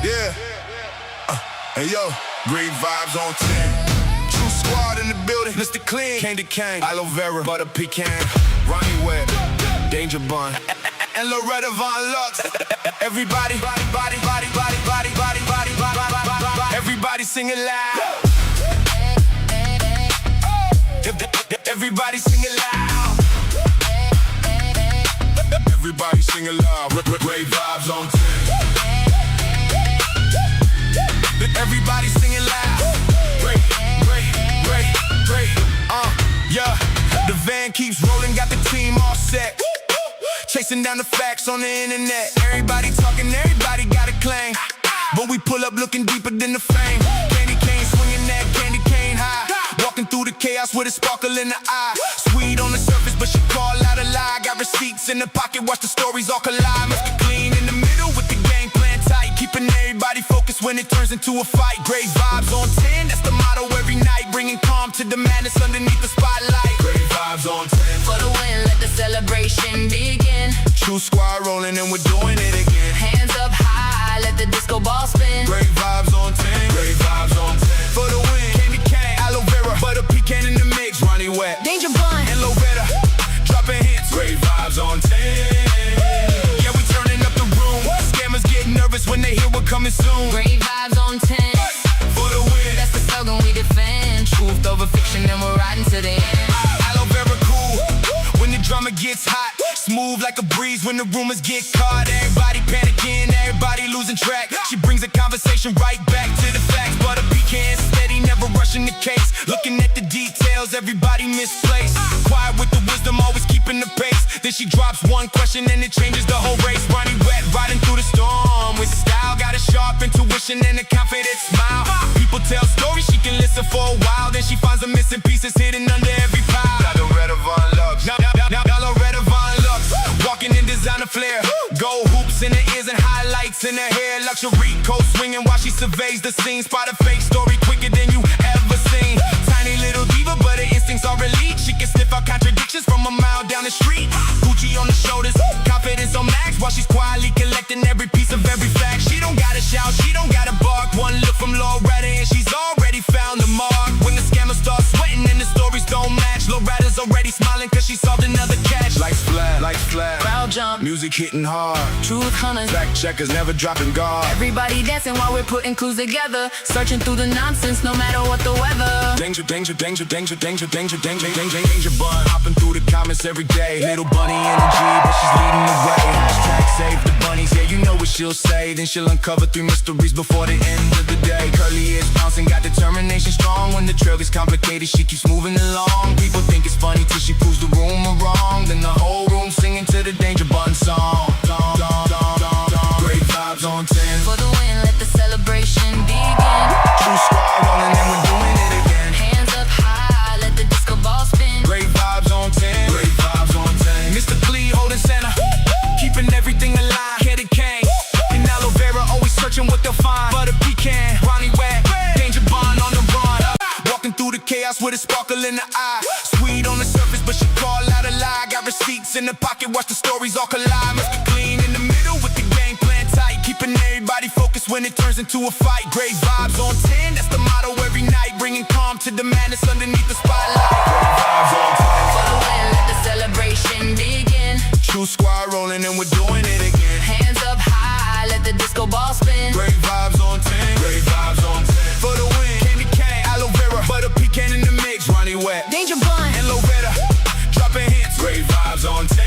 Yeah. Hey yo, great vibes on 10. True squad in the building. Mr. Clean, Candy Cane, aloe vera, butter pecan, Ronnie Webb, Danger Bun, and Loretta Von Lux. Everybody, everybody sing it loud. Everybody sing it loud. Everybody sing it loud. Great vibes on 10. Everybody sing it loud. Great. Yeah. The van keeps rolling, got the team all set. Chasing down the facts on the internet. Everybody talking, everybody got a claim. But we pull up looking deeper than the fame. Candy cane swinging that candy cane high. Walking through the chaos with a sparkle in the eye. Sweet on the surface, but she call out a lie. Got receipts in the pocket, watch the stories all collide. Must be clean in the middle with the game plan tight. Keeping everybody focused when it turns into a fight. Great vibes on 10, that's the motto every night. Bringing calm to the madness underneath the spotlight. Great vibes on 10. For the win, let the celebration begin. True squad rolling and we're doing it again. Hands up high, let the disco ball spin. Great vibes on 10. Great vibes on 10. For the win, candy cane, aloe vera, butter pecan in the mix, Ronnie Webb, Danger Bun, and Loretta, dropping hits. Great vibes on 10. Yeah, we turning up the room. Scammers get nervous when they hear we're coming soon. great vibes on 10. For the win, That's the slogan we defend. Truth over fiction, and we're riding to the end. aloe vera cool when the drama gets hot. Smooth like a breeze when the rumors get caught. Everybody panicking, everybody losing track. She brings the conversation right back to the facts. Butter pecan steady, never rushing the case. Looking at the details, everybody misplaced. Quiet with the wisdom, always keeping the pace. Then she drops one question and it changes the whole race. Ronnie Webb riding through the storm with style. Got a sharp intuition and a confident smile. People tell stories, she can listen for a while. Then she finds the missing pieces hidden under every pile. Loretta Von Lux, Loretta Von Lux, walking in designer flair. Gold hoops in her ears and highlights in her hair. Luxury coat swinging while she surveys the scene. Spot a fake story quicker than you ever seen. Tiny little diva, but her instincts are elite. She can sniff out contradictions from a mile down the street. Gucci on the shoulders, confidence on max, while she's quietly collecting every piece of every fact. She don't gotta shout, she don't gotta bark. One look from Loretta and she's already found the mark. When the scammers start sweating and the stories don't match, Loretta's already smiling cause she solved another catch. Lights flat, Crowd jump, music hitting hard. truth hunters, Fact checkers never dropping guard. everybody dancing while we're putting clues together. Searching through the nonsense, no matter what the weather. Danger bun. Hopping through the comments every day. Little bunny energy, but she's leading the way. Hashtag save the bunnies, yeah, you know what she'll say. Then she'll uncover 3 mysteries before the end of the day. Curly ears bouncing, got determination strong. When the trail gets complicated, she keeps moving along. People think it's funny till she proves the rumor wrong. Then the whole room singing to the Danger Bun song. Great vibes on 10. For the win, let the celebration begin. True squad rolling and we're doing it again. Hands up high, let the disco ball spin. Great vibes on 10. Great vibes on 10. Mr. Clee holding center, keeping everything aligned. Candy cane and aloe vera, always searching what they'll find. Butter pecan, Ronnie Webb, Danger Bun on the run. Walking through the chaos with a sparkle in the eye. Sweet on the surface, but she call out a lie. Got receipts in the pocket, watch the stories all collide. Must be clean in the middle with the game plan tight. Keeping everybody focused when it turns into a fight. Great vibes on 10, that's the motto every night. Bringing calm to the madness underneath the spotlight. Great vibes on 10. For the win, let the celebration begin. True squad rolling and we're doing it again. Hands up high, let the disco ball spin. Great vibes on 10. Great vibes on 10. For the win, candy cane, aloe vera, butter pecan in the mix, Ronnie Webb, Danger Bun, and Loretta, dropping hits. Great vibes on 10.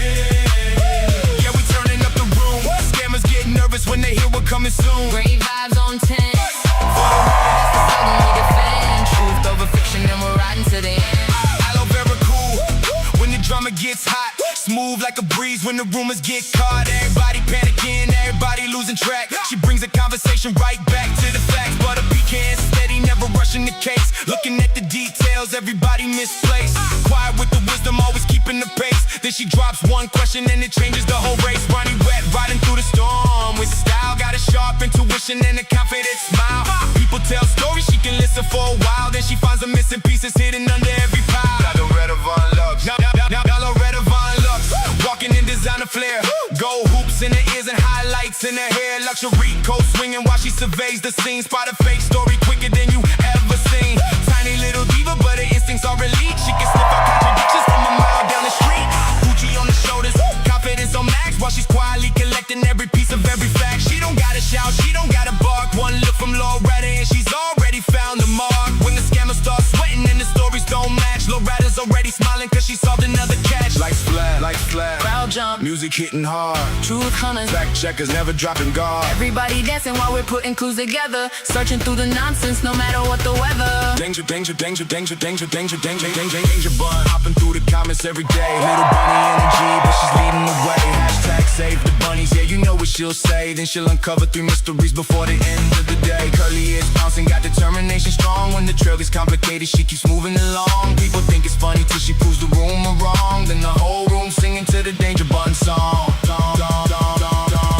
Yeah, we turning up the room. Scammers get nervous when they hear we're coming soon. great vibes on 10. That's the slogan we defend. Truth over fiction, and we're riding to the end. Aloe vera cool when the drama gets hot. Smooth like a breeze when the rumors get caught. Everybody panicking, everybody losing track. She brings the conversation right back to the facts. Butter pecan steady, never rushing the case. Looking at the details, everybody misplaced. Quiet with the wisdom, always keeping the pace. Then she drops one question and it changes the whole race. Ronnie Webb riding through the storm with style. Got a sharp intuition and a confident smile. People tell stories, she can listen for a while. Then she finds the missing pieces hidden under every pile. Loretta Von Lux, Loretta Von Lux, walking in designer flair. Gold hoops in her ears and highlights in her hair. Luxury coat swinging while she's surveys the scene, spot a fake story quicker than you ever seen. Tiny little diva, but her instincts are elite. She can sniff out contradictions from a mile down the street. Gucci on the shoulders, confidence on max, while she's quietly collecting every piece of every fact. She don't gotta shout, she don't gotta bark. One look from Loretta and she's already found the mark. When the scammers start sweating and the stories don't match, Loretta's already smiling cause she solved another catch. Like flat, Crowd jump, music hitting hard. truth hunters, Fact checkers never dropping guard. everybody dancing while we're putting clues together. Searching through the nonsense no matter what the weather. Danger, danger, danger, danger, danger, danger, danger, danger, danger bun. Hopping through the comments every day. Little bunny energy, but she's leading the way. Hashtag save the bunnies, yeah, you know what she'll say. Then she'll uncover 3 mysteries before the end of the day. Curly ears bouncing, got determination strong. When the trail gets complicated, she keeps moving along. People think it's funny till she proves the rumor wrong. Then the whole room singing to the Danger Bun song.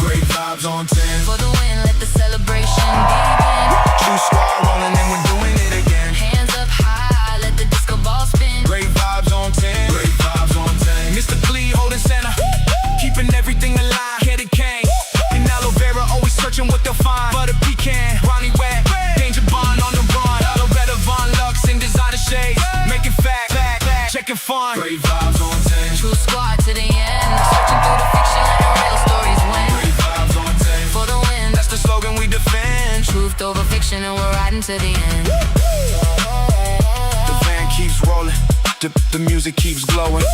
Great vibes on 10. For the win, let the celebration begin. True squad rolling and we're doing it again. Hands up high, let the disco ball spin. Great vibes on 10. Great vibes on 10. Mr. Clee holding center, keeping everything alive. Candy cane and aloe vera, always searching what they'll find. Butter pecan, Ronnie Wet, Danger Bond on the run. Loretta Von Lux in designer shades, making fact, checking fun. Great vibes on 10. True squad to the end. Searching through the fiction, letting real stories win. Great vibes on 10. For the win, That's the slogan we defend. truth over fiction, and we're riding to the end. The van keeps rolling, the music keeps glowing,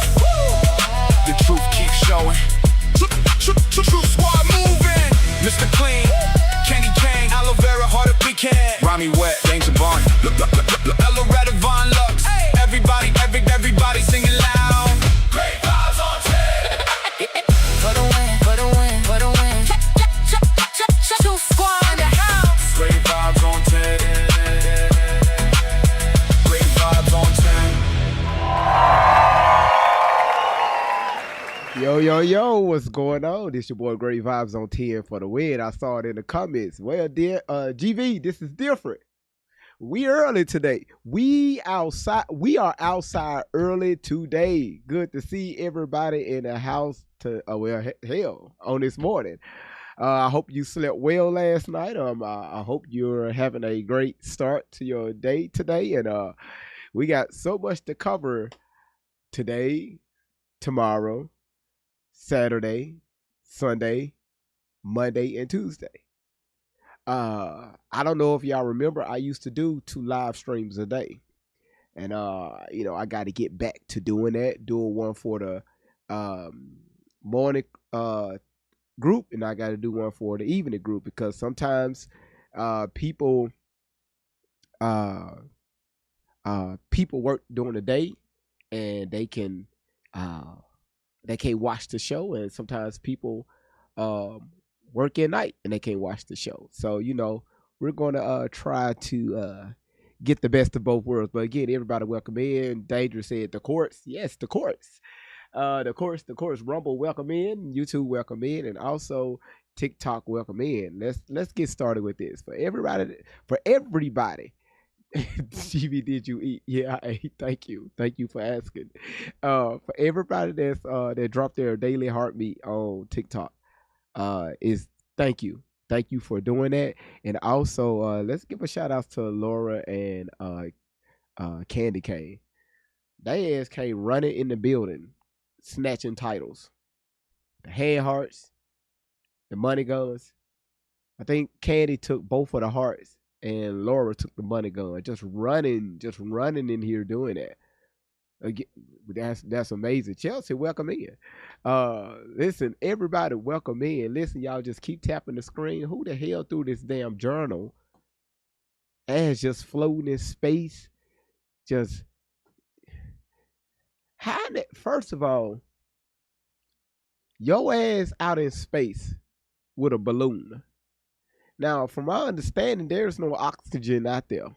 the truth keeps showing. True squad moving. Mr. Clean, Candy Cane, aloe vera, heart of pecan. Rami Wet, Danger Bond, Loretta Von Lux. Everybody singing loud. Great vibes on 10. For the win, for the win, for the win. True squad in the house. Great vibes on 10. Great vibes on 10. Yo, what's going on? This your boy Great Vibes on 10 for the win. I saw it in the comments. Well, dear GV, this is different. We early today. We are outside early today. Good to see everybody in the house hell on this morning. I hope you slept well last night. I hope you're having a great start to your day today. And we got so much to cover today, tomorrow, Saturday, Sunday, Monday, and Tuesday. I don't know if y'all remember, I used to do 2 live streams a day. And I got to get back to doing that. Doing one for the morning group, and I got to do one for the evening group, because sometimes people work during the day and they can't watch the show, and sometimes people work at night and they can't watch the show. So we're gonna try to get the best of both worlds. But again, everybody welcome in. Danger said the courts. Yes, the courts. The courts. Rumble welcome in. YouTube welcome in, and also TikTok welcome in. Let's get started with this. For everybody. GB, did you eat? Yeah, I ate. Thank you for asking. For everybody that dropped their daily heartbeat on TikTok, is thank you for doing that. And also let's give a shout out to Laura and Candy Cane. They ass came running in the building, snatching titles, the hand hearts, the money guns. I think Candy took both of the hearts and Laura took the money gun. Just running in here doing that. Again, that's amazing. Chelsea, welcome in. Listen, everybody, welcome in. Listen, y'all, just keep tapping the screen. Who the hell threw this damn journal as just floating in space? Just how that? First of all, your ass out in space with a balloon. Now, from my understanding, there's no oxygen out there.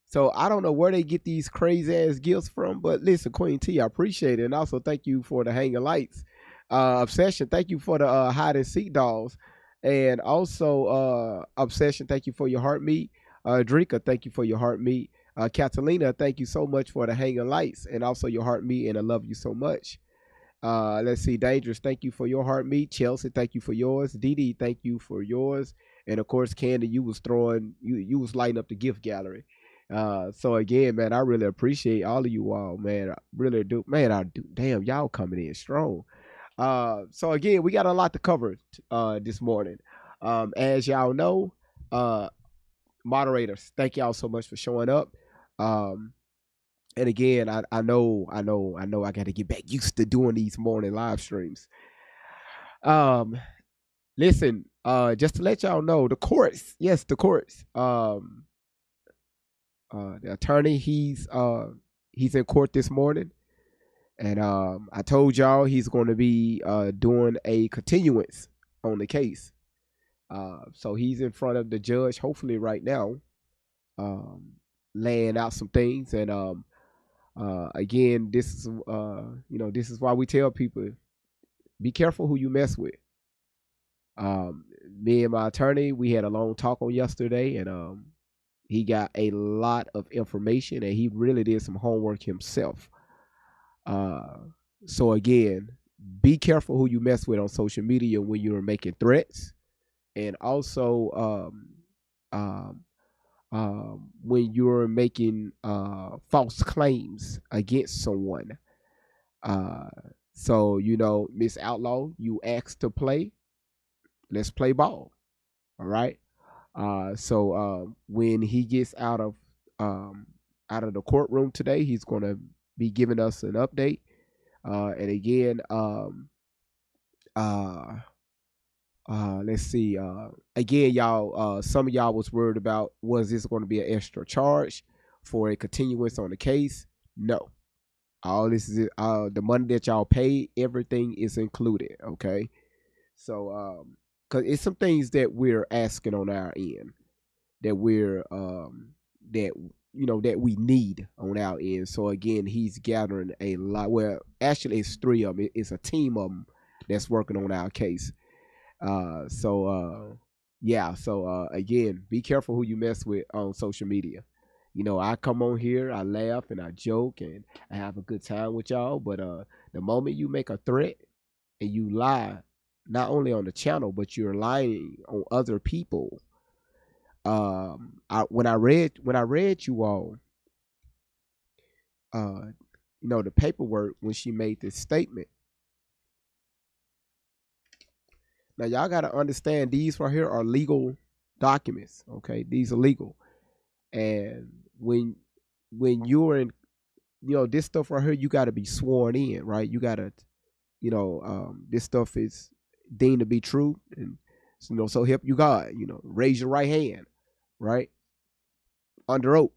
So I don't know where they get these crazy ass gifts from, but listen, Queen T, I appreciate it. And also thank you for the hanging lights. Obsession, thank you for the hide and seek dolls. And also Obsession, thank you for your heart meat. Drika, thank you for your heart meat. Catalina, thank you so much for the hanging lights and also your heart meat, and I love you so much. Let's see, Dangerous, thank you for your heart meat. Chelsea, thank you for yours. Dee Dee, thank you for yours. and of course, Candy, you was lighting up the gift gallery. So again, man, I really appreciate all of you all, man. I really do, man. I do. Damn, y'all coming in strong. So again, we got a lot to cover this morning. As y'all know, uh, moderators, thank y'all so much for showing up. Um, and again, I got to get back used to doing these morning live streams. Um, Listen, just to let y'all know, the courts, yes, the courts. The attorney, he's in court this morning, and I told y'all he's going to be doing a continuance on the case. So he's in front of the judge, hopefully right now, um, laying out some things. And again, this is this is why we tell people, be careful who you mess with. Me and my attorney, we had a long talk on yesterday, and he got a lot of information, and he really did some homework himself. Uh, so again, be careful who you mess with on social media when you're making threats, and also when you're making false claims against someone. Uh, so Miss Outlaw, you asked to play. Let's play ball. All right. So when he gets out of the courtroom today, he's going to be giving us an update. And again, uh, let's see. Again, y'all, some of y'all was worried about, was this going to be an extra charge for a continuance on the case? No. All this is the money that y'all pay. Everything is included. Okay. So because it's some things that we're asking on our end, that we're that that we need on our end. So again, he's gathering a lot. Well, actually, it's three of them. It's a team of them that's working on our case. Yeah. So again, be careful who you mess with on social media. I come on here, I laugh and I joke and I have a good time with y'all. But the moment you make a threat and you lie, not only on the channel, but you're lying on other people. When I read you all, the paperwork when she made this statement. Now y'all got to understand, these right here are legal documents. Okay, these are legal, and when you're in, this stuff right here, you got to be sworn in, right? You got to, this stuff is deemed to be true, and so help you God. Raise your right hand, right, under oath.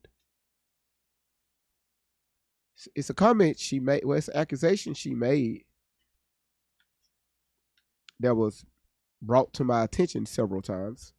It's a comment she made. Well, it's an accusation she made that was brought to my attention several times.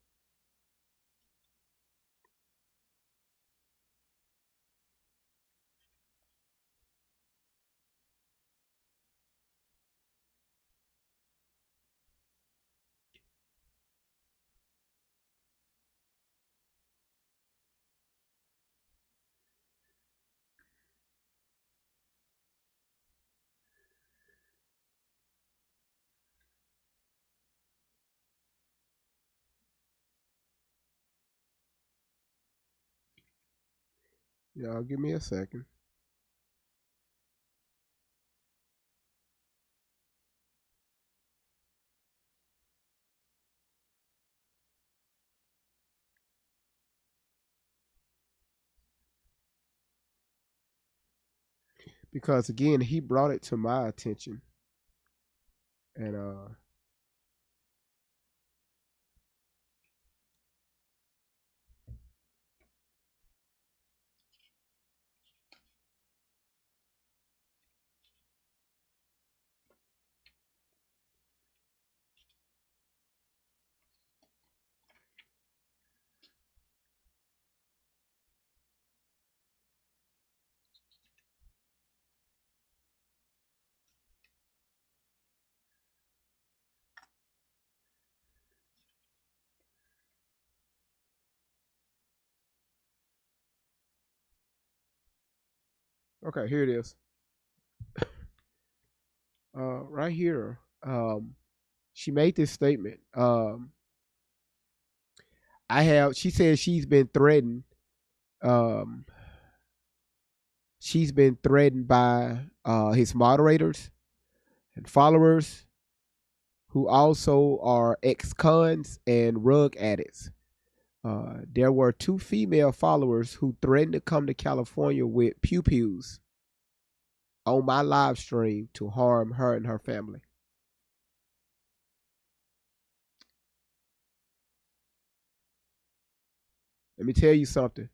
Y'all give me a second. Because again, he brought it to my attention. And okay, here it is. Right here. She made this statement. I have. She said she's been threatened. Um, she's been threatened by his moderators and followers, who also are ex-cons and rug addicts. There were two female followers who threatened to come to California with pew pews on my live stream to harm her and her family. Let me tell you something.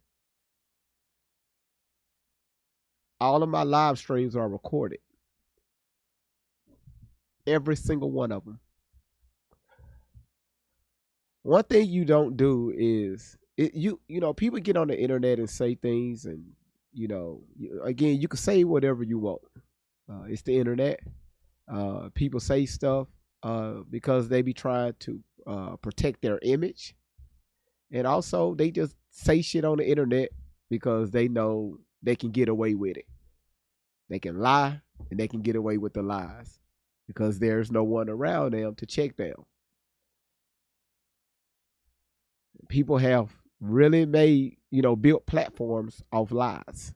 All of my live streams are recorded. Every single one of them. One thing you don't do is you know, people get on the internet and say things, and again, you can say whatever you want. It's the internet. People say stuff because they be trying to protect their image, and also they just say shit on the internet because they know they can get away with it. They can lie and they can get away with the lies because there's no one around them to check them. People have really made, built platforms off lies.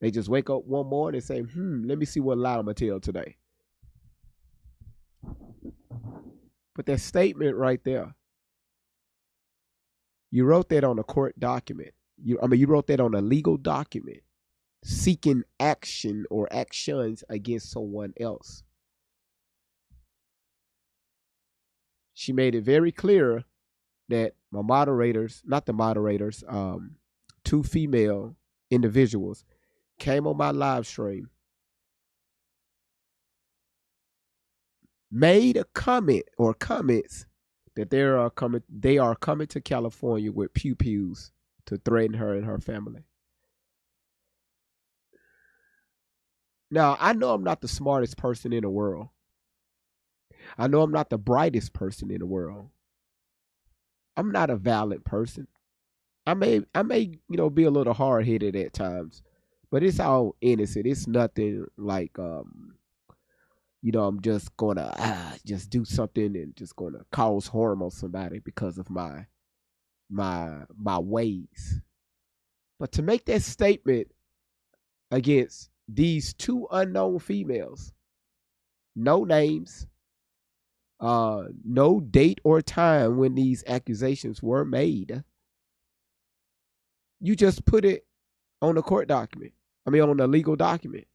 They just wake up one morning and say, let me see what lie I'm going to tell today. But that statement right there, you wrote that on a court document. You wrote that on a legal document seeking action or actions against someone else. She made it very clear that my moderators, not the moderators, two female individuals came on my live stream, made a comment or comments that they are coming to California with pew pews to threaten her and her family. Now, I know I'm not the smartest person in the world. I know I'm not the brightest person in the world. I'm not a violent person. I may, be a little hard headed at times, but it's all innocent. It's nothing like, I'm just gonna just do something and just gonna cause harm on somebody because of my ways. But to make that statement against these two unknown females, no names, no date or time when these accusations were made, you just put it on a court document. On a legal document,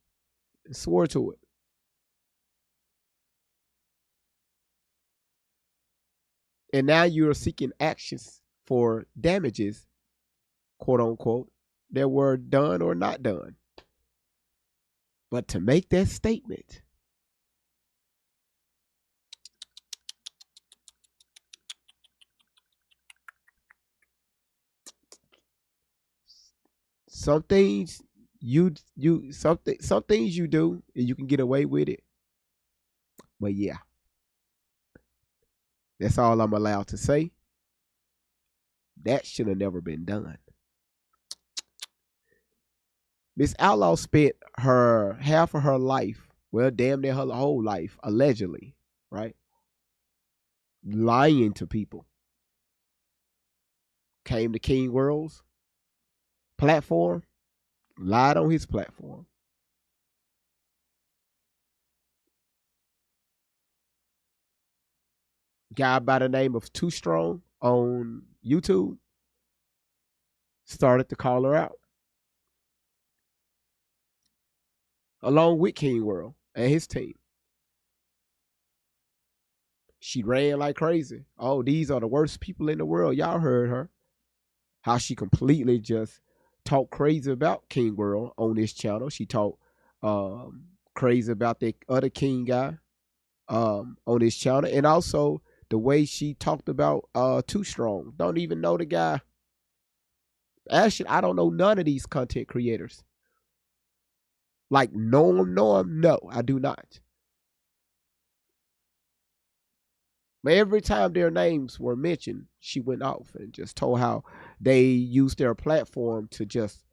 and swore to it. And now you're seeking actions for damages, quote unquote, that were done or not done. But to make that statement, some things some things you do and you can get away with it. But yeah, that's all I'm allowed to say. That should have never been done. Miss Outlaw spent her half of her life, well, damn near her whole life, allegedly, right, lying to people. Came to King World's platform, lied on his platform. Guy by the name of Too Strong on YouTube started to call her out, along with King World and his team. She ran like crazy. Oh, these are the worst people in the world. Y'all heard her. How she completely just talked crazy about King World on this channel. She talked crazy about the other King guy on this channel. And also the way she talked about Too Strong. Don't even know the guy. Actually, I don't know none of these content creators. Like, know him? No, I do not. But every time their names were mentioned, she went off and just told how they used their platform to just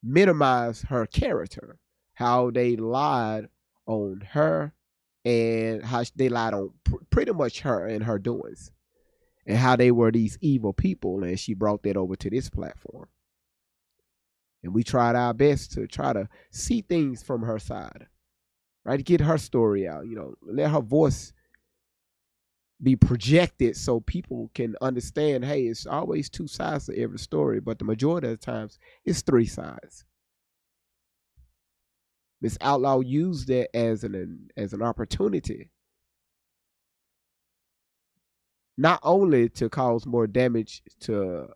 minimize her character, how they lied on her, and how they lied on pretty much her and her doings. and how they were these evil people, and she brought that over to this platform. And we tried our best to try to see things from her side, right? To get her story out, let her voice be projected so people can understand, hey, it's always two sides to every story, but the majority of the times it's three sides. Miss Outlaw used that as an opportunity, not only to cause more damage to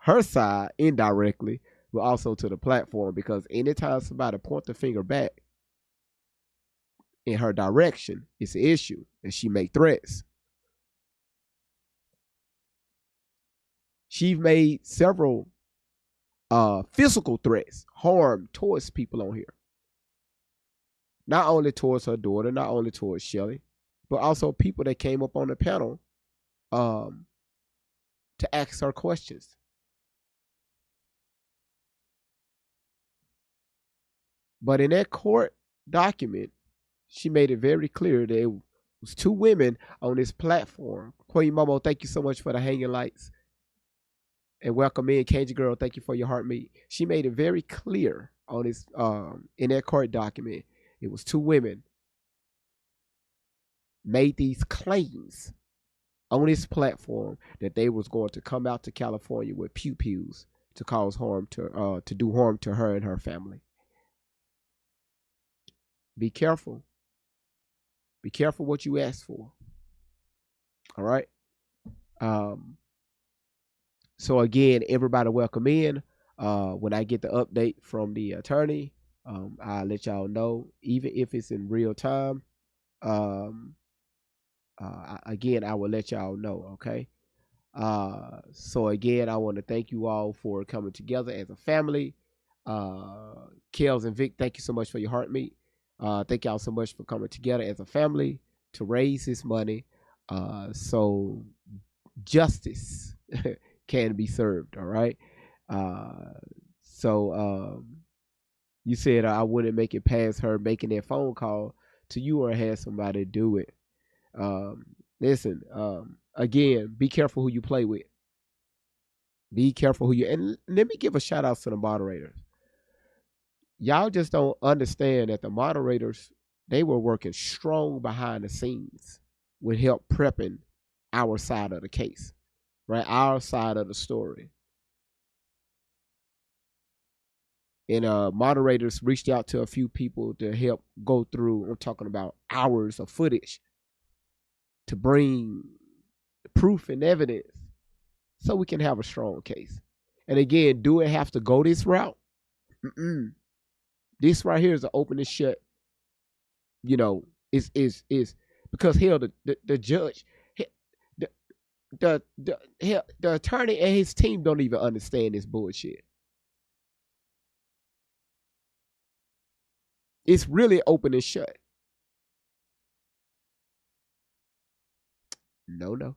her side indirectly, but also to the platform, because anytime somebody point the finger back in her direction, it's an issue, and she make threats. She's made several physical threats, harm towards people on here. Not only towards her daughter, not only towards Shelly, but also people that came up on the panel to ask her questions. But in that court document, she made it very clear that it was two women on this platform. Queen Momo, thank you so much for the hanging lights. And welcome in, Cajun Girl, thank you for your heart meat. She made it very clear on this in that court document. It was two women made these claims on this platform that they was going to come out to California with pew-pews to cause harm to do harm to her and her family. Be careful. Be careful what you ask for. All right. So again, everybody welcome in. When I get the update from the attorney, I'll let y'all know, even if it's in real time. Again, I will let y'all know, okay? So again, I want to thank you all for coming together as a family. Kels and Vic, thank you so much for your heart meat. Thank y'all so much for coming together as a family to raise this money so justice can be served, all right? So you said I wouldn't make it past her making that phone call to you or have somebody do it. Listen, again, be careful who you play with. Be careful who you, and let me give a shout out to the moderators. Y'all just don't understand that the moderators, they were working strong behind the scenes with help prepping our side of the case, right? Our side of the story. And moderators reached out to a few people to help go through, I'm talking about hours of footage, to bring proof and evidence so we can have a strong case. And again, do it have to go this route? This right here is an open and shut, is because hell, the judge, the attorney and his team don't even understand this bullshit. It's really open and shut. No.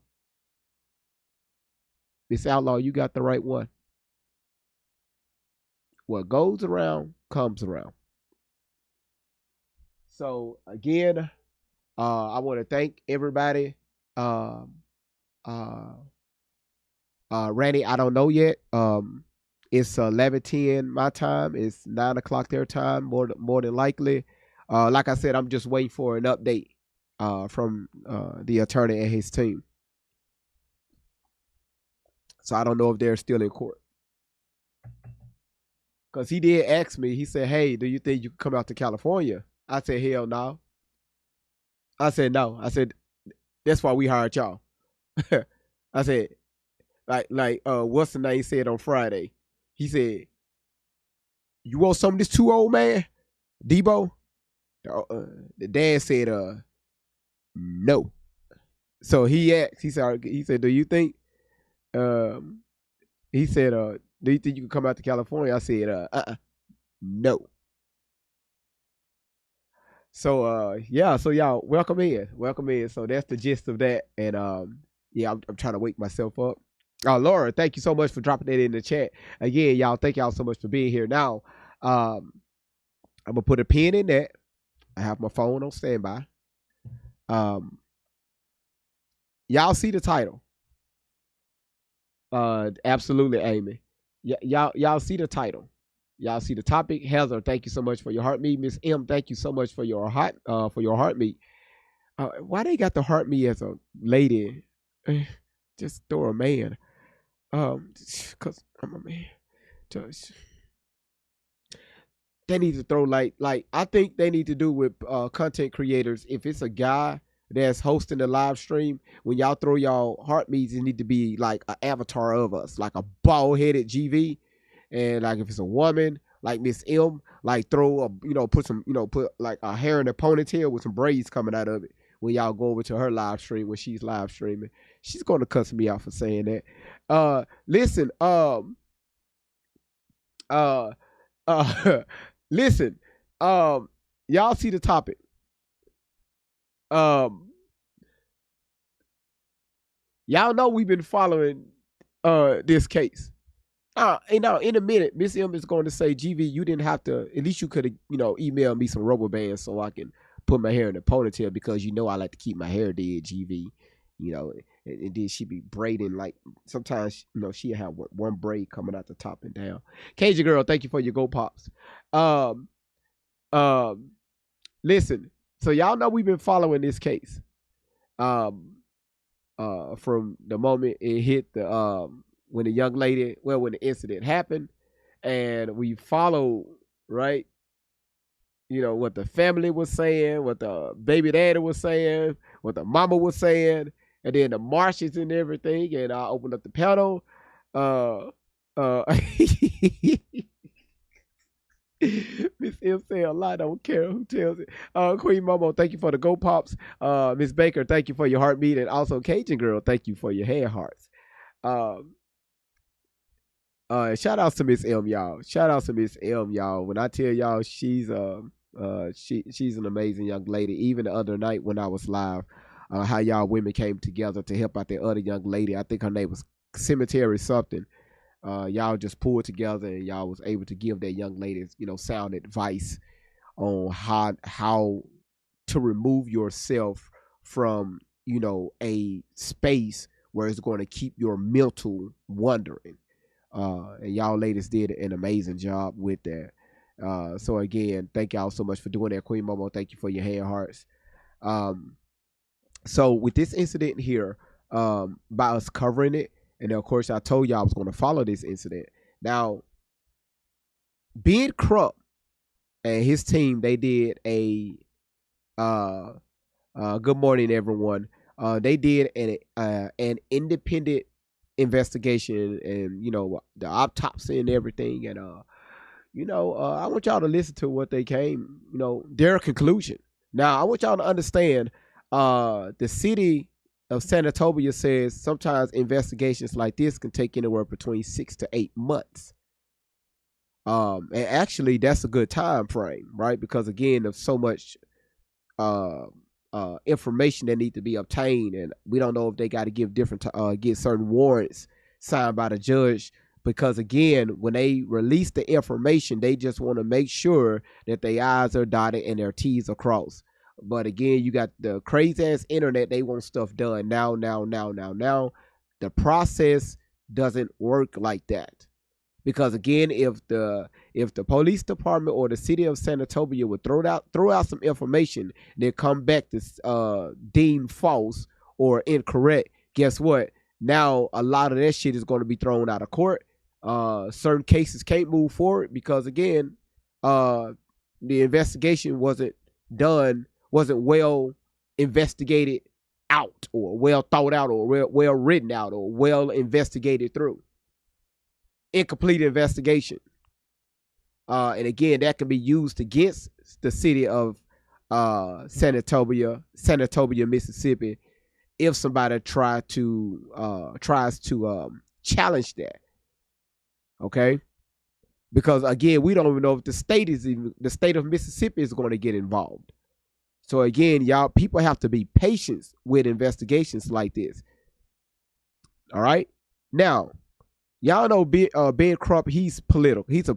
Miss Outlaw, you got the right one. What goes around comes around. So again, I want to thank everybody. Randy, I don't know yet. It's 11:10 my time. It's 9 o'clock their time, more than likely. Like I said, I'm just waiting for an update from the attorney and his team. So I don't know if they're still in court. Because he did ask me, he said, hey, do you think you can come out to California? I said, hell no. I said, no. I said, that's why we hired y'all. I said, like what's the name said on Friday? He said, you want some of this too, old man? Debo? The dad said, no. So he asked, he said, do you think, he said, do you think you can come out to California? I said, no. So yeah, so y'all welcome in. So that's the gist of that. And yeah, I'm trying to wake myself up. Laura, thank you so much for dropping that in the chat. Again, y'all, thank y'all so much for being here. Now, I'm gonna put a pin in that. I have my phone on standby. Y'all see the title? Absolutely, Amy. Y'all see the title. Y'all see the topic. Heather, thank you so much for your heartbeat. Miss M, thank you so much for your heartbeat. Why they got the heartbeat as a lady? Just throw a man. Cause I'm a man. Just they need to throw like I think they need to do with content creators. If it's a guy that's hosting the live stream, when y'all throw y'all heartbeats, it need to be like an avatar of us, like a bald headed GV. And like if it's a woman, like Miss M, like throw a put some put like a hair in a ponytail with some braids coming out of it when y'all go over to her live stream when she's live streaming. She's gonna cuss me out for saying that. Listen, listen, y'all see the topic. Y'all know we've been following this case. In a minute, Miss M is going to say, GV, you didn't have to, at least you could have, emailed me some rubber bands so I can put my hair in a ponytail because I like to keep my hair dead, GV. And then she be braiding like sometimes, she'll have one braid coming out the top and down. Cajun girl, thank you for your Go Pops. Listen, so y'all know we've been following this case. From the moment it hit the when the incident happened, and we followed, right? What the family was saying, what the baby daddy was saying, what the mama was saying, and then the marshes and everything. And I opened up the panel. Miss M say a lot, don't care who tells it. Queen Momo, thank you for the Go Pops. Miss Baker, thank you for your heartbeat. And also Cajun Girl, thank you for your hair hearts. Shout outs to Miss M, y'all. Shout outs to Miss M, y'all. When I tell y'all she's she's an amazing young lady. Even the other night when I was live, how y'all women came together to help out the other young lady. I think her name was Cemetery something. Y'all just pulled together and y'all was able to give that young lady, sound advice on how to remove yourself from, a space where it's going to keep your mental wandering. And y'all ladies did an amazing job with that. So again, thank y'all so much for doing that. Queen Momo, thank you for your hand hearts. So with this incident here, by us covering it, and of course I told y'all I was going to follow this incident. Now, being Crump and his team, they did a good morning everyone. They did an independent investigation and the autopsy and everything, and I want y'all to listen to what they came, their conclusion. Now I want y'all to understand, the city of Sanatobia says sometimes investigations like this can take anywhere between 6 to 8 months. And actually that's a good time frame, right? Because again, there's so much information that need to be obtained, and we don't know if they got to give get certain warrants signed by the judge, because again, when they release the information, they just want to make sure that their I's are dotted and their T's are crossed. But again, you got the crazy ass internet, they want stuff done now. The process doesn't work like that. Because again, if the police department or the city of Sanatobia would throw out some information, they come back to deem false or incorrect, guess what? Now a lot of that shit is going to be thrown out of court. Certain cases can't move forward because again, the investigation wasn't well investigated out, or well thought out, or well written out, or well investigated through. Incomplete investigation. And again, that can be used against the city of Sanatobia, Mississippi, if somebody tries to challenge that. Okay? Because again, we don't even know if the state of Mississippi is going to get involved. So again, y'all, people have to be patient with investigations like this. All right? Now, y'all know Ben Crump, he's political. He's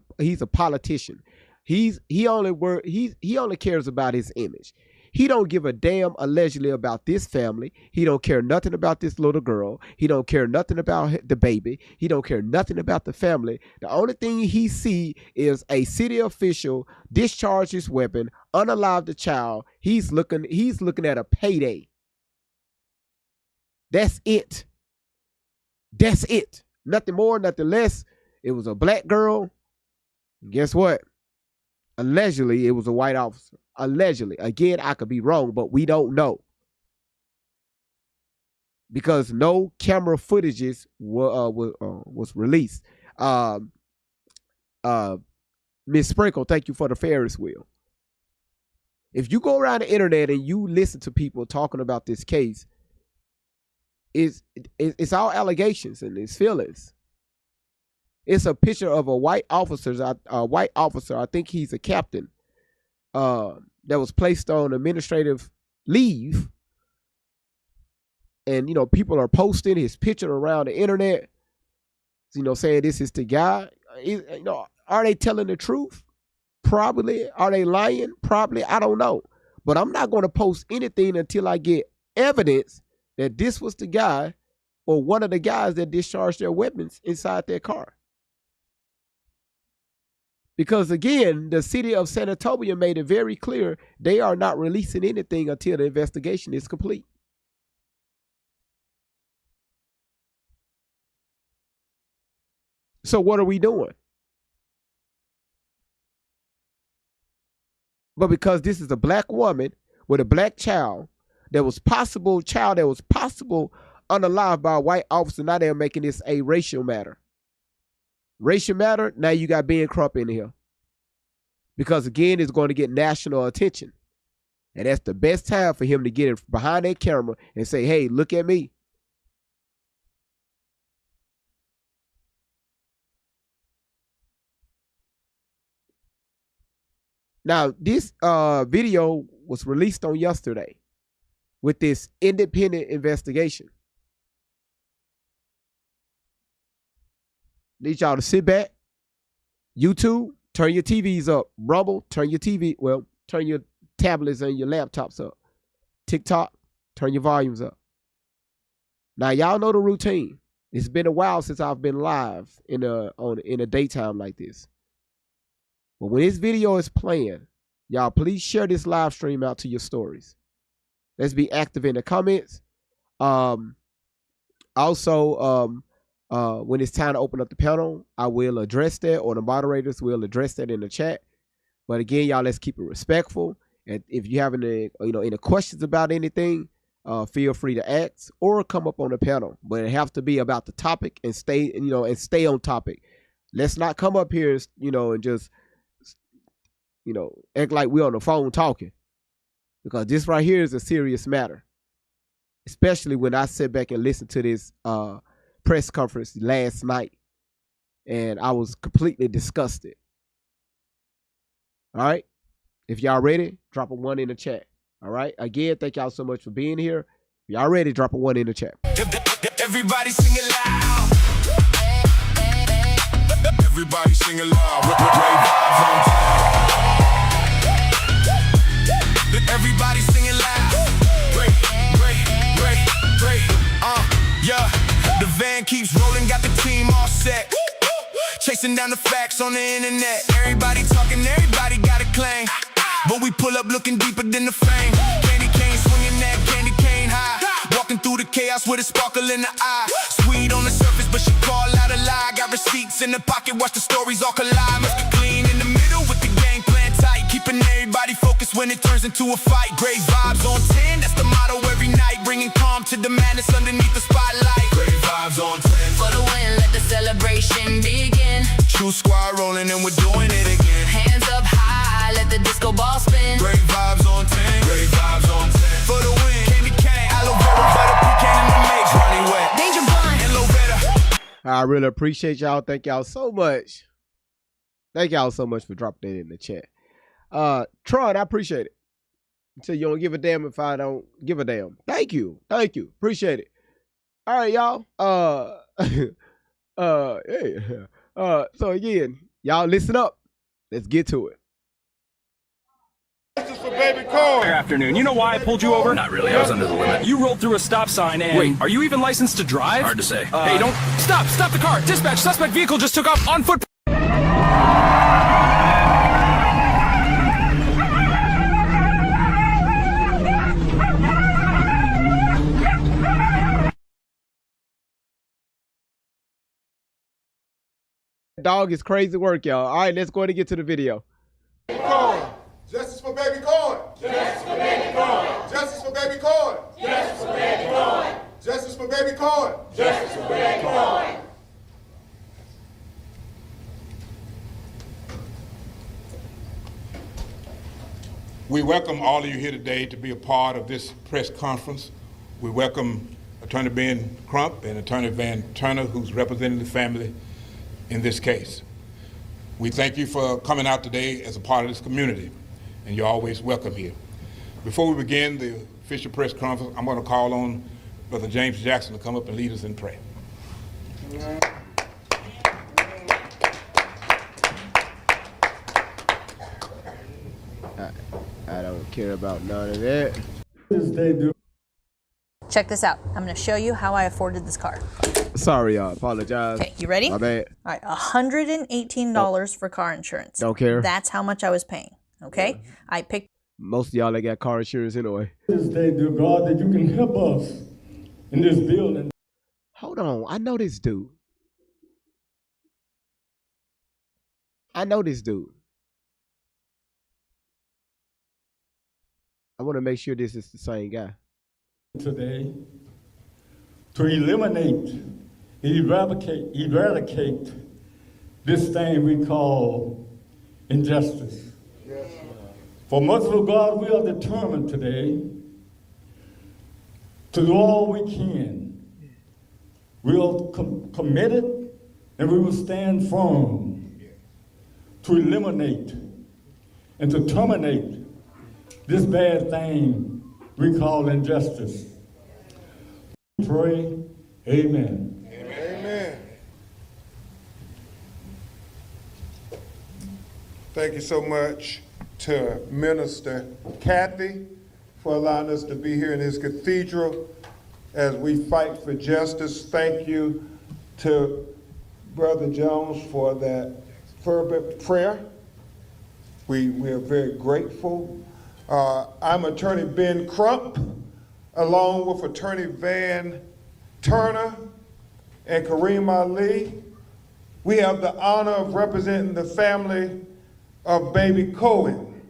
a politician. He only cares about his image. He don't give a damn allegedly about this family. He don't care nothing about this little girl. He don't care nothing about the baby. He don't care nothing about the family. The only thing he see is a city official discharge his weapon, unalive the child. He's looking at a payday. That's it. That's it. Nothing more, nothing less. It was a black girl. And guess what? Allegedly, it was a white officer. Allegedly. Again, I could be wrong, but we don't know. Because no camera footages was released. Miss Sprinkle, thank you for the Ferris wheel. If you go around the internet and you listen to people talking about this case, it's all allegations and it's feelings. It's a picture of a white officer. I think he's a captain, that was placed on administrative leave. And, people are posting his picture around the internet, saying this is the guy. Are they telling the truth? Probably. Are they lying? Probably. I don't know. But I'm not going to post anything until I get evidence that this was the guy or one of the guys that discharged their weapons inside their car. Because again, the city of San Antonio made it very clear they are not releasing anything until the investigation is complete. So what are we doing? But because this is a black woman with a black child that was possible unalive by a white officer, now they're making this a racial matter. Racial matter, now you got Ben Crump in here. Because again, it's going to get national attention. And that's the best time for him to get behind that camera and say, hey, look at me. Now, this video was released on yesterday with this independent investigation. Need y'all to sit back. YouTube, turn your TVs up. Rumble, turn your tablets and your laptops up. TikTok, turn your volumes up. Now, y'all know the routine. It's been a while since I've been live in a daytime like this. But when this video is playing, y'all please share this live stream out to your stories. Let's be active in the comments. Also, when it's time to open up the panel, I will address that, or the moderators will address that in the chat. But again, y'all, let's keep it respectful. And if you have any questions about anything, feel free to ask or come up on the panel. But it has to be about the topic and stay on topic. Let's not come up here, and just act like we're on the phone talking, because this right here is a serious matter, especially when I sit back and listen to this press conference last night, and I was completely disgusted. All right, if y'all ready, drop a 1 in the chat. All right, again, thank y'all so much for being here. If y'all ready, drop a 1 in the chat. Everybody sing it loud. Everybody sing it loud. Great vibes on town. Everybody sing it loud. Great, great, great, great. Yeah. The van keeps rolling, got the team all set. Chasing down the facts on the internet. Everybody talking, everybody got a claim. But we pull up looking deeper than the fame. Candy cane swinging that candy cane high. Walking through the chaos with a sparkle in the eye. Sweet on the surface, but she call out a lie. Got receipts in the pocket, watch the stories all collide. Must be clean in the middle with the game plan tight. Keeping everybody focused when it turns into a fight. Great vibes on 10, that's the motto every night. Bringing calm to the madness underneath the spotlight. Great vibes on 10. For the win, let the celebration begin. True squad rolling and we're doing it again. Hands up high, let the disco ball spin. Great vibes on 10. Great vibes on 10. For the win, candy cane, aloe vera, butter pecan in the mix. Running wet, Danger Bun. and Lovetta. I really appreciate y'all. Thank y'all so much. Thank y'all so much for dropping that in the chat. Tron, I appreciate it. So you don't give a damn if I don't give a damn. Thank you. Thank you. Appreciate it. All right, y'all. Hey. So again, y'all listen up. Let's get to it. baby Good Coy. afternoon. You know why I pulled you over? Not really. I was under the limit. You rolled through a stop sign and... Wait. Are you even licensed to drive? Hard to say. Hey, don't... Stop the car! Dispatch, suspect vehicle just took off on foot... Dog is crazy work, y'all. All right, let's go ahead and get to the video. Coy. Justice for baby Coy. Justice for baby Coy. Justice for baby Coy. Justice for baby Coy. Justice for baby Coy. Justice for baby Coy. We welcome all of you here today to be a part of this press conference. We welcome Attorney Ben Crump and Attorney Van Turner, who's representing the family in this case. We thank you for coming out today as a part of this community, and you're always welcome here. Before we begin the official press conference, I'm going to call on Brother James Jackson to come up and lead us in prayer. I don't care about none of that. Check this out. I'm going to show you how I afforded this car. Sorry, y'all. Apologize. Okay, you ready? My bad. All right, $118 for car insurance. Don't care. That's how much I was paying. Okay, I picked. Most of y'all that got car insurance anyway. This day, dear God, that you can help us in this building. Hold on. I know this dude. I want to make sure this is the same guy. Today, to eliminate, eradicate this thing we call injustice. Yes. For merciful God, we are determined today to do all we can. We are committed and we will stand firm to eliminate and to terminate this bad thing we call injustice. Pray, amen. Amen. Thank you so much to Minister Kathy for allowing us to be here in his cathedral as we fight for justice. Thank you to Brother Jones for that fervent prayer. We are very grateful. I'm Attorney Ben Crump, along with Attorney Van Turner and Kareem Ali. We have the honor of representing the family of baby Cohen.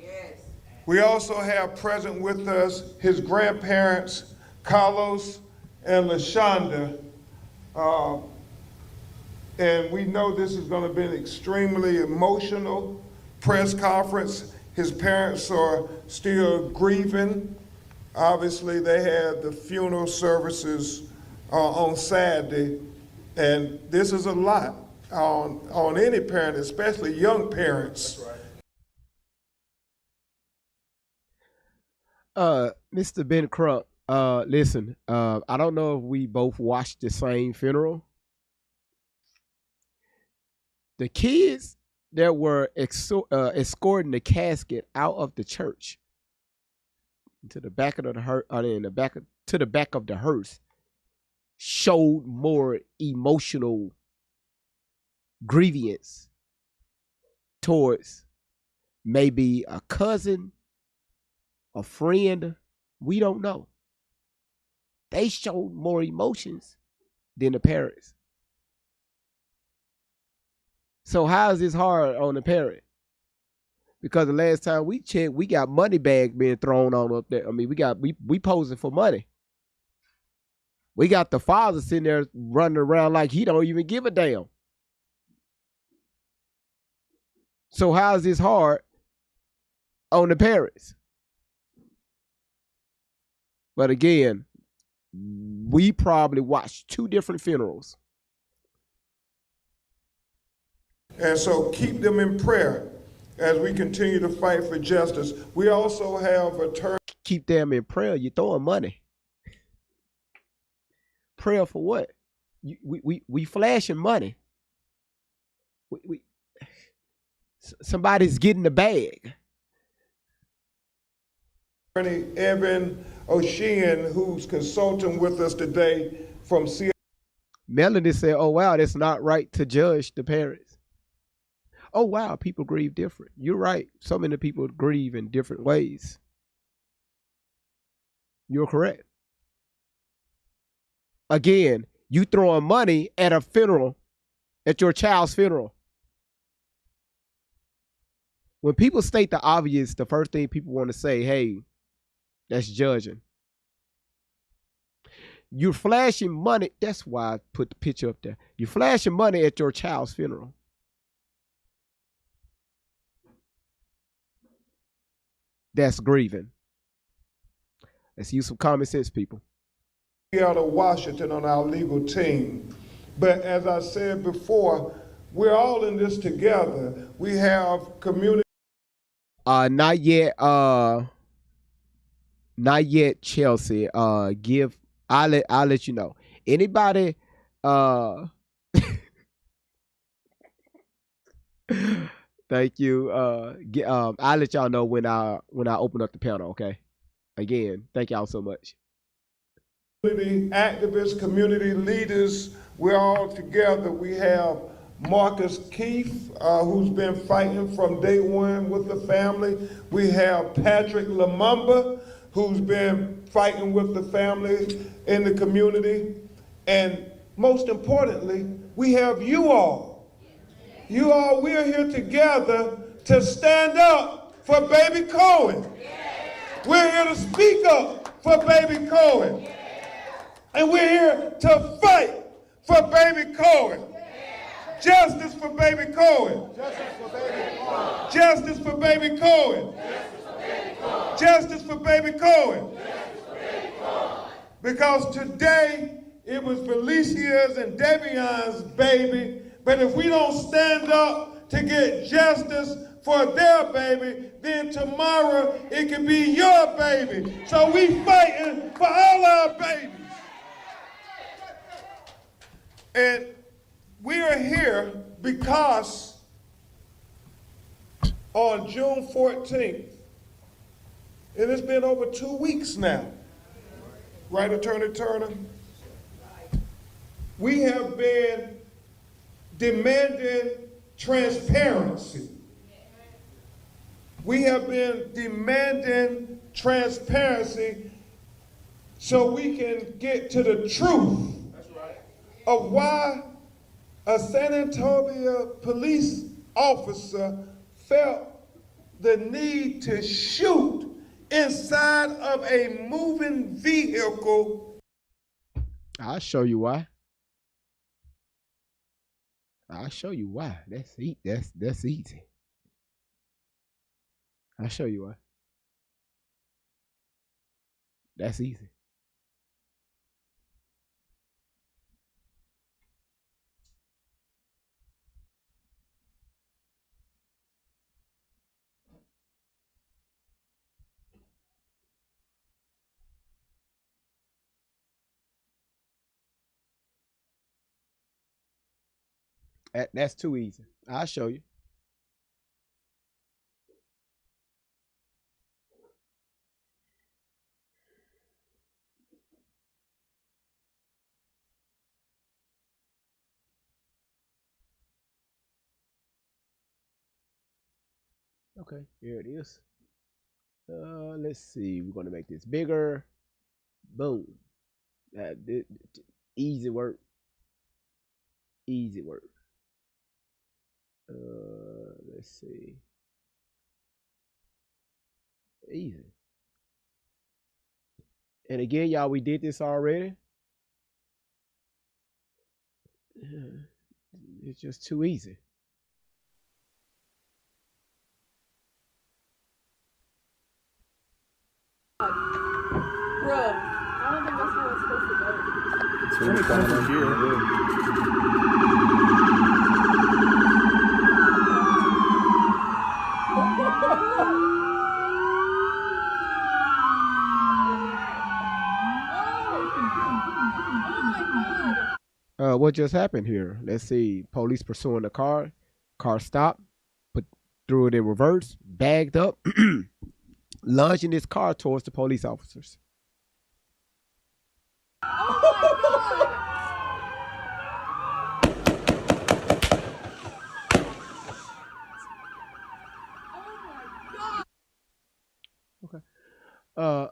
Yes. We also have present with us his grandparents, Carlos and LaShonda. And we know this is going to be an extremely emotional press conference. His parents are still grieving. Obviously, they had the funeral services on Saturday, and this is a lot on any parent, especially young parents. Mr. Ben Crump, listen, I don't know if we both watched the same funeral. The kids that were escorting the casket out of the church to the back of the to the back of the hearse showed more emotional grievance towards maybe a cousin, a friend. We don't know. They showed more emotions than the parents. So how is this hard on the parent? Because the last time we checked, we got money bags being thrown on up there. I mean, we posing for money. We got the father sitting there running around like he don't even give a damn. So how is this hard on the parents? But again, we probably watched two different funerals. And so keep them in prayer as we continue to fight for justice. We also have attorney. Keep them in prayer. You're throwing money. Prayer for what? We flashing money. Somebody's getting the bag. Attorney Evan O'Sheehan, who's consulting with us today from CI. Melody said, oh, wow, that's not right to judge the parents. Oh, wow, people grieve different. You're right. So many people grieve in different ways. You're correct. Again, you throwing money at a funeral, at your child's funeral. When people state the obvious, the first thing people want to say, hey, that's judging. You're flashing money. That's why I put the picture up there. You're flashing money at your child's funeral. That's grieving. Let's use some common sense, people. Out of Washington on our legal team. But as I said before, we're all in this together. We have community. Not yet. Not yet, Chelsea. I'll let you know. Anybody thank you. I'll let y'all know when I open up the panel, okay? Again, thank y'all so much. Community activists, community leaders, we're all together. We have Marcus Keith, who's been fighting from day one with the family. We have Patrick Lumumba, who's been fighting with the family in the community. And most importantly, we have you all. You all, we're here together to stand up for baby Cohen. We're here to speak up for baby Cohen. And we're here to fight for baby Cohen. Justice for baby Cohen. Justice for baby Cohen. Justice for baby Cohen. Because today it was Felicia's and Devion's baby, but if we don't stand up to get justice for their baby, then tomorrow it could be your baby. So we fighting for all our babies. And we are here because on June 14th, and it's been over 2 weeks now, right, Attorney Turner? We have been demanding transparency. We have been demanding transparency so we can get to the truth of why a San Antonio police officer felt the need to shoot inside of a moving vehicle. I'll show you why. I'll show you why. That's easy. I'll show you why. That's easy. That's too easy. I'll show you. Okay, here it is. Let's see. We're gonna make this bigger. Boom. Easy work. Easy work. Let's see. Easy. And again, y'all, we did this already. It's just too easy. Bro, I don't think that's how it's supposed to go. It's really What just happened here? Let's see. Police pursuing the car. Car stopped. Threw it in reverse. Bagged up. lunging his car towards the police officers.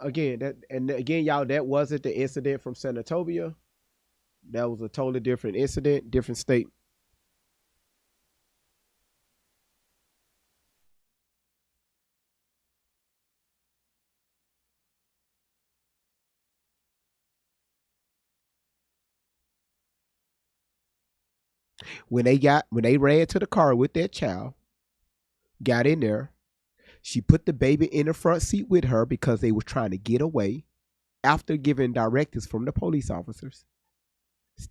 Again, y'all, that wasn't the incident from Senatobia. That was a totally different incident, different state. When they ran to the car with that child, got in there, she put the baby in the front seat with her because they were trying to get away. After giving directives from the police officers,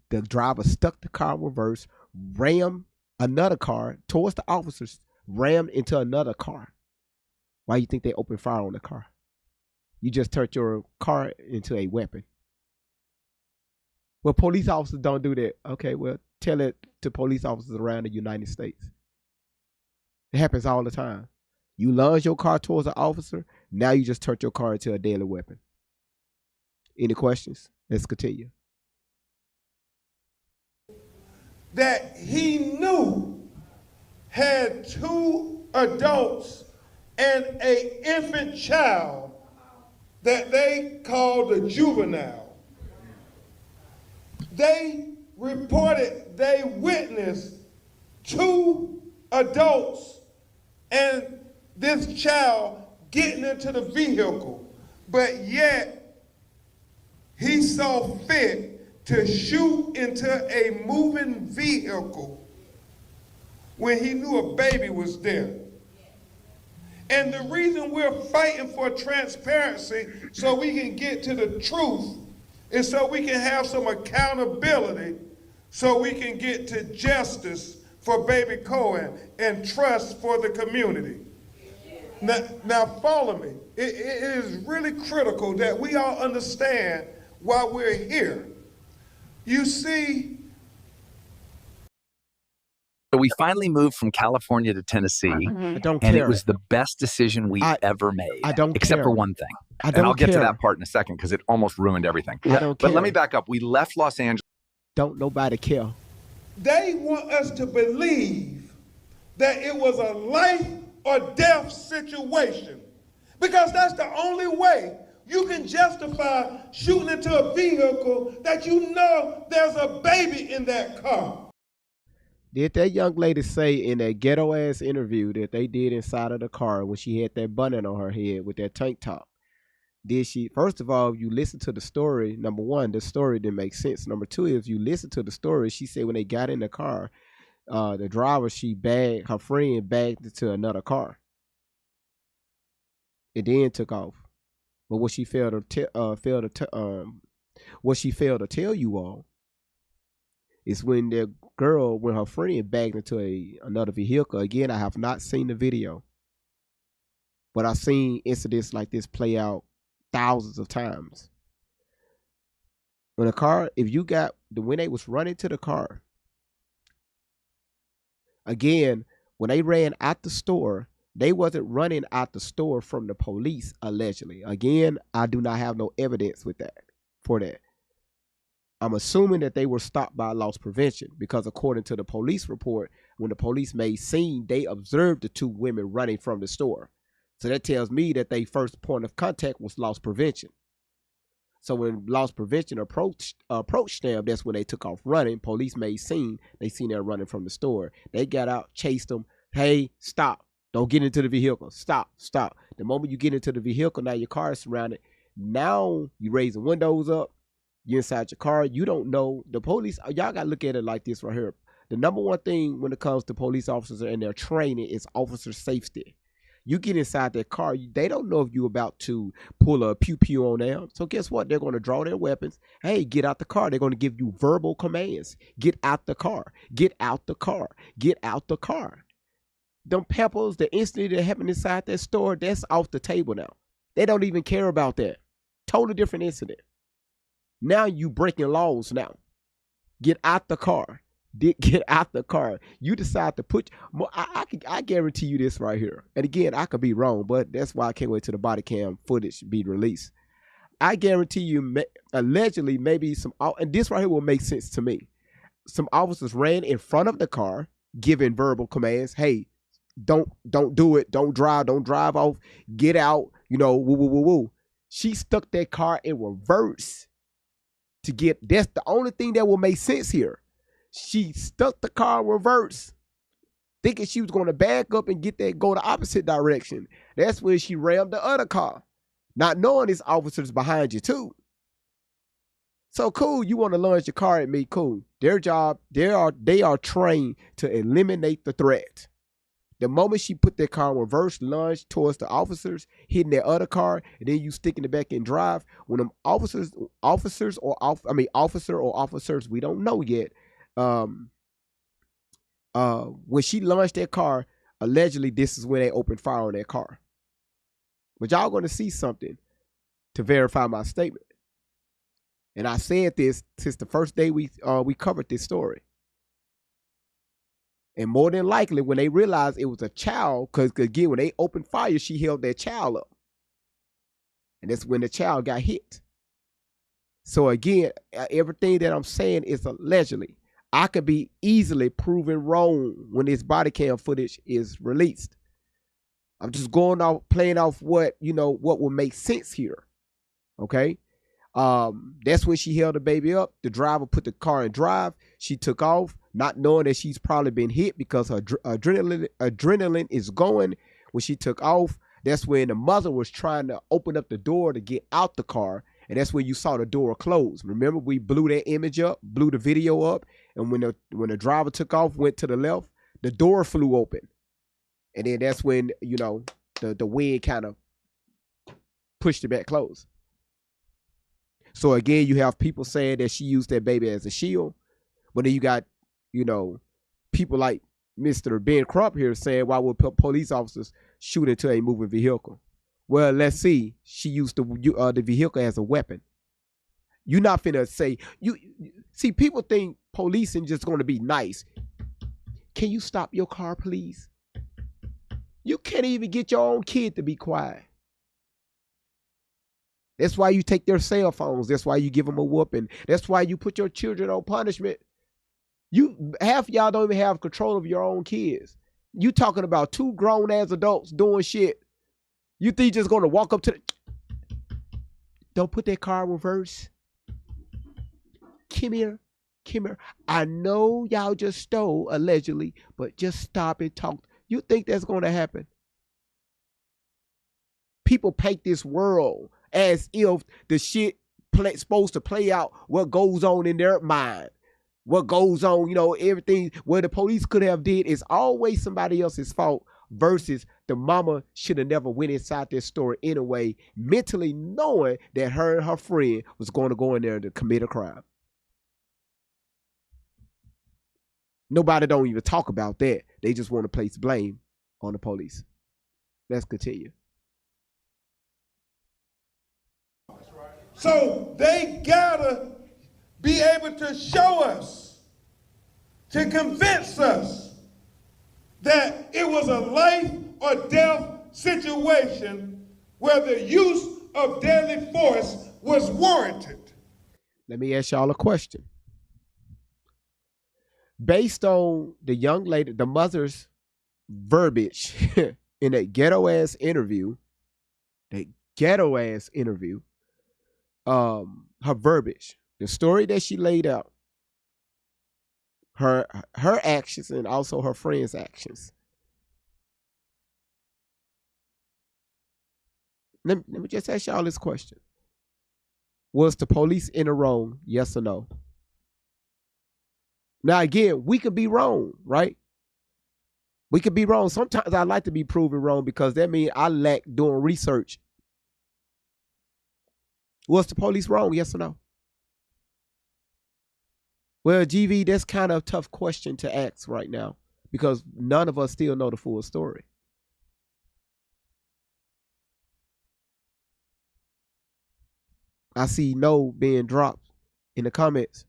the driver stuck the car in reverse, rammed another car towards the officers, rammed into another car. Why do you think they opened fire on the car? You just turned your car into a weapon. Well, police officers don't do that. Okay, well, tell it to police officers around the United States. It happens all the time. You lunge your car towards an officer, now you just turned your car into a deadly weapon. Any questions? Let's continue. That he knew had 2 adults and an infant child that they called a juvenile. They reported they witnessed 2 adults and this child getting into the vehicle, but yet he saw fit to shoot into a moving vehicle when he knew a baby was there. And the reason we're fighting for transparency so we can get to the truth is so we can have some accountability, so we can get to justice for baby Cohen and trust for the community. Now follow me. It is really critical that we all understand why we're here. You see, so we finally moved from California to Tennessee, I don't and care. it was the best decision we ever made. I don't except care. for one thing. I don't and I'll get to care. that part in a second because it almost ruined everything. I don't But let care. me back up. We left Los Angeles. Don't nobody care. they want us to believe that it was a life or death situation, because that's the only way you can justify shooting into a vehicle that you know there's a baby in that car. Did that young lady say in that ghetto ass interview that they did inside of the car when she had that bun on her head with that tank top? Did she? First of all, you listen to the story. Number one, the story didn't make sense. Number two, if you listen to the story, she said when they got in the car, the driver, her friend bagged into another car. It then took off. But what she failed to tell you all is when the girl, when her friend bagged into another vehicle. Again, I have not seen the video, but I've seen incidents like this play out thousands of times. When a car, when they was running to the car, again, when they ran out the store, they wasn't running out the store from the police, allegedly. Again, I do not have no evidence for that. I'm assuming that they were stopped by loss prevention because according to the police report, when the police made scene, they observed the 2 women running from the store. So that tells me that their first point of contact was loss prevention. So when loss prevention approached them, that's when they took off running. Police made scene. They seen them running from the store. They got out, chased them. Hey, stop. Don't get into the vehicle. Stop. The moment you get into the vehicle, now your car is surrounded. Now you raise the windows up. You're inside your car. You don't know. The police, y'all got to look at it like this right here. The number one thing when it comes to police officers and their training is officer safety. You get inside that car, they don't know if you're about to pull a pew-pew on them. So guess what? They're going to draw their weapons. Hey, get out the car. They're going to give you verbal commands. Get out the car. Get out the car. Get out the car. Them peppers, the incident that happened inside that store, that's off the table now. They don't even care about that. Totally different incident. Now you breaking laws now. Get out the car. did get out the car. You decide to put. I guarantee you this right here. And again, I could be wrong, but that's why I can't wait till the body cam footage be released. I guarantee you, allegedly, maybe some, and this right here will make sense to me. Some officers ran in front of the car, giving verbal commands. Hey, don't do it. Don't drive off. Get out. You know, woo woo woo woo. She stuck that car in reverse to get. That's the only thing that will make sense here. She stuck the car in reverse, thinking she was going to back up and go the opposite direction. That's when she rammed the other car, not knowing there's officers behind you too. So cool, you want to launch your car at me, cool. Their job, they are trained to eliminate the threat. The moment she put that car in reverse, lunged towards the officers, hitting that other car, and then you stick in the back and drive. When them officer or officers, we don't know yet. When she launched that car, allegedly this is when they opened fire on that car. But y'all gonna see something to verify my statement. And I said this since the first day we covered this story. And more than likely, when they realized it was a child, because again, when they opened fire, she held that child up. And that's when the child got hit. So again, everything that I'm saying is allegedly. I could be easily proven wrong when this body cam footage is released. I'm just playing off what will make sense here. Okay. That's when she held the baby up. The driver put the car in drive. She took off, not knowing that she's probably been hit because her adrenaline is going. When she took off, that's when the mother was trying to open up the door to get out the car. And that's when you saw the door close. Remember, we blew that image up, blew the video up. And when the driver took off, went to the left, the door flew open. And then that's when, the wind kind of pushed it back closed. So again, you have people saying that she used that baby as a shield. But then you got, people like Mr. Ben Crump here saying, why would police officers shoot into a moving vehicle? Well, let's see. She used the vehicle as a weapon. You're not finna say, see, people think policing just gonna be nice. Can you stop your car, please? You can't even get your own kid to be quiet. That's why you take their cell phones. That's why you give them a whooping. That's why you put your children on punishment. Half of y'all don't even have control of your own kids. You talking about two grown ass adults doing shit. You think you're just gonna walk up to don't put that car in reverse. Come here. I know y'all just stole allegedly, but just stop and talk. You think that's gonna happen? People paint this world as if the shit supposed to play out what goes on in their mind. What goes on, everything where the police could have did is always somebody else's fault versus the mama should have never went inside this store anyway, mentally knowing that her and her friend was going to go in there to commit a crime. Nobody don't even talk about that. They just want to place blame on the police. Let's continue. So they gotta be able to show us, to convince us that it was a life or death situation where the use of deadly force was warranted. Let me ask y'all a question. Based on the young lady, the mother's verbiage in that ghetto ass interview, her verbiage, the story that she laid out, her actions and also her friend's actions. Let me just ask y'all this question. Was the police in the wrong? Yes or no? Now, again, we could be wrong, right? We could be wrong. Sometimes I like to be proven wrong because that means I lack doing research. Was the police wrong? Yes or no? Well, GV, that's kind of a tough question to ask right now because none of us still know the full story. I see no being dropped in the comments.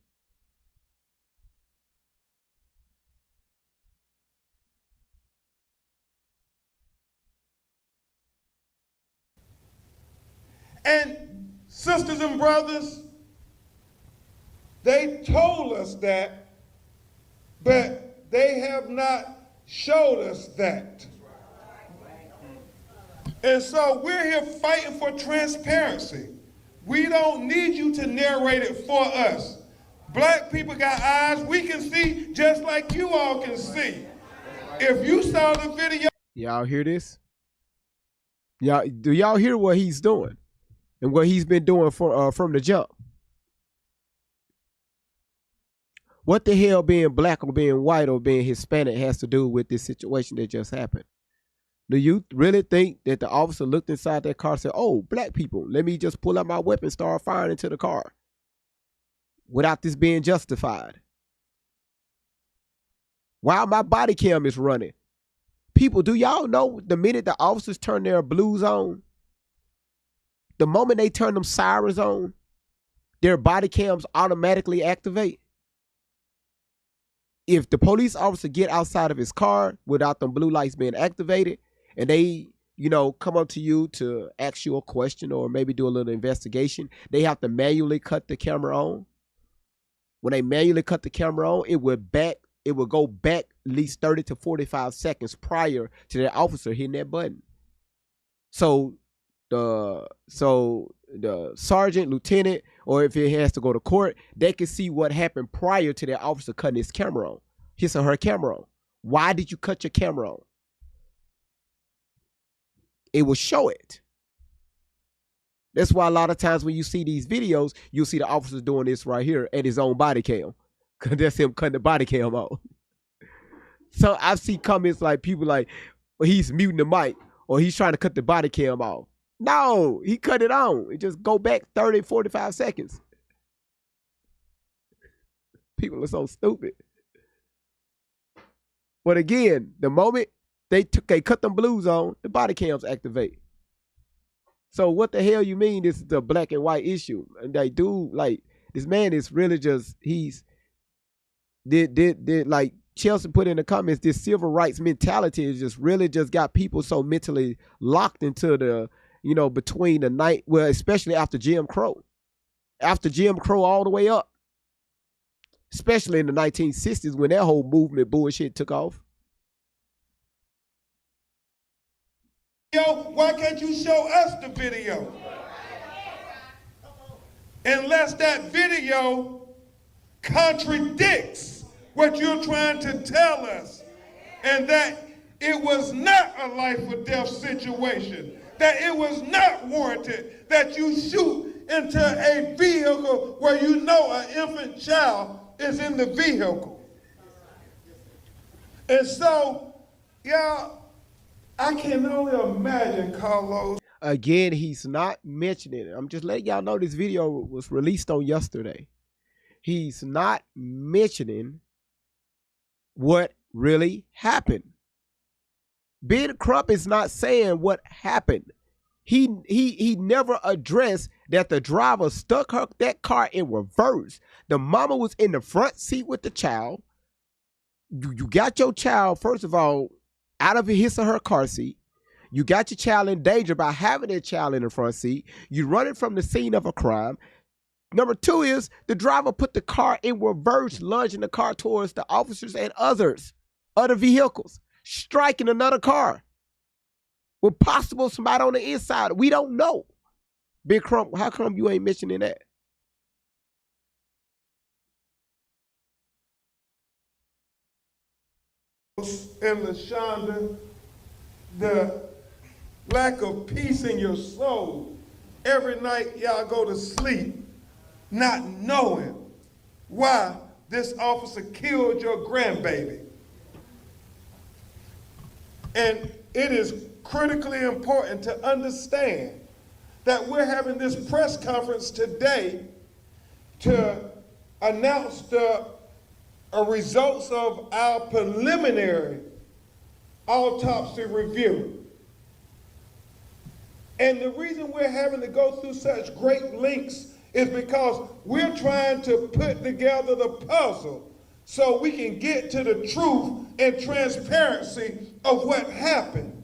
And sisters and brothers, they told us that, but they have not showed us that. And so we're here fighting for transparency. We don't need you to narrate it for us. Black people got eyes, we can see just like you all can see. If you saw the video. Y'all hear this? Do y'all hear what he's doing and what he's been doing for from the jump? What the hell being black or being white or being Hispanic has to do with this situation that just happened? Do you really think that the officer looked inside that car and said, oh, black people, let me just pull out my weapon and start firing into the car without this being justified? While my body cam is running. People, do y'all know the minute the officers turn their blues on, the moment they turn them sirens on, their body cams automatically activate? If the police officer get outside of his car without them blue lights being activated and they, come up to you to ask you a question or maybe do a little investigation, they have to manually cut the camera on. When they manually cut the camera on, it will go back at least 30 to 45 seconds prior to the officer hitting that button. So the sergeant, lieutenant, or if it has to go to court, they can see what happened prior to that officer cutting his camera on, his or her camera on. Why did you cut your camera on? It will show it. That's why a lot of times when you see these videos, you'll see the officer doing this right here at his own body cam. Because that's him cutting the body cam off. So I see comments like people like, well, he's muting the mic or he's trying to cut the body cam off. No, he cut it on. It just go back 30, 45 seconds. People are so stupid. But again, the moment they cut them blues on, the body cams activate. So what the hell you mean this is the black and white issue? And they do, like, this man is really just, did like Chelsea put in the comments, this civil rights mentality is just really just got people so mentally locked into the, between the night, well, especially after Jim Crow. After Jim Crow all the way up. Especially in the 1960s when that whole movement bullshit took off. Why can't you show us the video? Unless that video contradicts what you're trying to tell us, and that it was not a life or death situation, that it was not warranted that you shoot into a vehicle where an infant child is in the vehicle. And so, y'all, I can only imagine, Carlos. Again, he's not mentioning it. I'm just letting y'all know this video was released on yesterday. He's not mentioning what really happened. Ben Crump is not saying what happened. He never addressed that the driver stuck that car in reverse. The mama was in the front seat with the child. You got your child, first of all, out of his or her car seat. You got your child in danger by having that child in the front seat. You running from the scene of a crime. Number two is the driver put the car in reverse, lunging the car towards the officers and other vehicles, striking another car with possible somebody on the inside. We don't know. Big Crump, how come you ain't mentioning that? And LaShonda, the lack of peace in your soul. Every night y'all go to sleep not knowing why this officer killed your grandbaby. And it is critically important to understand that we're having this press conference today to announce the results of our preliminary autopsy review. And the reason we're having to go through such great lengths is because we're trying to put together the puzzle so we can get to the truth and transparency of what happened.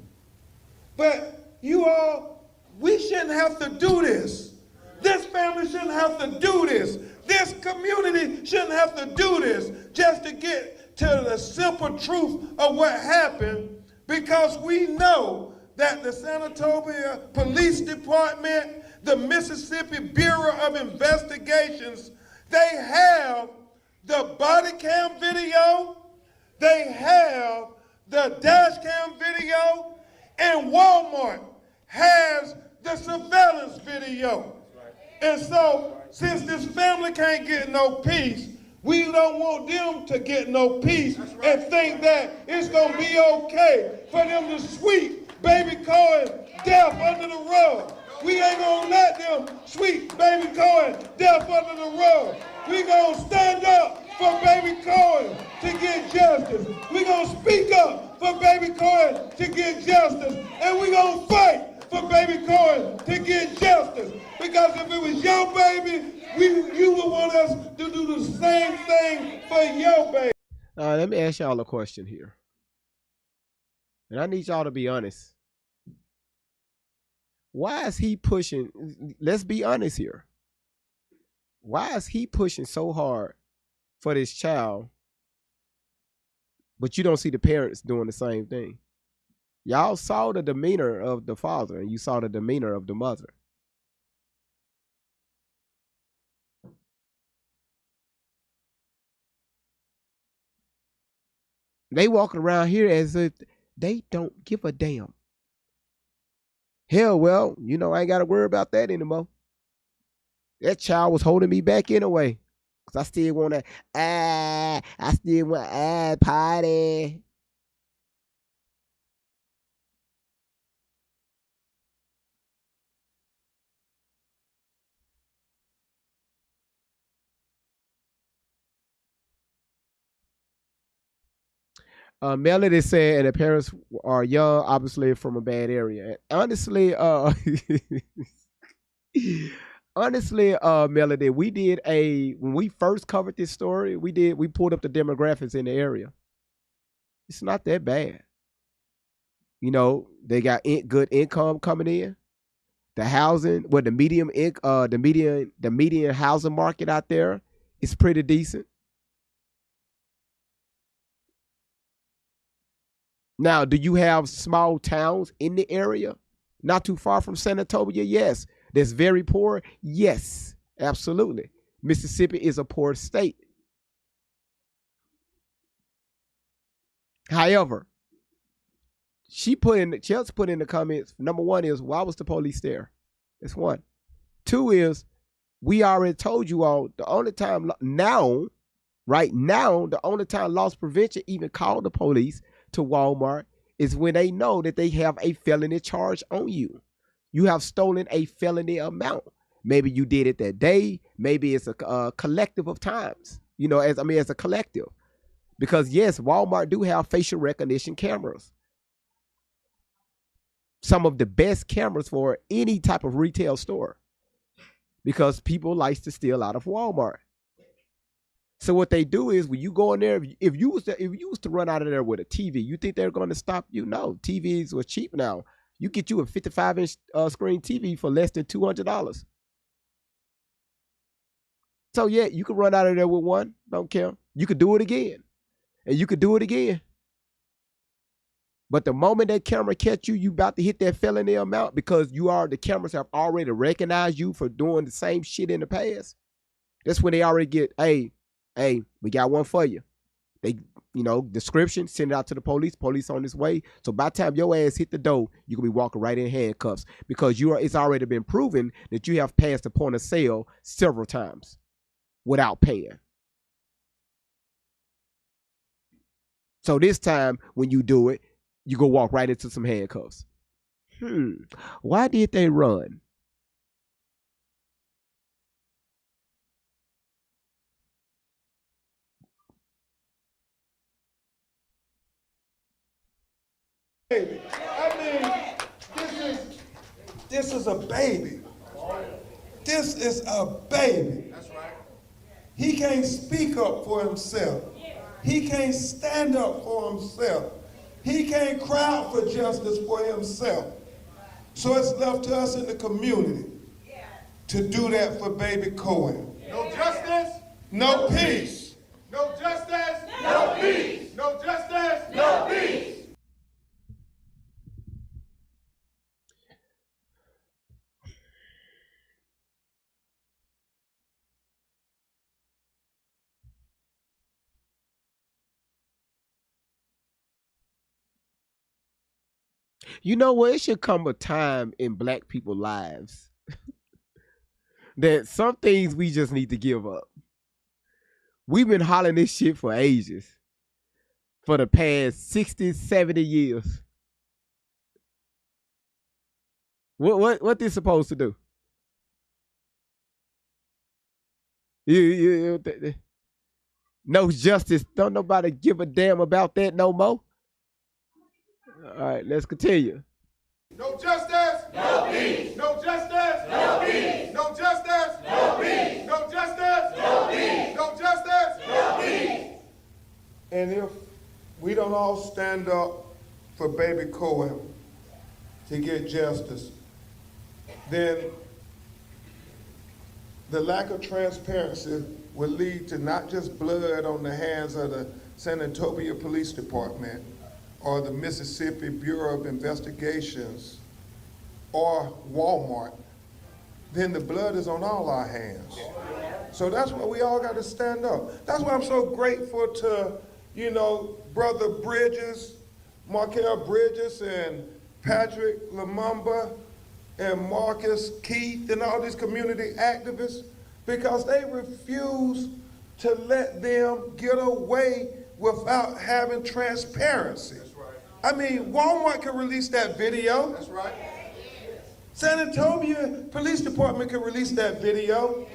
But you all we shouldn't have to do this. This family shouldn't have to do this. This community shouldn't have to do this just to get to the simple truth of what happened, because we know that the San Antonio Police Department, the Mississippi Bureau of Investigations, they have the body cam video, they have the dash cam video, and Walmart has the surveillance video. And so, since this family can't get no peace, we don't want them to get no peace and think that it's gonna be okay for them to sweep baby Cohen death under the rug. We ain't gonna let them sweep baby Cohen death under the rug. We gonna stand up for baby Cohen to get justice. We gonna speak up for baby Cohen to get justice. And we gonna fight for baby Cohen to get justice. Because if it was your baby, you would want us to do the same thing for your baby. Let me ask y'all a question here. And I need y'all to be honest. Why is he pushing? Let's be honest here. Why is he pushing so hard for this child, but you don't see the parents doing the same thing? Y'all saw the demeanor of the father and you saw the demeanor of the mother. They walking around here as if they don't give a damn. Hell, well, you know, I ain't got to worry about that anymore. That child was holding me back anyway. Because I still want to, party. Melody said, and the parents are young, obviously from a bad area. And honestly, Melody, we did when we first covered this story, we pulled up the demographics in the area. It's not that bad. You know, they got good income coming in. The housing, the median housing market out there is pretty decent. Now, do you have small towns in the area? Not too far from San Antonio? Yes. That's very poor? Yes, absolutely. Mississippi is a poor state. However, Chelsea put in the comments, number one is, why was the police there? That's one. Two is, we already told you all, the only time now, the only time loss prevention even called the police to Walmart is when they know that they have a felony charge on you. You have stolen a felony amount. Maybe you did it that day. Maybe it's a collective of times. You know, as a collective. Because yes, Walmart do have facial recognition cameras. Some of the best cameras for any type of retail store. Because people like to steal out of Walmart. So what they do is, when you go in there, if you was to run out of there with a TV, you think they're going to stop you? No, TVs are cheap now. You get you a 55-inch screen TV for less than $200. So yeah, you can run out of there with one. Don't care. You could do it again, and you could do it again. But the moment that camera catch you, you about to hit that felony amount, because the cameras have already recognized you for doing the same shit in the past. That's when they already get, hey, we got one for you. They, description, send it out to the police. Police on this way. So by the time your ass hit the door, you can be walking right in handcuffs, because it's already been proven that you have passed the point of sale several times without paying. So this time when you do it, you go walk right into some handcuffs. Why did they run? Baby. I mean, this is a baby. This is a baby. That's right. He can't speak up for himself. He can't stand up for himself. He can't cry out for justice for himself. So it's left to us in the community to do that for baby Cohen. No justice, No peace. no justice, no peace. No justice, no peace. You know what? It should come a time in black people's lives that some things we just need to give up. We've been hollering this shit for ages. For the past 60, 70 years. What this supposed to do? No justice. Don't nobody give a damn about that no more. All right, let's continue. No justice, no peace. No justice, no peace. No justice, no peace. No justice, no peace. No justice, no peace. And if we don't all stand up for baby Cohen to get justice, then the lack of transparency will lead to not just blood on the hands of the San Antonio Police Department or the Mississippi Bureau of Investigations or Walmart, then the blood is on all our hands. So that's why we all got to stand up. That's why I'm so grateful to, Brother Bridges, Markel Bridges, and Patrick Lumumba, and Marcus Keith, and all these community activists, because they refuse to let them get away without having transparency. That's right. I mean, Walmart can release that video. That's right. San Antonio Police Department can release that video,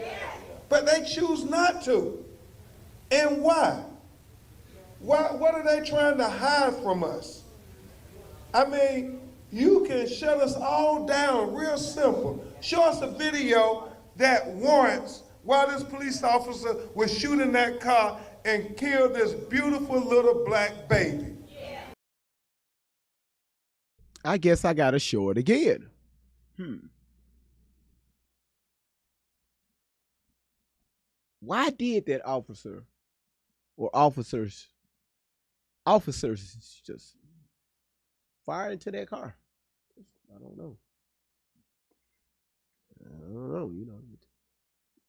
but they choose not to. And why? What are they trying to hide from us? I mean, you can shut us all down real simple. Show us a video that warrants why this police officer was shooting that car and killed this beautiful little black baby. I guess I gotta show it again. Why did that officer or officers just fire into that car? I don't know.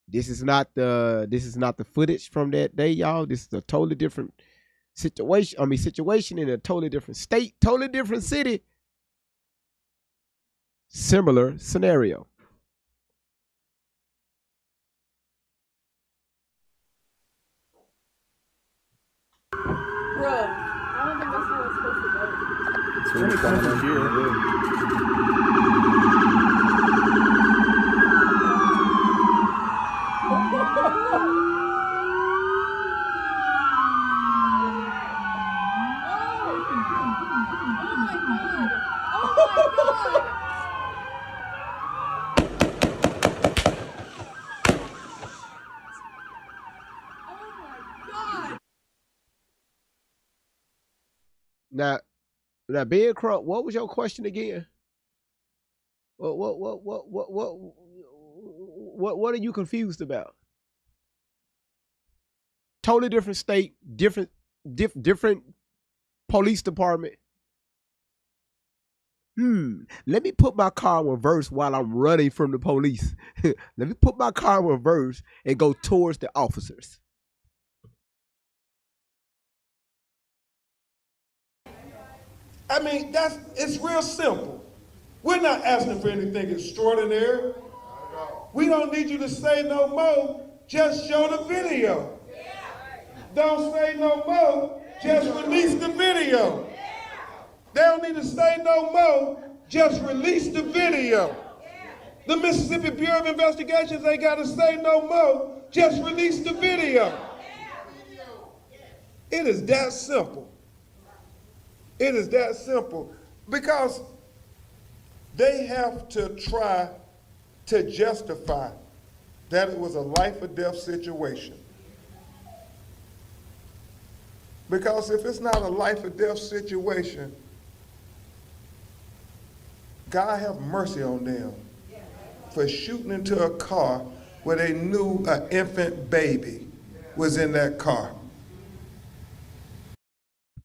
This is not the footage from that day, y'all. This is a totally different situation in a totally different state, totally different city. Similar scenario. Bro, I don't think that's how it's supposed to go. It's really coming here. Now, Ben Crump, what was your question again? What are you confused about? Totally different state, different police department. Let me put my car in reverse while I'm running from the police. Let me put my car in reverse and go towards the officers. I mean, it's real simple. We're not asking for anything extraordinary. We don't need you to say no more. Just show the video. Don't say no more. Just release the video. They don't need to say no more. Just release the video. The Mississippi Bureau of Investigations ain't got to say no more. Just release the video. It is that simple. It is that simple, because they have to try to justify that it was a life or death situation. Because if it's not a life or death situation, God have mercy on them for shooting into a car where they knew an infant baby was in that car.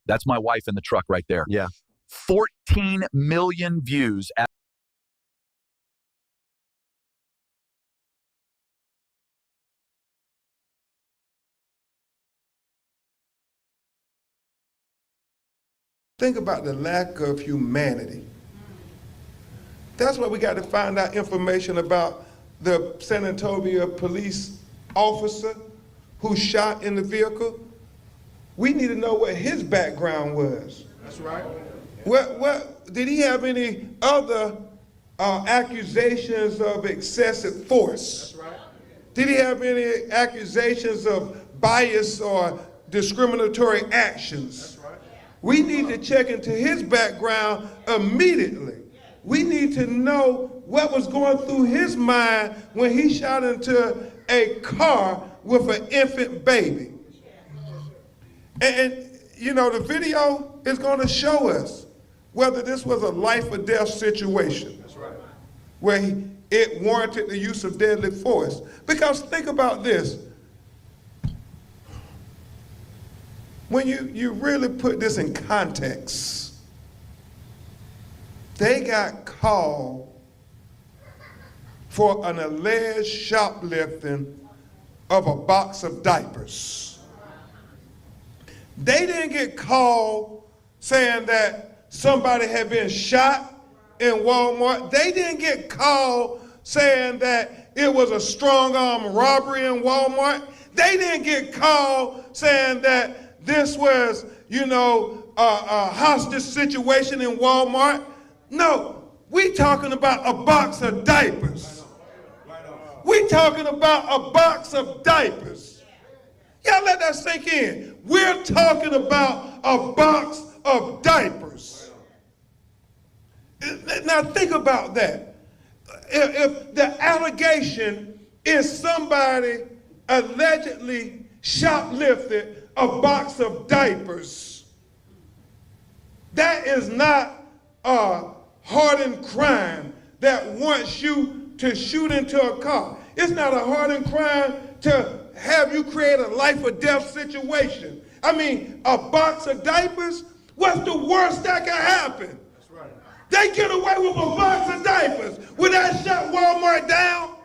That's my wife in the truck right there. Yeah. 14 million views. Think about the lack of humanity. That's why we got to find out information about the San Antonio police officer who shot in the vehicle. We need to know what his background was. That's right. What did he have any other accusations of excessive force? That's right. Did he have any accusations of bias or discriminatory actions? That's right. We need to check into his background immediately. We need to know what was going through his mind when he shot into a car with an infant baby. And you know, the video is going to show us whether this was a life or death situation. That's right. Where it warranted the use of deadly force. Because think about this. When you really put this in context, they got called for an alleged shoplifting of a box of diapers. They didn't get called saying that somebody had been shot in Walmart. They didn't get called saying that it was a strong arm robbery in Walmart. They didn't get called saying that this was, you know, a hostage situation in Walmart. No, we talking about a box of diapers. We talking about a box of diapers. Y'all let that sink in. We're talking about a box of diapers. Now think about that. If the allegation is somebody allegedly shoplifted a box of diapers, that is not a hardened crime that wants you to shoot into a car. It's not a hardened crime to have you create a life or death situation. I mean, a box of diapers, what's the worst that can happen? That's right. They get away with a box of diapers. Would that shut Walmart down?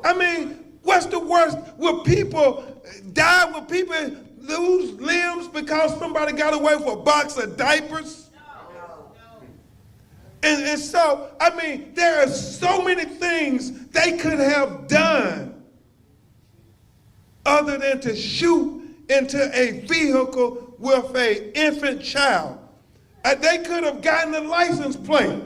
I mean, what's the worst? Will people die? Will people lose limbs because somebody got away with a box of diapers? And so, I mean, there are so many things they could have done other than to shoot into a vehicle with an infant child. They could have gotten a license plate.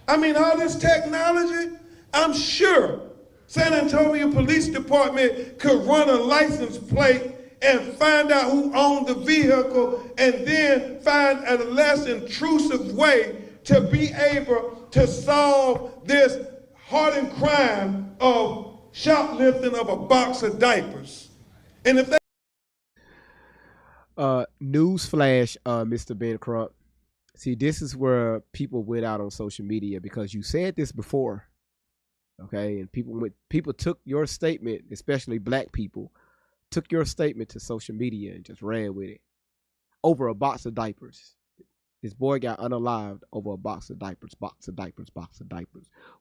I mean, all this technology, I'm sure San Antonio Police Department could run a license plate and find out who owned the vehicle and then find a less intrusive way to be able to solve this hardened crime of shoplifting of a box of diapers. And if they newsflash, Mr. Ben Crump. See, this is where people went out on social media because you said this before, okay? And people took your statement, especially black people, took your statement to social media and just ran with it over a box of diapers. This boy got unalived over a box of diapers.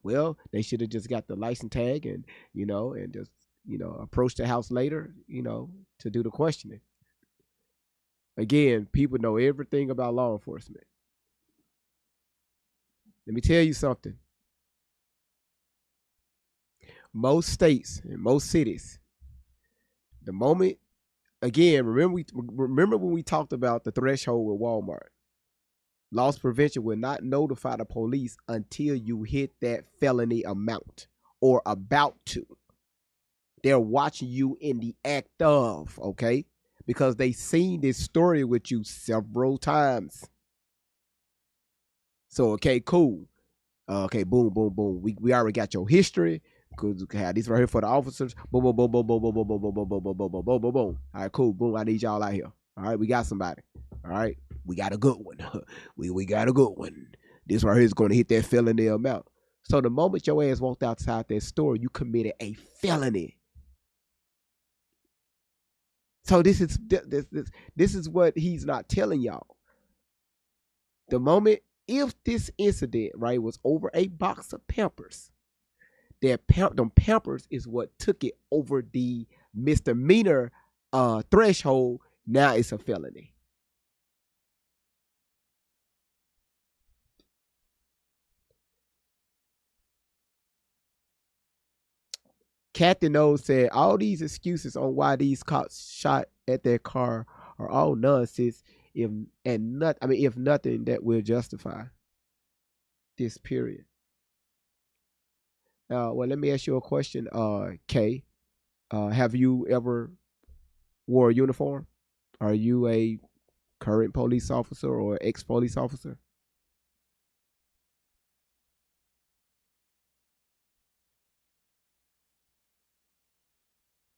Well, they should have just got the license tag and, and just, approach the house later, to do the questioning. Again, people know everything about law enforcement. Let me tell you something. Most states and most cities, the moment, again, remember when we talked about the threshold with Walmart? Loss prevention will not notify the police until you hit that felony amount or about to. They're watching you in the act of, okay? Because they seen this story with you several times. So, okay, cool. Okay, boom, boom, boom. We already got your history. Because we have these right here for the officers. Boom, boom, boom, boom, boom, boom, boom, boom, boom, boom, boom, boom, boom, boom, boom, boom. All right, cool. Boom, I need y'all out here. All right, we got somebody. All right, we got a good one. we got a good one. This right here is going to hit that felony amount. So the moment your ass walked outside that store, you committed a felony. So this is what he's not telling y'all. The moment, if this incident, right, was over a box of Pampers, them Pampers is what took it over the misdemeanor threshold. Now it's a felony. Captain O said all these excuses on why these cops shot at their car are all nonsense. If nothing that will justify this period. Well, let me ask you a question, Kay. Have you ever wore a uniform? Are you a current police officer or ex-police officer?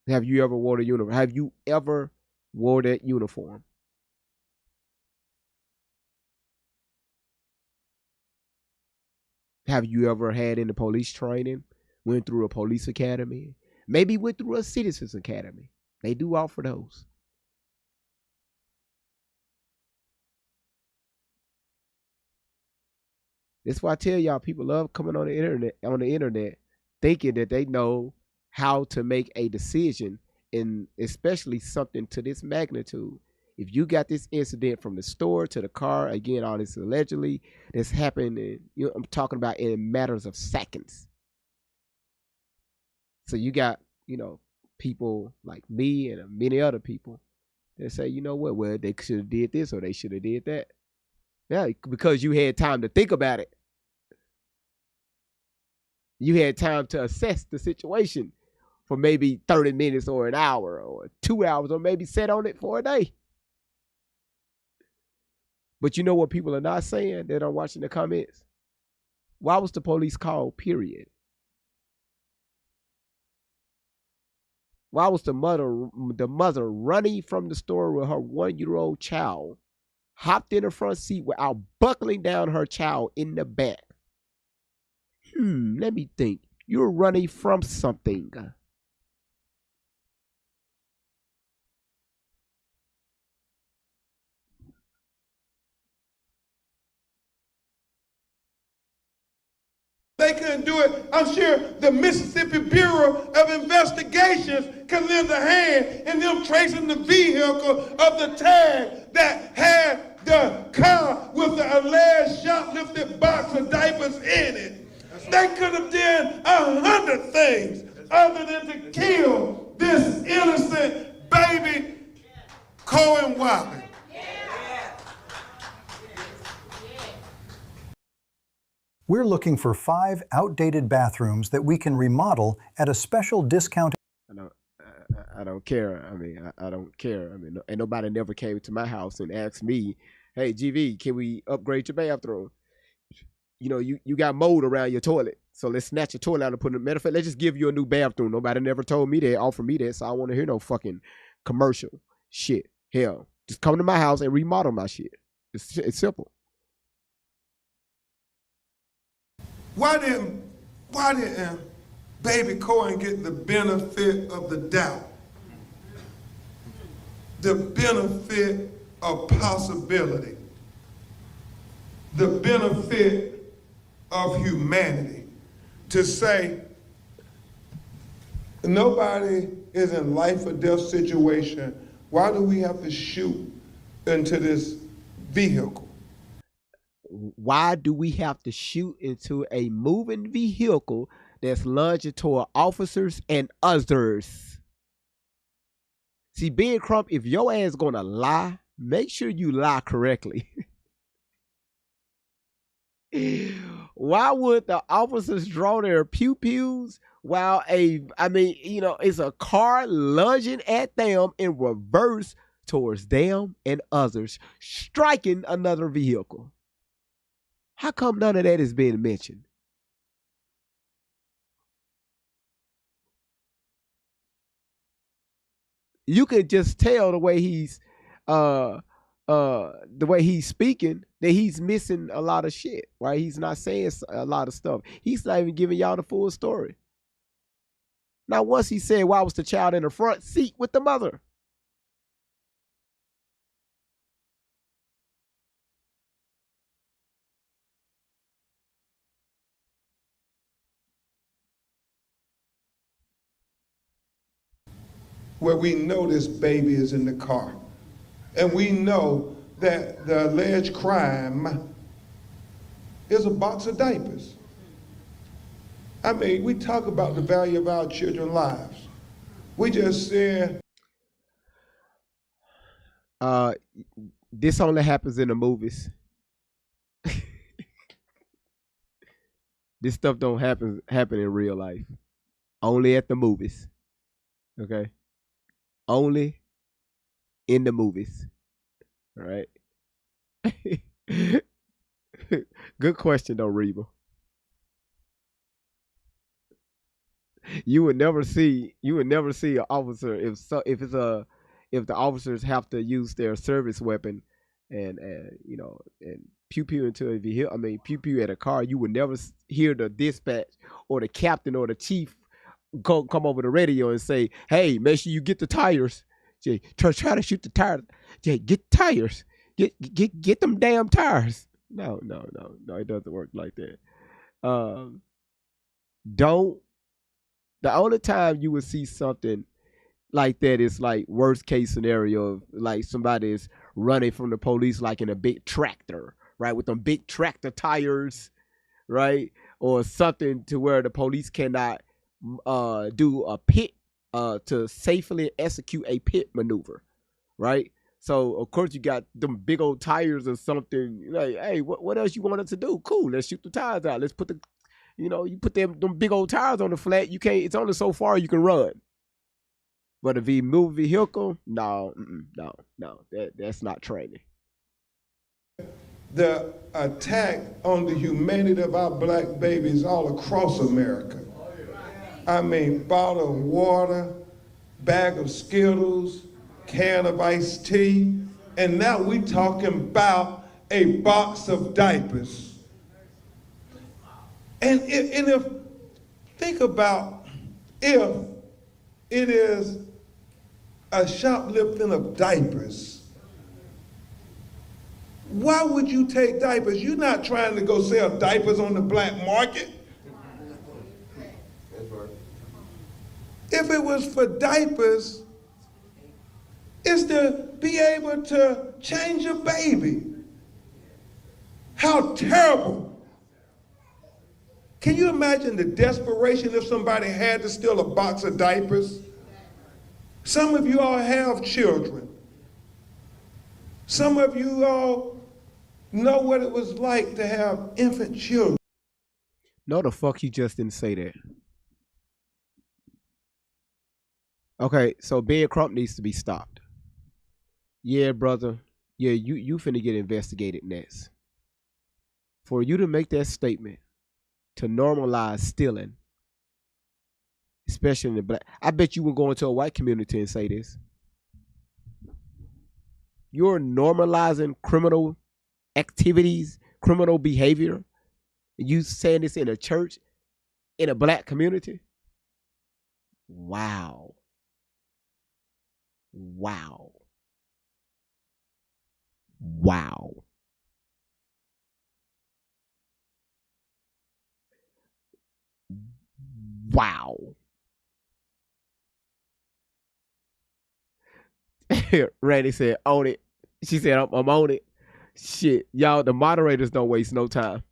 Have you ever wore a uniform? Have you ever wore that uniform? Have you ever had any police training? Went through a police academy? Maybe went through a citizens academy. They do offer those. That's why I tell y'all, people love coming on the internet thinking that they know how to make a decision, and especially something to this magnitude. If you got this incident from the store to the car, again, all this allegedly that's happened, I'm talking about in matters of seconds. So you got, people like me and many other people that say, you know what, well, they should have did this or they should have did that. Yeah, because you had time to think about it. You had time to assess the situation for maybe 30 minutes or an hour or 2 hours or maybe sit on it for a day. But you know what people are not saying that are watching the comments? Why was the police called, period? Why was the mother running from the store with her 1-year-old child, hopped in the front seat without buckling down her child in the back? Let me think. You're running from something. They couldn't do it. I'm sure the Mississippi Bureau of Investigations can lend a hand in them tracing the vehicle of the tag that had the car with the alleged shoplifted box of diapers in it. They could have done 100 things other than to kill this innocent baby Cohen Wiley. We're looking for 5 outdated bathrooms that we can remodel at a special discount. I don't care. I don't care. And nobody never came to my house and asked me, hey, GV, can we upgrade your bathroom? You got mold around your toilet, so let's snatch your toilet out and put it in. Matter of fact, let's just give you a new bathroom. Nobody never told me that, offered me that, so I don't want to hear no fucking commercial shit. Hell, just come to my house and remodel my shit. It's simple. Why didn't baby Cohen get the benefit of the doubt? The benefit of possibility. The benefit of humanity. To say, nobody is in life or death situation. Why do we have to shoot into this vehicle? Why do we have to shoot into a moving vehicle that's lunging toward officers and others? See, being Crump, if your ass gonna lie, make sure you lie correctly. Why would the officers draw their pew-pews while it's a car lunging at them in reverse towards them and others, striking another vehicle? How come none of that is being mentioned? You could just tell the way he's the way he's speaking, that he's missing a lot of shit, right? He's not saying a lot of stuff. He's not even giving y'all the full story. Now, once he said, why was the child in the front seat with the mother? Where we know this baby is in the car. And we know that the alleged crime is a box of diapers. I mean, we talk about the value of our children's lives. We just said, this only happens in the movies. This stuff don't happen in real life. Only at the movies. Okay? Only in the movies. All right? Good question though, Reba. You would never see an officer if the officers have to use their service weapon and pew pew into a vehicle. I mean, pew pew at a car. You would never hear the dispatch or the captain or the chief come over the radio and say, "Hey, make sure you get the tires. Jay, try to shoot the tires. Jay, get tires. Get them damn tires." No, it doesn't work like that. The only time you would see something like that is like worst case scenario of like somebody is running from the police like in a big tractor, right? With them big tractor tires, right? Or something to where the police cannot do a pit to safely execute a pit maneuver, right? So of course you got them big old tires or something. Like, hey, what else you want us to do? Cool, let's shoot the tires out. Let's put the, you put them big old tires on the flat. You can't. It's only so far you can run. But if you move vehicle, no, that's not training. the attack on the humanity of our black babies all across America. I mean, bottle of water, bag of Skittles, can of iced tea, and now we talking about a box of diapers. And if, think about if it is a shoplifting of diapers, why would you take diapers? You're not trying to go sell diapers on the black market. If it was for diapers, it's to be able to change a baby. How terrible. Can you imagine the desperation if somebody had to steal a box of diapers? Some of you all have children. Some of you all know what it was like to have infant children. No, the fuck, you just didn't say that. Okay, so being Crump needs to be stopped. Yeah, brother. Yeah, you finna get investigated next. For you to make that statement to normalize stealing, especially in the black, I bet you would go into a white community and say this. You're normalizing criminal activities, criminal behavior, and you saying this in a church, in a black community? Wow. Wow. Wow. Wow. Randy said, own it. She said, I'm on it. Shit, y'all, the moderators don't waste no time.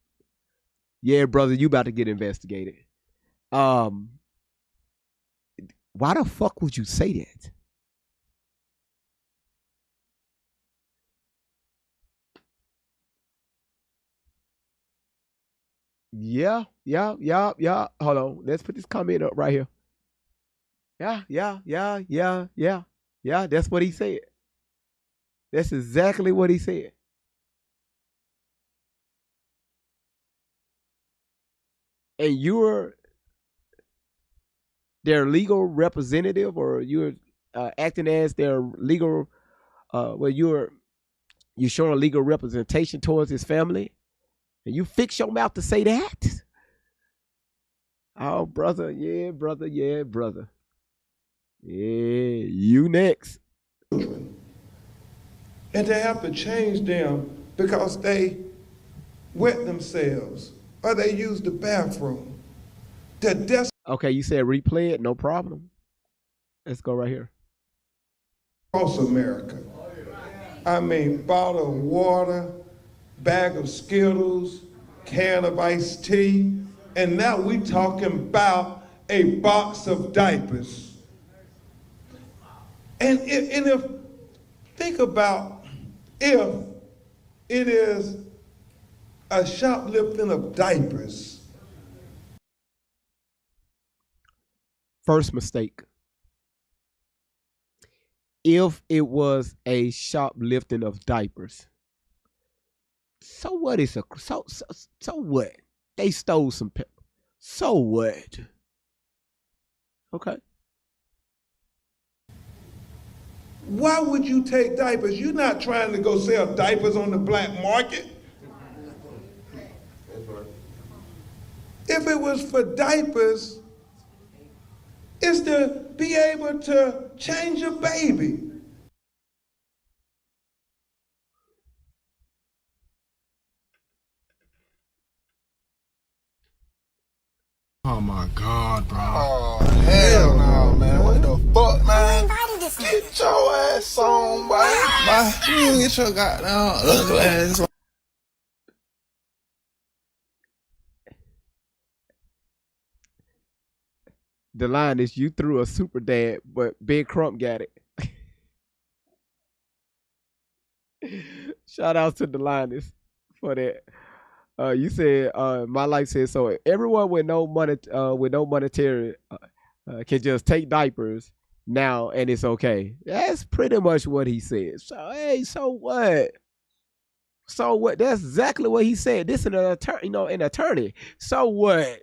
Yeah, brother, you about to get investigated. Why the fuck would you say that? Yeah. Hold on. Let's put this comment up right here. Yeah. That's what he said. That's exactly what he said. And you're their legal representative, or you're acting as their legal, well, you're You showing legal representation towards his family, and you fix your mouth to say that? Oh, brother, yeah, brother, yeah, brother. Yeah, you next. And to have to change them because they wet themselves or they use the bathroom. Okay, you said replay it, no problem. Let's go right here. Across America. I mean, bottle of water, bag of Skittles, can of iced tea, and now we talking about a box of diapers. And if, think about if it is a shoplifting of diapers. First mistake. If it was a shoplifting of diapers, so what is so what? They stole some pepper. So what? Okay. Why would you take diapers? You're not trying to go sell diapers on the black market. If it was for diapers, it's to be able to change a baby. Oh my God, bro. Oh, hell no, man. What the fuck, man? Get your ass on, boy. You get your goddamn ugly ass on. The line is you threw a super dad, but Big Crump got it. Shout out to the Linus for that. You said my life said so. Everyone with no monetary can just take diapers now, and it's okay. That's pretty much what he said. So hey, so what? So what? That's exactly what he said. This is an attorney, an attorney. So what?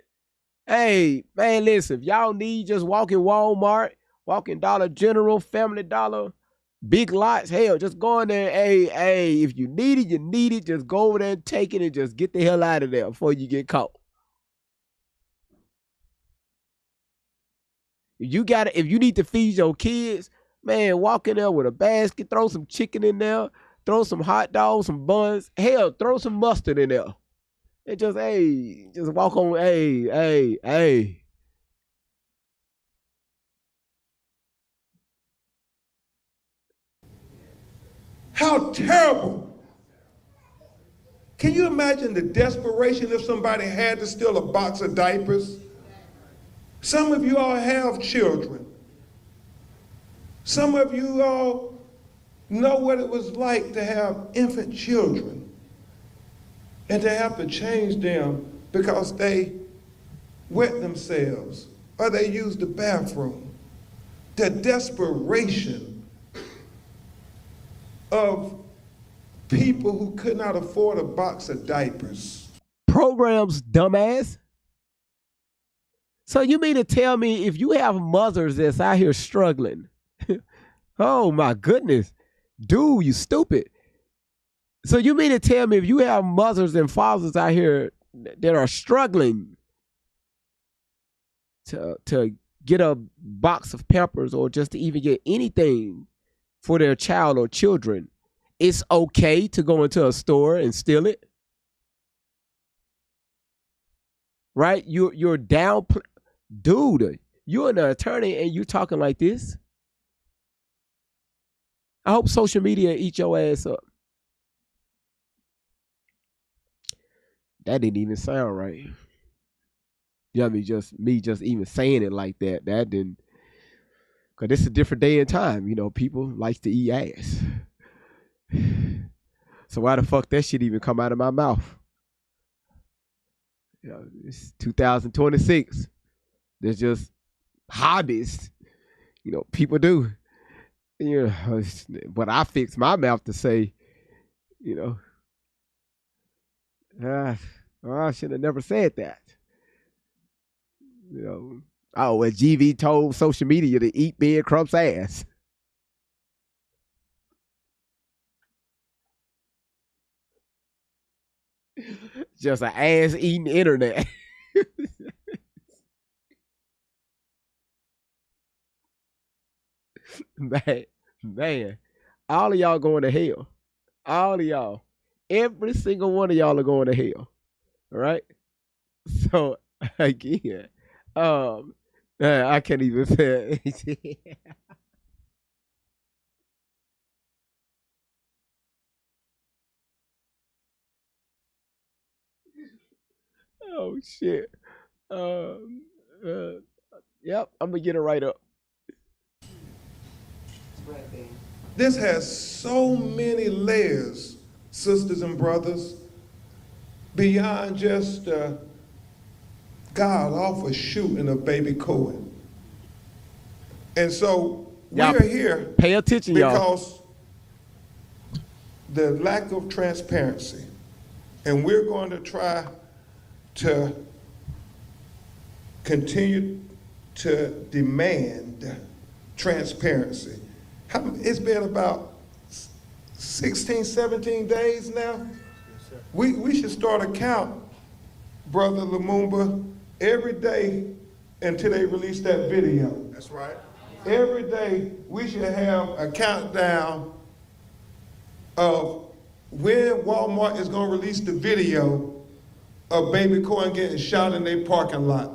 Hey, man, listen. If y'all need just walk in Walmart, walk in Dollar General, Family Dollar, big lots, hell, just go in there. Hey, if you need it, you need it. Just go over there and take it and just get the hell out of there before you get caught. If you need to feed your kids, man, walk in there with a basket, throw some chicken in there, throw some hot dogs, some buns, hell, throw some mustard in there. And just, hey, just walk on, hey. How terrible. Can you imagine the desperation if somebody had to steal a box of diapers? Some of you all have children. Some of you all know what it was like to have infant children and to have to change them because they wet themselves or they use the bathroom. The desperation of people who could not afford a box of diapers. Programs, dumbass. So you mean to tell me if you have mothers that's out here struggling, oh my goodness, dude, you stupid. So you mean to tell me if you have mothers and fathers out here that are struggling to get a box of Pampers or just to even get anything for their child or children, it's okay to go into a store and steal it? Right? You're down, dude. You're an attorney and you talking like this. I hope social media eat your ass up. That didn't even sound right. You know what I mean? Just me just even saying it like that. That didn't, because this is a different day and time. You know, people like to eat ass. So why the fuck that shit even come out of my mouth? You know, it's 2026. There's just hobbies, you know, people do. You know, but I fix my mouth to say, you know, I should have never said that. You know, oh, well, GV told social media to eat Big Crump's ass. Just an ass eating internet. Man, all of y'all going to hell. All of y'all. Every single one of y'all are going to hell. All right? So, again, I can't even say it. Oh, shit. Yep, I'm going to get it right up. This has so many layers, sisters and brothers, beyond just God off a shooting of baby Cohen. And so we Y'all are here pay attention, because the lack of transparency. And we're going to try to continue to demand transparency. It's been about 16, 17 days now. We should start a count, Brother Lumumba, every day until they release that video. That's right. Every day we should have a countdown of when Walmart is going to release the video of baby Cohen getting shot in their parking lot.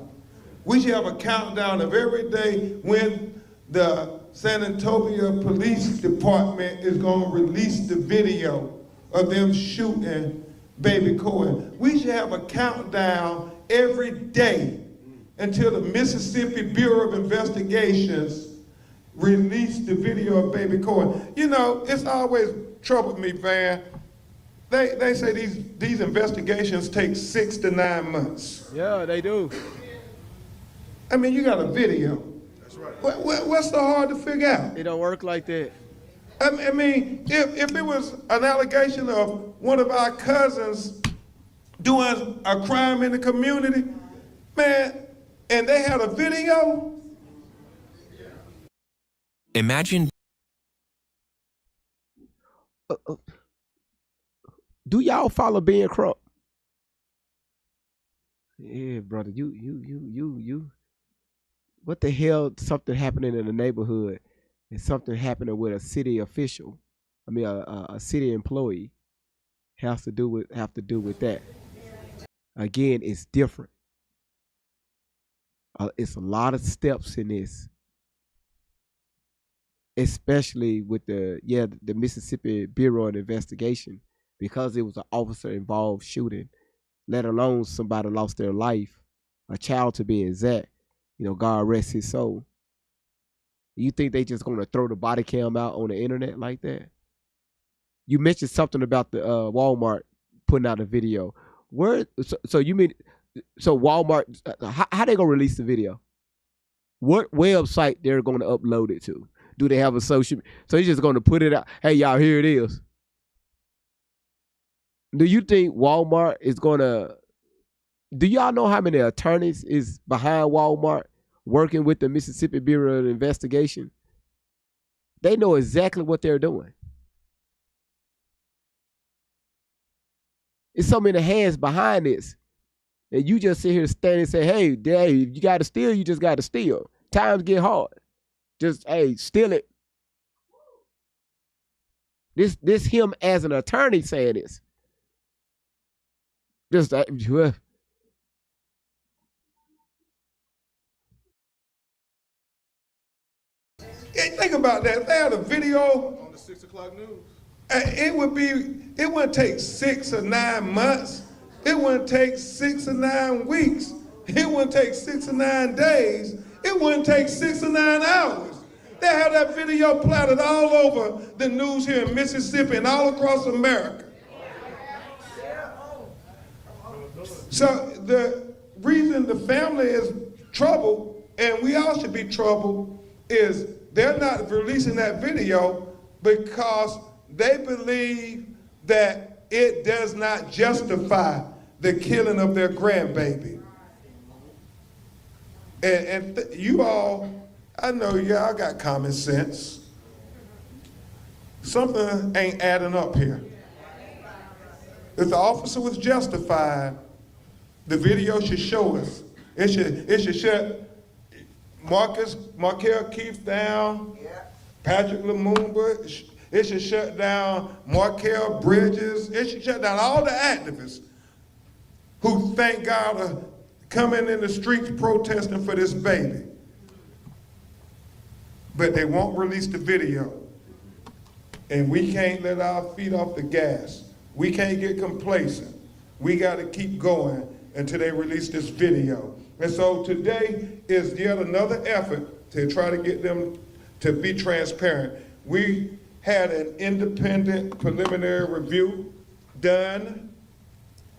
We should have a countdown of every day when the San Antonio Police Department is going to release the video of them shooting baby Cohen. We should have a countdown every day until the Mississippi Bureau of Investigations release the video of baby Cohen. You know, it's always troubled me, Van. They say these investigations take 6 to 9 months. Yeah, they do. I mean, you got a video. That's right. What's so hard to figure out? It don't work like that. I mean, if it was an allegation of one of our cousins doing a crime in the community, man, and they had a video. Imagine. Do y'all follow Ben Crump? Yeah, brother. You. What the hell? Something happening in the neighborhood, and something happening with a city official. I mean, a city employee have to do with that. Again, it's different. It's a lot of steps in this, especially with the Mississippi Bureau of Investigation, because it was an officer-involved shooting, let alone somebody lost their life, a child to be exact. You know, God rest his soul. You think they just gonna throw the body cam out on the internet like that? You mentioned something about the Walmart putting out a video. So you mean Walmart? How they gonna release the video? What website they're gonna upload it to? Do they have a social? So they're just gonna put it out. Hey, y'all, here it is. Do you think Walmart is gonna? Do y'all know how many attorneys is behind Walmart working with the Mississippi Bureau of Investigation? They know exactly what they're doing. It's so many hands behind this. And you just sit here standing and say, hey, Dave, you got to steal, you just got to steal. Times get hard. Just, hey, steal it. This him as an attorney saying this. Just, think about that. If they had a video On the 6 o'clock news. it wouldn't take 6 or 9 months. It wouldn't take 6 or 9 weeks. It wouldn't take 6 or 9 days. It wouldn't take 6 or 9 hours. They have that video platted all over the news here in Mississippi and all across America. So the reason the family is troubled, and we all should be troubled, is they're not releasing that video because they believe that it does not justify the killing of their grandbaby. And you all, I know y'all got common sense. Something ain't adding up here. If the officer was justified, the video should show us. It should shut Markel Keith down, Patrick Lumumba. It should shut down Markel Bridges. It should shut down all the activists who, thank God, are coming in the streets protesting for this baby. But they won't release the video. And we can't let our feet off the gas. We can't get complacent. We got to keep going until they release this video. And so today is yet another effort to try to get them to be transparent. We had an independent preliminary review done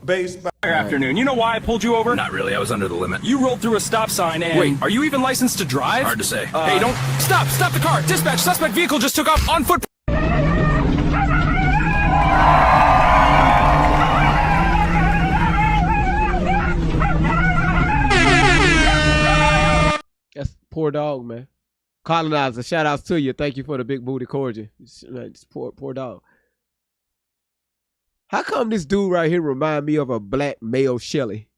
based by... Good afternoon. You know why I pulled you over? Not really. I was under the limit. You rolled through a stop sign and... Wait. Are you even licensed to drive? Hard to say. Hey, don't... Stop! Stop the car! Dispatch! Suspect vehicle just took off on foot... That's poor dog, man. Colonizer, shout outs to you. Thank you for the big booty cordial. Just poor dog. How come this dude right here remind me of a black male Shelley?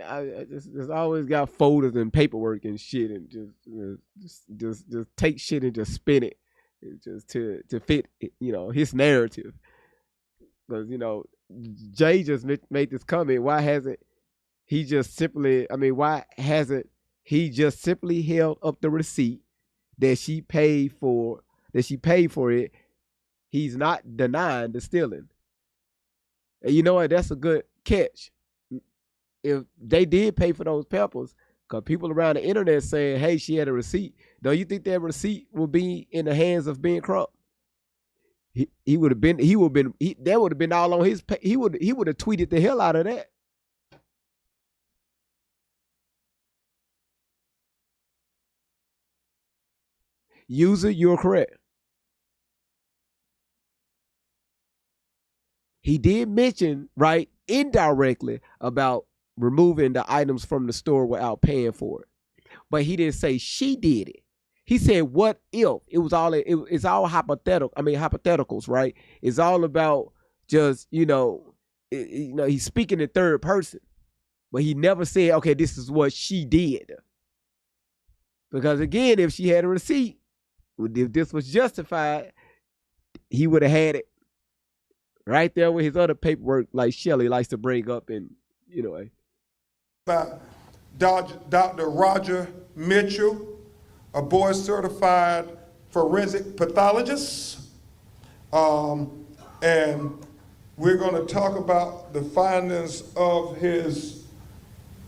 I just always got folders and paperwork and shit, and just take shit and just spin it, just to fit, you know, his narrative. Because, you know, Jay just made this comment. Why hasn't he just simply? I mean, why hasn't he just simply held up the receipt that she paid for? That she paid for it. He's not denying the stealing. And you know what? That's a good catch. If they did pay for those peppers, because people around the internet saying, hey, she had a receipt, don't you think that receipt would be in the hands of Ben Crump? That would have been all on his, he would have tweeted the hell out of that. User, you're correct. He did mention, right, indirectly about removing the items from the store without paying for it. But he didn't say she did it. He said, what if? It's all hypothetical. I mean, hypotheticals, right? It's all about just, he's speaking in third person. But he never said, okay, this is what she did. Because again, if she had a receipt, if this was justified, he would have had it right there with his other paperwork, like Shelley likes to bring up, and by Dr. Roger Mitchell, a board certified forensic pathologist, and we're going to talk about the findings of his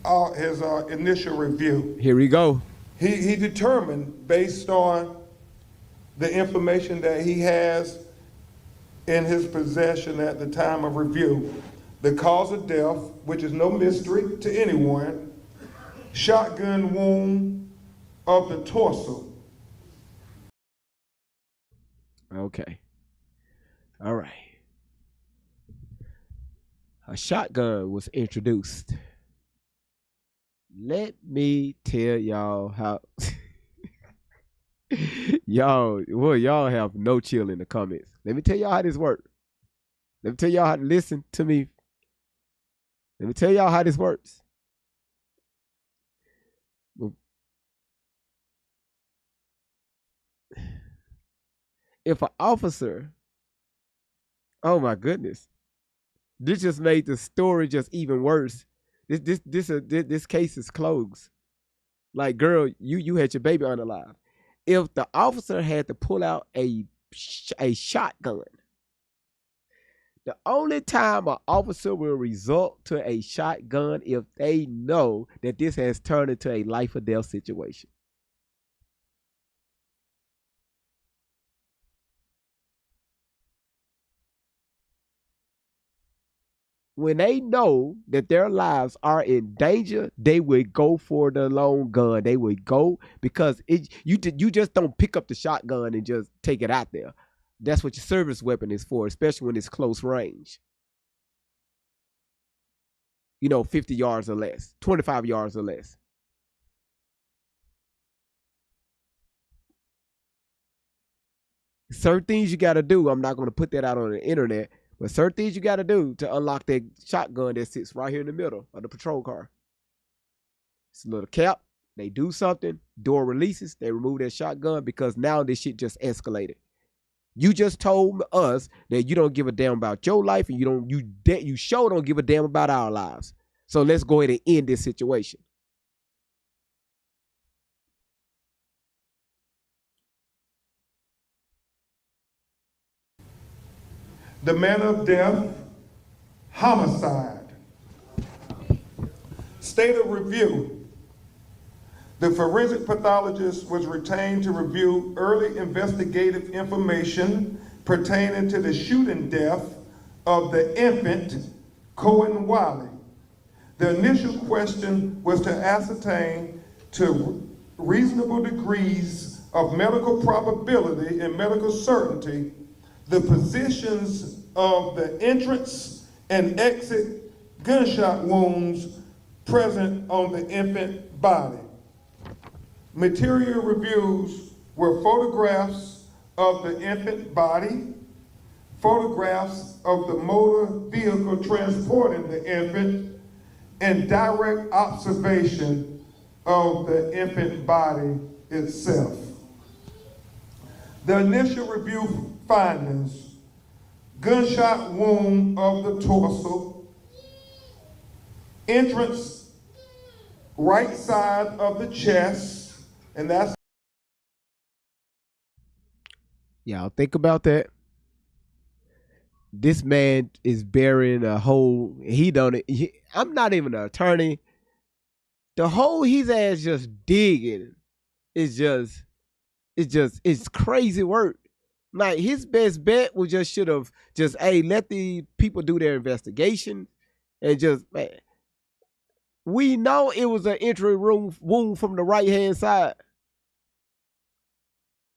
initial review. Here we go. He determined, based on the information that he has in his possession at the time of review, the cause of death, which is no mystery to anyone, shotgun wound of the torso. Okay. All right. A shotgun was introduced. Let me tell y'all how y'all have no chill in the comments. Let me tell y'all how this works. Let me tell y'all how to listen to me. Let me tell y'all how this works. If an officer, oh my goodness, this just made the story just even worse. This case is closed. Like, girl, you had your baby unalive. If the officer had to pull out a shotgun, the only time an officer will resort to a shotgun if they know that this has turned into a life or death situation. When they know that their lives are in danger, they would go for the long gun. They would go because you just don't pick up the shotgun and just take it out there. That's what your service weapon is for, especially when it's close range. 50 yards or less, 25 yards or less. Certain things you got to do. I'm not going to put that out on the internet, but certain things you got to do to unlock that shotgun that sits right here in the middle of the patrol car. It's a little cap. They do something. Door releases. They remove that shotgun because now this shit just escalated. You just told us that you don't give a damn about your life, and you sure don't give a damn about our lives. So let's go ahead and end this situation. The manner of death, homicide. State of review. The forensic pathologist was retained to review early investigative information pertaining to the shooting death of the infant Cohen Wiley. The initial question was to ascertain to reasonable degrees of medical probability and medical certainty the positions of the entrance and exit gunshot wounds present on the infant body. Material reviews were photographs of the infant body, photographs of the motor vehicle transporting the infant, and direct observation of the infant body itself. The initial review findings: gunshot wound of the torso, entrance right side of the chest, and that's... Y'all think about that. This man is burying a hole. I'm not even an attorney. The hole his ass just digging is it's crazy work. Like, his best bet was should have let the people do their investigation and man. We know it was an entry wound from the right-hand side.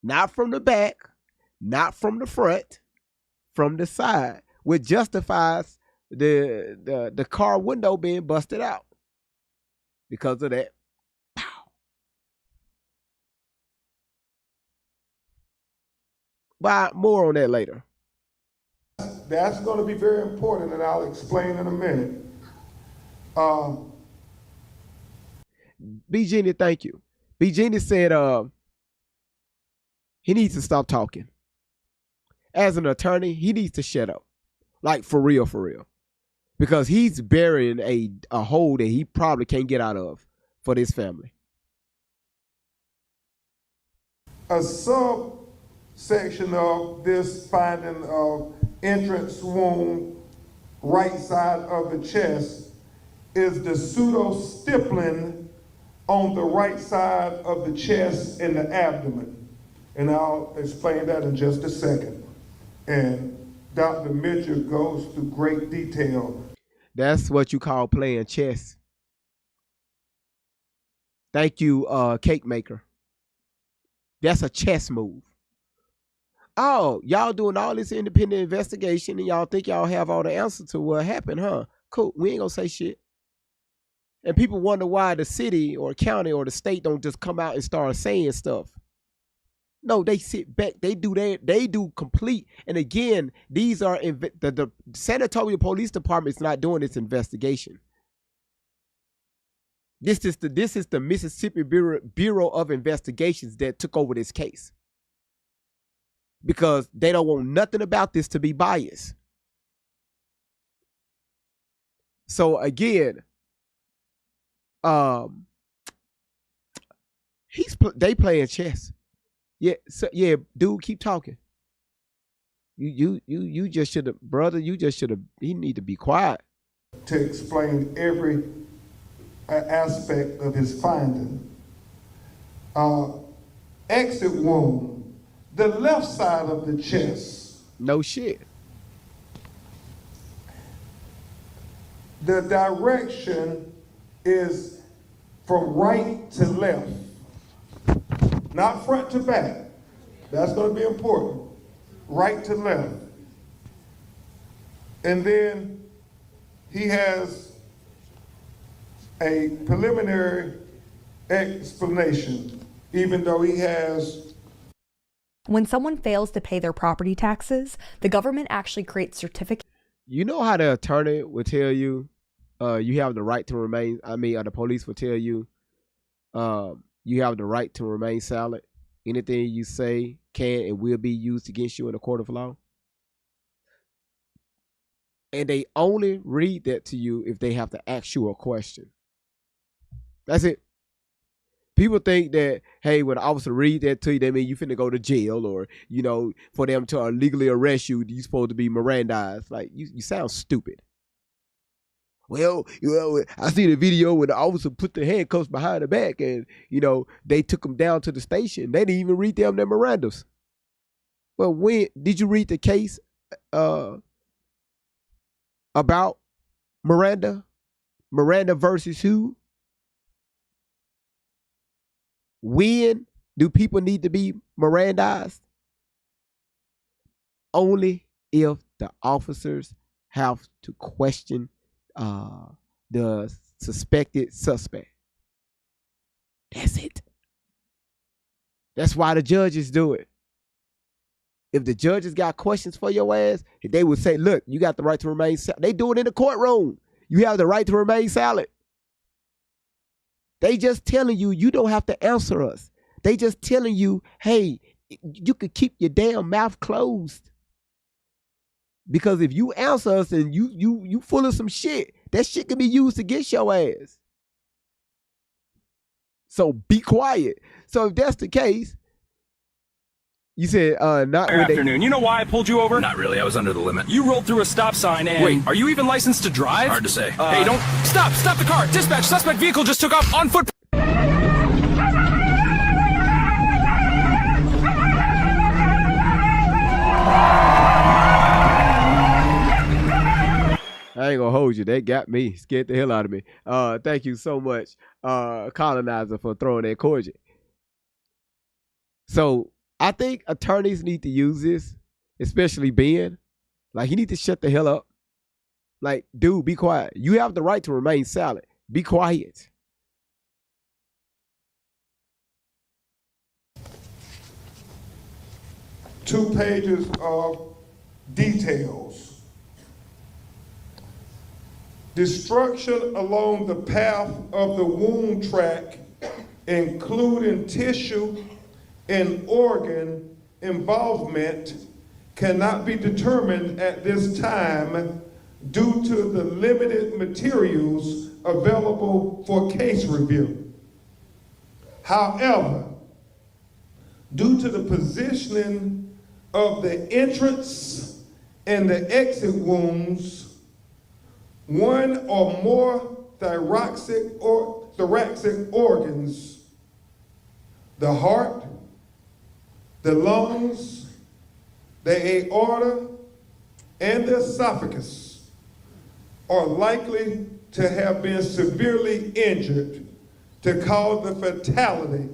Not from the back, not from the front, from the side, which justifies the car window being busted out because of that. But more on that later. That's going to be very important, and I'll explain in a minute. B. Genie, thank you. B. Genie said he needs to stop talking. As an attorney, he needs to shut up. Like, for real, for real. Because he's burying a hole that he probably can't get out of for this family. A subsection of this finding of entrance wound right side of the chest is the pseudo-stippling on the right side of the chest and the abdomen. And I'll explain that in just a second. And Dr. Mitchell goes through great detail. That's what you call playing chess. Thank you, Cake Maker. That's a chess move. Oh, y'all doing all this independent investigation and y'all think y'all have all the answers to what happened, huh? Cool. We ain't gonna say shit. And people wonder why the city or county or the state don't just come out and start saying stuff. No, they sit back. They do complete. And again, these are the San Antonio Police Department is not doing this investigation. This is the Mississippi Bureau of Investigations that took over this case. Because they don't want nothing about this to be biased. So again, they playing chess. Yeah, so yeah, dude, keep talking. You just should have, brother. You just should have. He need to be quiet. To explain every aspect of his finding. Exit wound, the left side of the chest. No shit. The direction is from right to left. Not front to back. That's going to be important. Right to left. And then he has a preliminary explanation, even though he has. When someone fails to pay their property taxes, the government actually creates certificates. You know how the attorney will tell you, you have the right to remain. Or the police will tell you, you have the right to remain silent. Anything you say can and will be used against you in a court of law. And they only read that to you if they have to ask you a question. That's it. People think that, hey, when an officer read that to you, that mean you finna go to jail, or, you know, for them to illegally arrest you, you supposed to be Mirandized. Like, you sound stupid. Well, you know, I see the video where the officer put the handcuffs behind the back and, you know, they took him down to the station. They didn't even read them their Mirandas. Well, when did you read the case about Miranda? Miranda versus who? When do people need to be Mirandized? Only if the officers have to question the suspected suspect. That's it. That's why the judges do it. If the judges got questions for your ass, they would say, look, you got the right to remain silent. They do it in the courtroom. You have the right to remain silent. They just telling you, you don't have to answer us. They just telling you, hey, you could keep your damn mouth closed. Because if you answer us and you full of some shit, that shit can be used against your ass. So be quiet. So if that's the case, you said not Good afternoon. You know why I pulled you over? Not really. I was under the limit. You rolled through a stop sign and... Wait. Are you even licensed to drive? Hard to say. Hey, don't... Stop the car! Dispatch, suspect vehicle just took off on foot... I ain't gonna hold you. They got me. Scared the hell out of me. Thank you so much, Colonizer, for throwing that cordial. So I think attorneys need to use this, especially Ben. Like, he need to shut the hell up. Like, dude, be quiet. You have the right to remain silent. Be quiet. Two pages of details. Destruction along the path of the wound track, including tissue and organ involvement, cannot be determined at this time due to the limited materials available for case review. However, due to the positioning of the entrance and the exit wounds, one or more thoracic organs, the heart, the lungs, the aorta, and the esophagus, are likely to have been severely injured to cause the fatality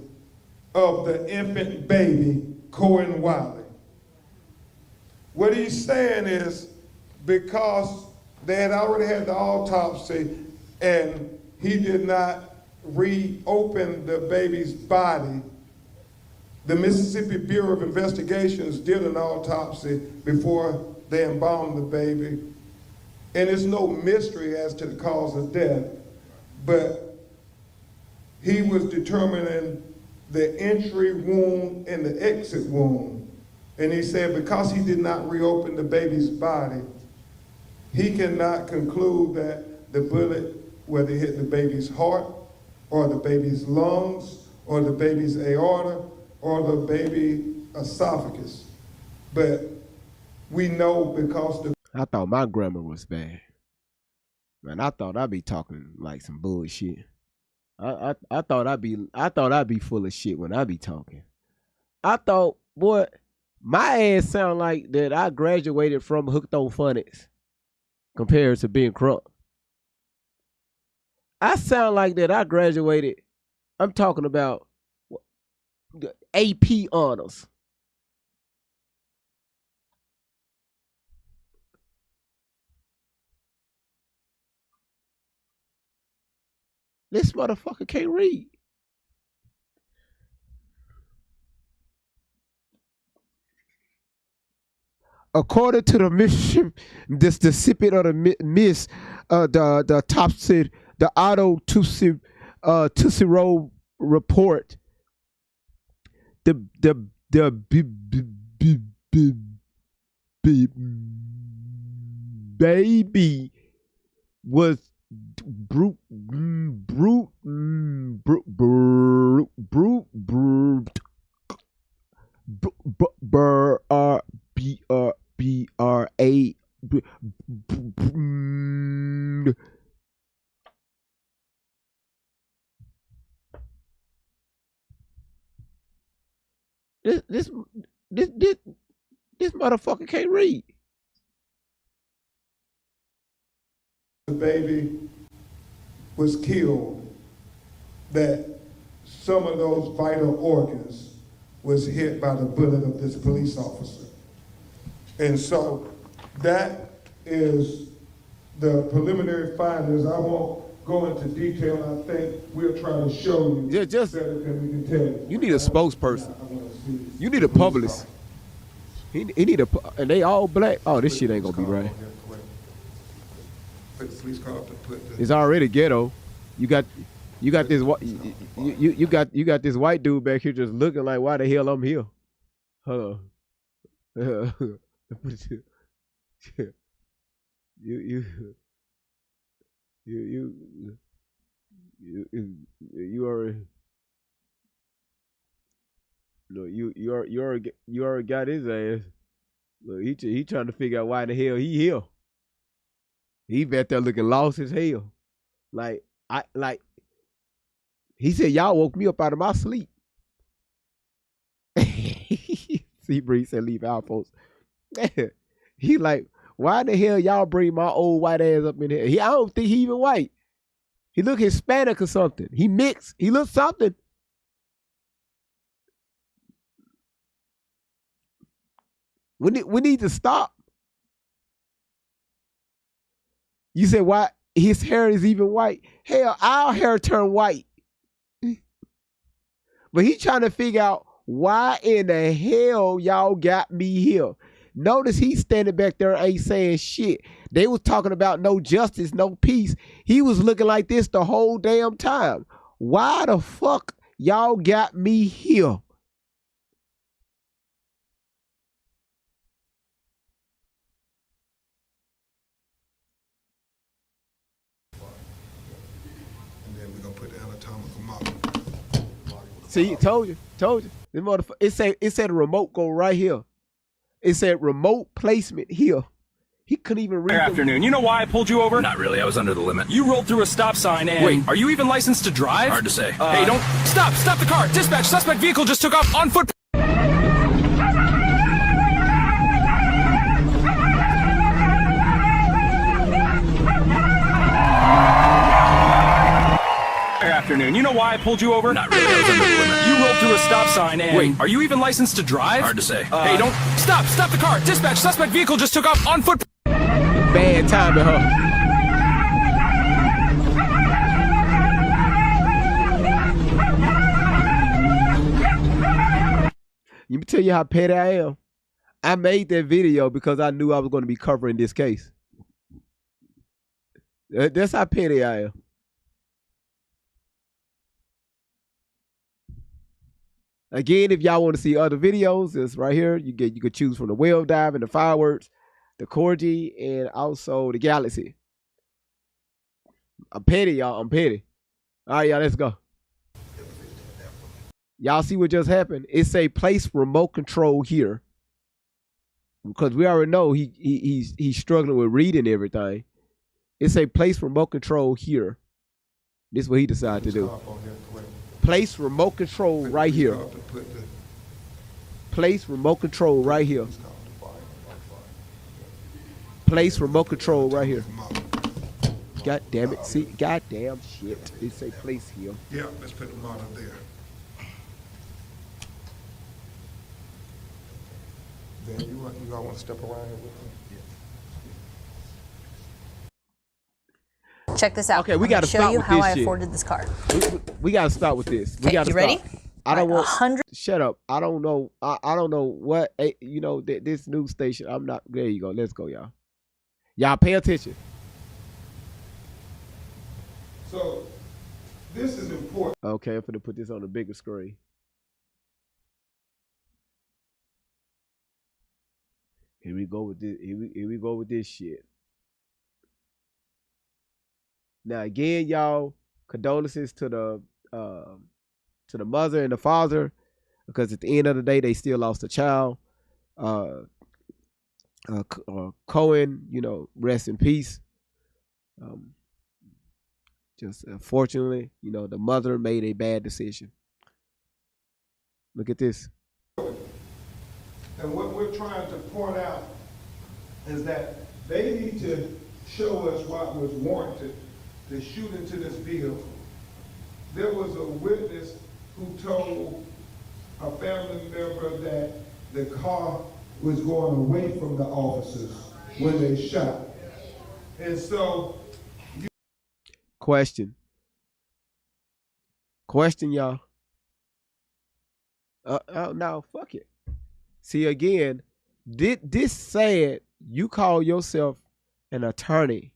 of the infant baby, Cohen Wiley. What he's saying is, because they had already had the autopsy and he did not reopen the baby's body, the Mississippi Bureau of Investigations did an autopsy before they embalmed the baby. And it's no mystery as to the cause of death, but he was determining the entry wound and the exit wound. And he said because he did not reopen the baby's body, he cannot conclude that the bullet, whether it hit the baby's heart or the baby's lungs or the baby's aorta or the baby esophagus. But we know because I thought my grammar was bad. Man, I thought I'd be talking like some bullshit. I thought I'd be full of shit when I be talking. I thought, boy, my ass sound like that I graduated from Hooked on Phonics compared to being Crump. I sound like that I graduated. I'm talking about AP honors. This motherfucker can't read. According to the recipient of the Topsy, the Auto Tootsie Roll report, baby was this motherfucker can't read. The baby was killed, that some of those vital organs was hit by the bullet of this police officer. And so that is the preliminary findings. I won't go into detail. I think we'll try to show you better than we can tell you. You need a spokesperson. You need a publicist. He need a, and they all black. Oh, this shit ain't gonna be right. Put the police car up and put the... It's already ghetto. You got this you got this white dude back here just looking like, why the hell I'm here? Hold on. You already. Look, you already got his ass. Look, he trying to figure out why the hell he here. He back there looking lost as hell. Like he said, y'all woke me up out of my sleep. See, Bree said, leave out, folks. He like, why the hell y'all bring my old white ass up in here? I don't think he even white. He look Hispanic or something. He mixed. He look something. We need to stop. You said why his hair is even white? Hell, our hair turned white. But he trying to figure out why in the hell y'all got me here. Notice he's standing back there ain't saying shit. They was talking about no justice, no peace. He was looking like this the whole damn time. Why the fuck y'all got me here? See, told you. This motherfucker. It said remote go right here. It said remote placement here. He couldn't even read. Good afternoon. You know why I pulled you over? Not really. I was under the limit. You rolled through a stop sign and... Wait. Are you even licensed to drive? Hard to say. Hey, don't... Stop the car! Dispatch, suspect vehicle just took off on foot... Good afternoon. You know why I pulled you over? Not really. I was under the limit. You rolled through a stop sign and... Wait. Are you even licensed to drive? Hard to say. Hey, don't... Stop the car! Dispatch, suspect vehicle just took off on foot... Bad timing, huh? Let me tell you how petty I am. I made that video because I knew I was going to be covering this case. That's how petty I am. Again, if y'all want to see other videos, it's right here. You could choose from the whale dive and the fireworks, the Corgi, and also the Galaxy. I'm petty, y'all. I'm petty. All right, y'all, let's go. Y'all see what just happened? It say place remote control here. Because we already know he's struggling with reading everything. It say place remote control here. This is what he decided to do. Place remote control right here. Place remote control right here. Place remote control right here. God damn it. See, goddamn shit. It say place here. Yeah, let's put the model there. Then you all want to step around here with me? Check this out. Okay, we I'm gonna gotta show stop you with how this I shit. afforded this car. We gotta stop with this. We Okay, gotta you stop. ready? I don't want. 100. Shut up. I don't know. I don't know what this news station. I'm not. There you go. Let's go, y'all. Y'all pay attention. So this is important. Okay, I'm gonna put this on the bigger screen. Here we go with this. Here we go with this shit. Now again, y'all, condolences to the mother and the father, because at the end of the day, they still lost a child. Cohen, rest in peace. Just unfortunately, the mother made a bad decision. Look at this. And what we're trying to point out is that they need to show us what was warranted to shoot into this vehicle. There was a witness who told a family member that the car was going away from the officers when they shot. And so Question, y'all. No, fuck it. See, again, this said you call yourself an attorney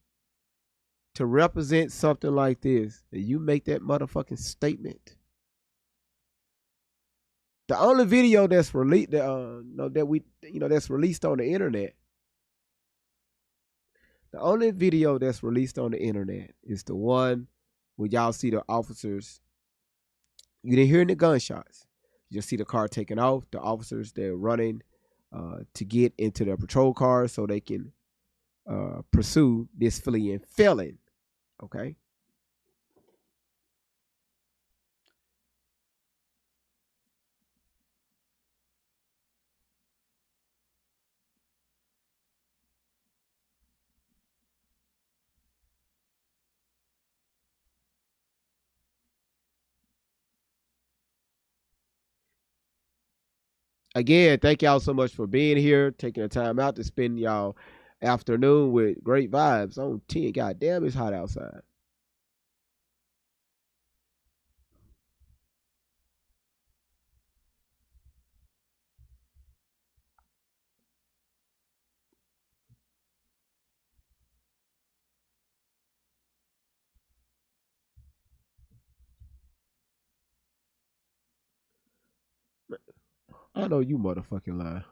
to represent something like this, and you make that motherfucking statement. The only video that's released, that's released on the internet. The only video that's released on the internet is the one where y'all see the officers. You didn't hear any gunshots. You just see the car taking off. The officers, they're running to get into their patrol cars so they can pursue this fleeing felon. Okay. Again, thank y'all so much for being here, taking the time out to spend y'all afternoon with great vibes on 10. God damn, it's hot outside. I know you motherfucking lying.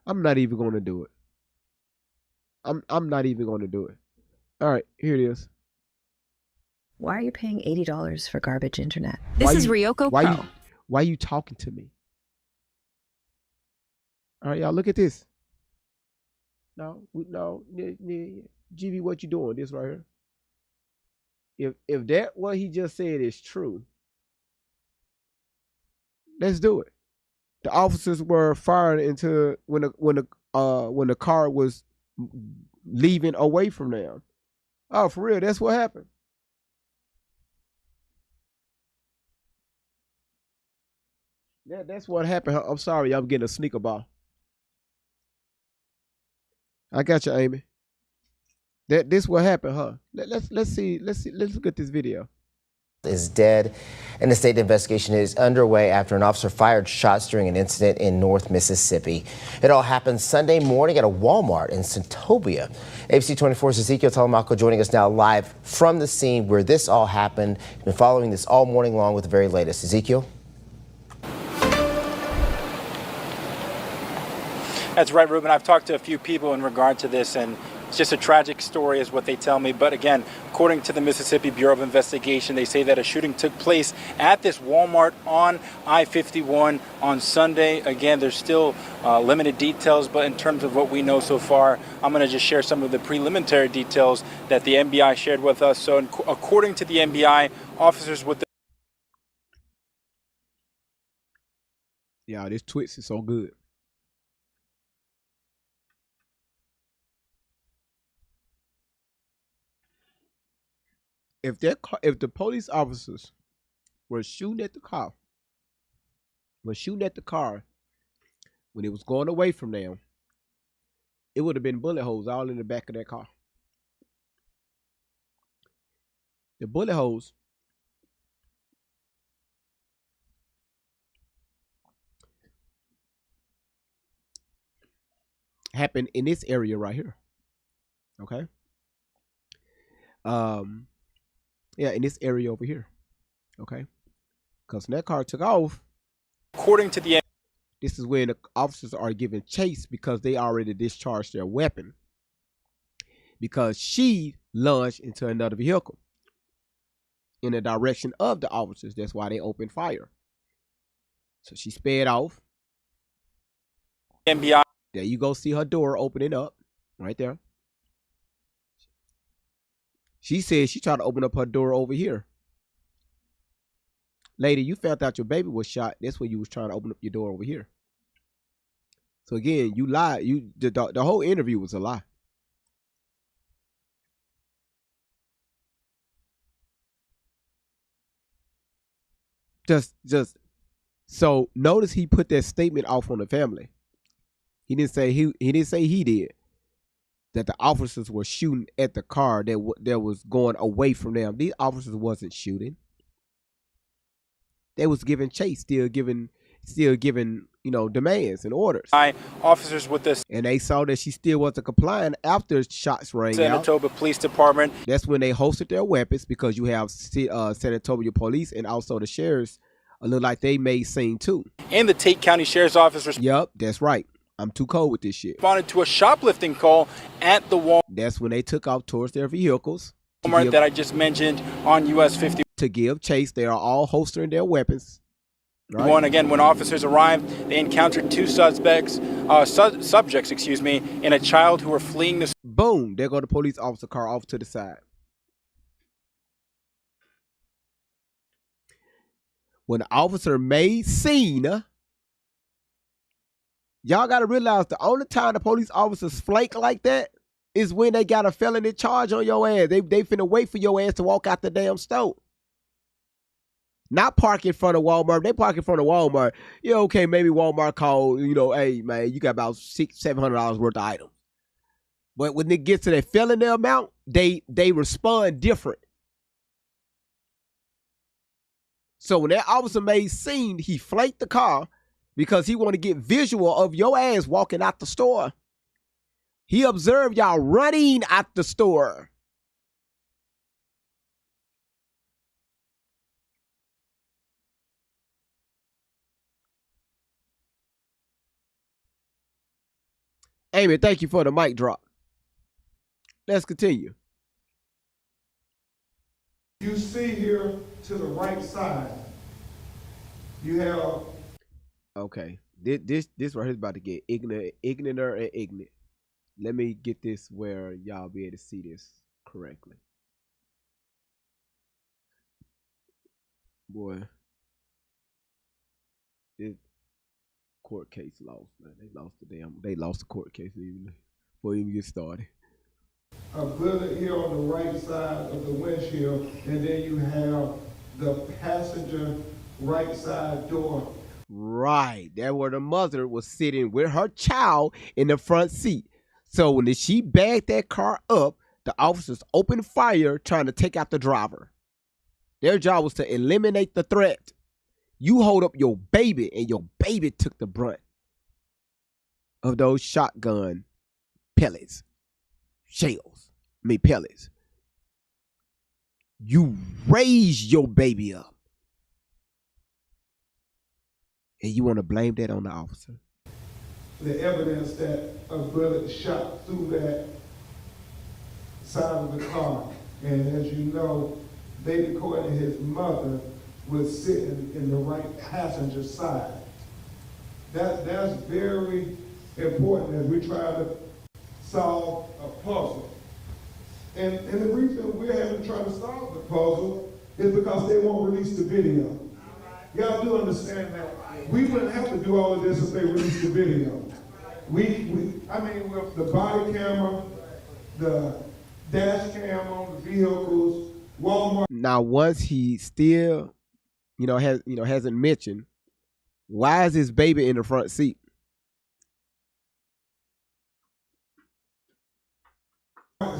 I'm not even going to do it. I'm not even going to do it. All right, here it is. Why are you paying $80 for garbage internet? Why This is you- Ryoko why Pro. why you talking to me? All right, y'all, look at this. No, GB, what you doing? This right here. If that what he just said is true, let's do it. The officers were fired into when the car was leaving away from them. Oh, for real, that's what happened. That's what happened. I'm sorry, I'm getting a sneaker ball. I got you, Amy. This what happened, huh? Let's see. Let's look at this video. Is dead, and the state investigation is underway after an officer fired shots during an incident in North Mississippi. It all happened Sunday morning at a Walmart in Santobia. ABC 24's Ezekiel Telemaco joining us now live from the scene where this all happened. He's been following this all morning long with the very latest. Ezekiel? That's right, Ruben. I've talked to a few people in regard to this, and it's just a tragic story is what they tell me. But again, according to the Mississippi Bureau of Investigation, they say that a shooting took place at this Walmart on I-51 on Sunday. Again, there's still limited details, but in terms of what we know so far, I'm going to just share some of the preliminary details that the NBI shared with us. So according to the NBI, officers with the Yeah, this Twitch is so good. If the police officers were shooting at the car, when it was going away from them, it would have been bullet holes all in the back of that car. The bullet holes happened in this area right here. Okay. Yeah, in this area over here. Okay. Because when that car took off, According to the this is when the officers are giving chase because they already discharged their weapon. Because she lunged into another vehicle in the direction of the officers. That's why they opened fire. So she sped off. FBI. There you go, see her door opening up right there. She said she tried to open up her door over here. Lady, you found out your baby was shot. That's when you was trying to open up your door over here. So again, you lied. The whole interview was a lie. Just so notice he put that statement off on the family. He didn't say he did. That the officers were shooting at the car that was going away from them. These officers wasn't shooting. They was giving chase, still giving, demands and orders. Officers with this. And they saw that she still wasn't complying after shots rang out. Sanatoba Police Department. That's when they hosted their weapons because you have Sanatoba Police and also the sheriffs. Look like they made scene too. And the Tate County Sheriff's Office. Yep, that's right. I'm too cold with this shit. Responded to a shoplifting call at the Walmart. That's when they took off towards their vehicles. That I just mentioned on US 50. To give chase, they are all holstering their weapons. Right? Again, when officers arrived, they encountered two subjects, and a child who were fleeing the. Boom! There go the police officer car off to the side. When the officer made scene, y'all got to realize the only time the police officers flake like that is when they got a felony charge on your ass. They finna wait for your ass to walk out the damn store. Not park in front of Walmart. They park in front of Walmart. Yeah, okay, maybe Walmart called, hey, man, you got about $600-700 worth of items. But when it gets to that felony amount, they respond different. So when that officer made scene, he flaked the car because he want to get visual of your ass walking out the store. He observed y'all running out the store. Amy, thank you for the mic drop. Let's continue. You see here to the right side, you have. Okay, this right here is about to get ignorant and ignorant. Let me get this where y'all be able to see this correctly. Boy, this court case lost, man. They lost the court case before even get started. A bullet here on the right side of the windshield, and then you have the passenger right side door. Right, there where the mother was sitting with her child in the front seat. So when she backed that car up, the officers opened fire trying to take out the driver. Their job was to eliminate the threat. You hold up your baby, and your baby took the brunt of those shotgun pellets. Pellets. You raise your baby up. And you want to blame that on the officer? The evidence that a bullet shot through that side of the car. And as you know, baby Coy and his mother was sitting in the right passenger side. That's very important as we try to solve a puzzle. And the reason we're having to try to solve the puzzle is because they won't release the video. Y'all do understand that we wouldn't have to do all of this if they released the video. With the body camera, the dash cam on the vehicles, Walmart. Now, once he still, hasn't mentioned, why is his baby in the front seat?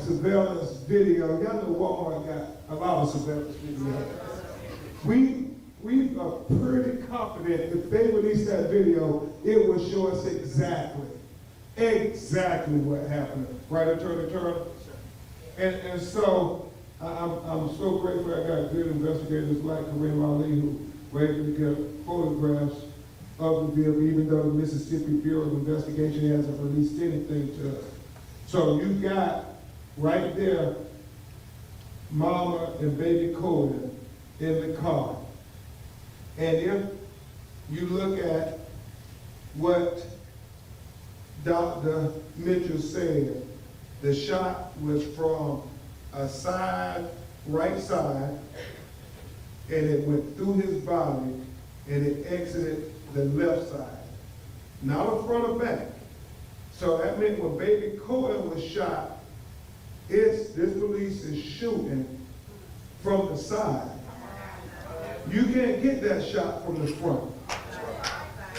surveillance video. Y'all know Walmart got a lot of surveillance video. We are pretty confident if they release that video, it will show us exactly what happened. Right, Attorney Turner? And so I'm so grateful I got good investigators like Kareem Ali who were able to get photographs of the vehicle, even though the Mississippi Bureau of Investigation hasn't released anything to us. So you got right there Mama and baby Cohen in the car. And if you look at what Dr. Mitchell said, the shot was from a side, right side, and it went through his body, and it exited the left side, not a front or back. So that meant when baby Cohen was shot, this police is shooting from the side. You can't get that shot from the front.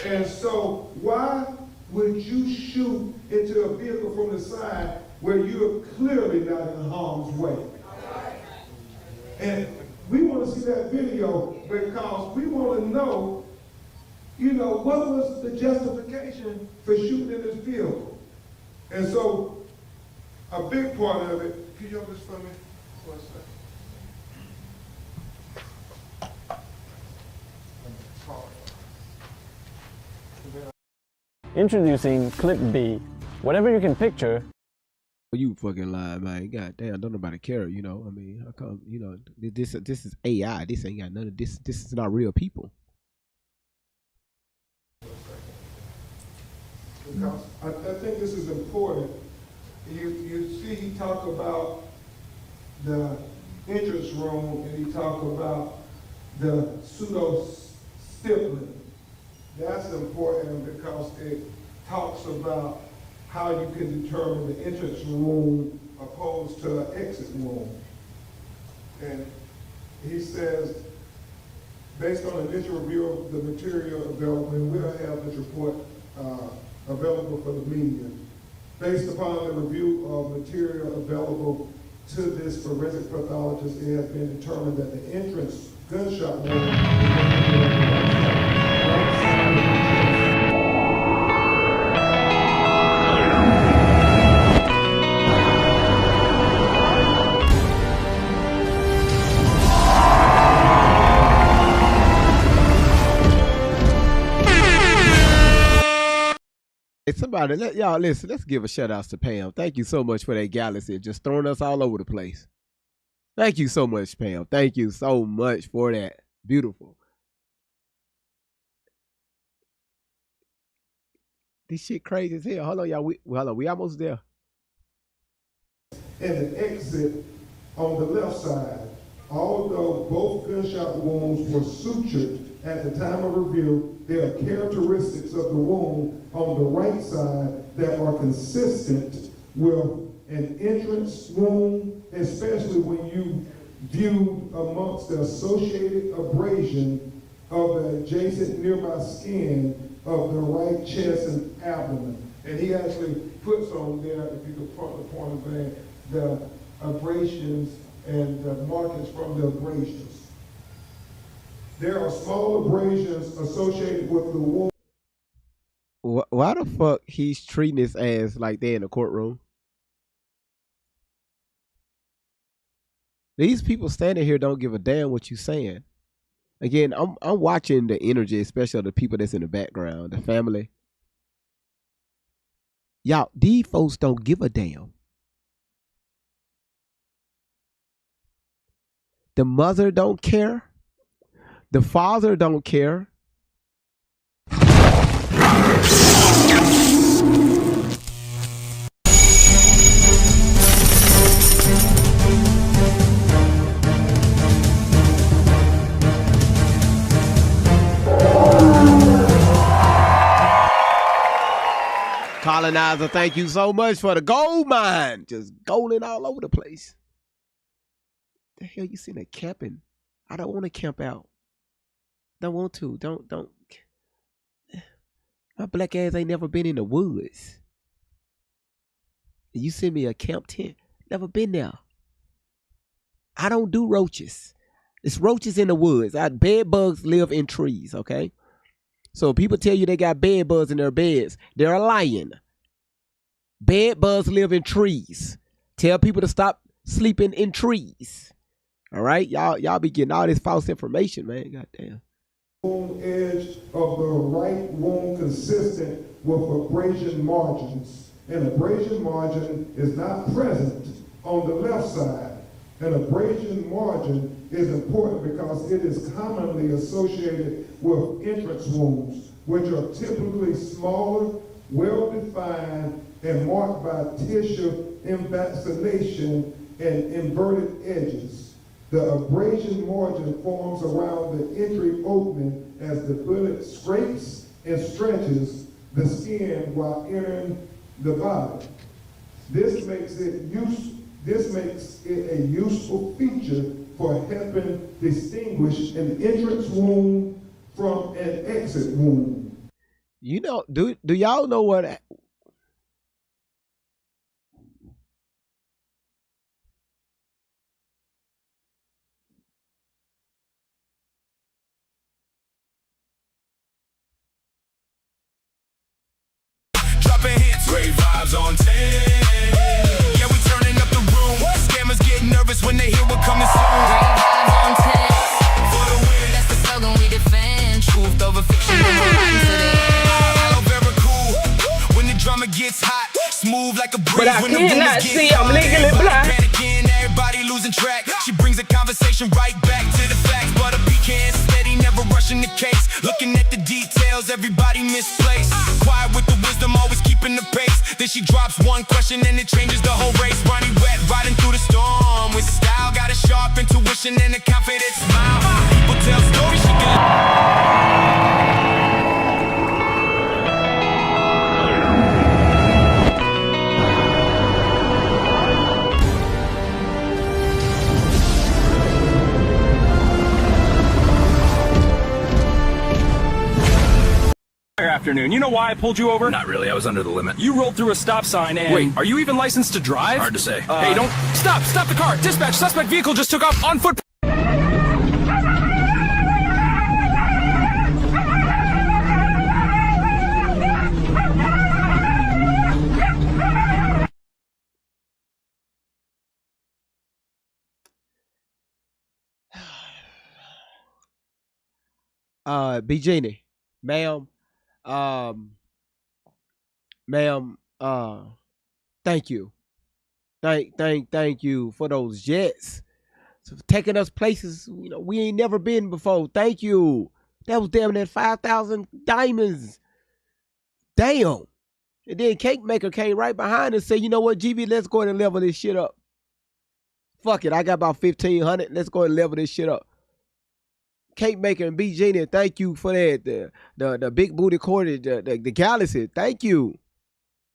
And so why would you shoot into a vehicle from the side where you're clearly not in harm's way? And we want to see that video because we want to know, what was the justification for shooting in this vehicle? And so a big part of it, can you hold this for me for a second? Introducing Clip B. Whatever you can picture. You fucking lying, man. God damn, don't nobody care, I mean, how come, this is AI. This ain't got none of this. This is not real people. Because I think this is important. You see he talk about the entrance room and he talk about the pseudo-stippling. That's important because it talks about how you can determine the entrance room opposed to an exit room. And he says, based on initial review of the material available, and we'll have this report available for the media. Based upon the review of material available to this forensic pathologist, it has been determined that the entrance gunshot wound Hey, somebody, y'all listen. Let's give a shout out to Pam. Thank you so much for that galaxy, just throwing us all over the place. Thank you so much, Pam. Thank you so much for that. Beautiful. This shit crazy as hell. Hold on, y'all. We almost there. And an exit on the left side. Although both gunshot wounds were sutured at the time of review, there are characteristics of the wound on the right side that are consistent with an entrance wound, especially when you view amongst the associated abrasion of the adjacent nearby skin of the right chest and abdomen. And he actually puts on there, if you could point of that, the abrasions and the markings from the abrasions. There are small abrasions associated with the wound. Why the fuck he's treating his ass like they in the courtroom? These people standing here don't give a damn what you saying. Again, I'm watching the energy, especially of the people that's in the background, the family. Y'all, these folks don't give a damn. The mother don't care. The father don't care. Colonizer, thank you so much for the gold mine. Just golding all over the place. The hell you sitting there camping? I don't want to camp out. Don't want to. Don't. My black ass ain't never been in the woods. You send me a camp tent. Never been there. I don't do roaches. It's roaches in the woods. Bed bugs live in trees, okay? So people tell you they got bed bugs in their beds. They're lying. Bed bugs live in trees. Tell people to stop sleeping in trees. All right? Y'all be getting all this false information, man. Goddamn. Edge of the right womb consistent with abrasion margins. An abrasion margin is not present on the left side. An abrasion margin is important because it is commonly associated with entrance wounds, which are typically smaller, well-defined, and marked by tissue invascination and inverted edges. The abrasion margin forms around the entry opening as the bullet scrapes and stretches the skin while entering the body. This makes it a useful feature for helping distinguish an entrance wound from an exit wound. You know, do y'all know what? Dropping hits, great vibes on 10. Yeah, we turning up the room. Scammers get nervous when they hear what coming soon. Great vibes on 10. For the win, that's the slogan we defend. Truth over fiction, we're riding to the end. Aloe vera cool. When the drama gets hot, smooth like a breeze. But I when the cannot rumors see, get I'm hot, legally everybody blind. panicking, everybody losing track. She brings the conversation right back to the facts. But a pecan steady, never rushing the case. Looking at the details, everybody misplaced. Quiet with the wisdom, always keeping the pace. Then she drops one question and it changes the whole race. Ronnie wet, riding through the storm with style. Got a sharp intuition and a confident smile. People tell stories, she got. Afternoon. You know why I pulled you over? Not really. I was under the limit. You rolled through a stop sign and... Wait. Are you even licensed to drive? Hard to say. Hey, don't... Stop the car! Dispatch, suspect vehicle just took off on foot... B. Jeannie, ma'am, thank you. Thank you for those jets. So for taking us places, you know, we ain't never been before. Thank you. That was damn near 5,000 diamonds. Damn. And then Cake Maker came right behind and said, you know what, GB, let's go ahead and level this shit up. Fuck it, I got about 1,500. Let's go ahead and level this shit up. Cake Maker and B. Jeannie, thank you for that. The big booty quarter, the galaxy, thank you.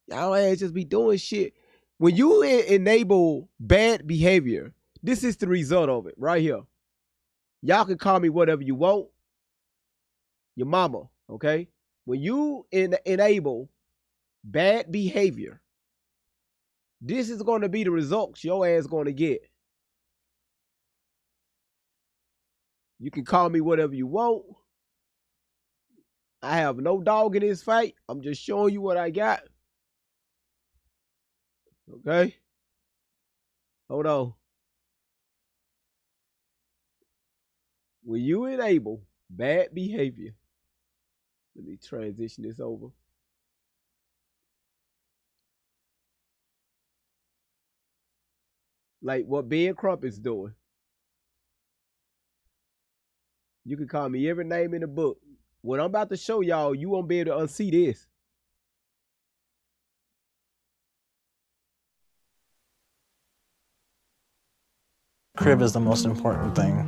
Y'all ass just be doing shit. When you enable bad behavior, this is the result of it right here. Y'all can call me whatever you want. Your mama, okay? When you enable bad behavior, this is going to be the results your ass going to get. You can call me whatever you want. I have no dog in this fight. I'm just showing you what I got. Okay? Hold on. When you enable bad behavior, let me transition this over. Like what Ben Crump is doing. You can call me every name in the book. What I'm about to show y'all, you won't be able to unsee this. Crib is the most important thing.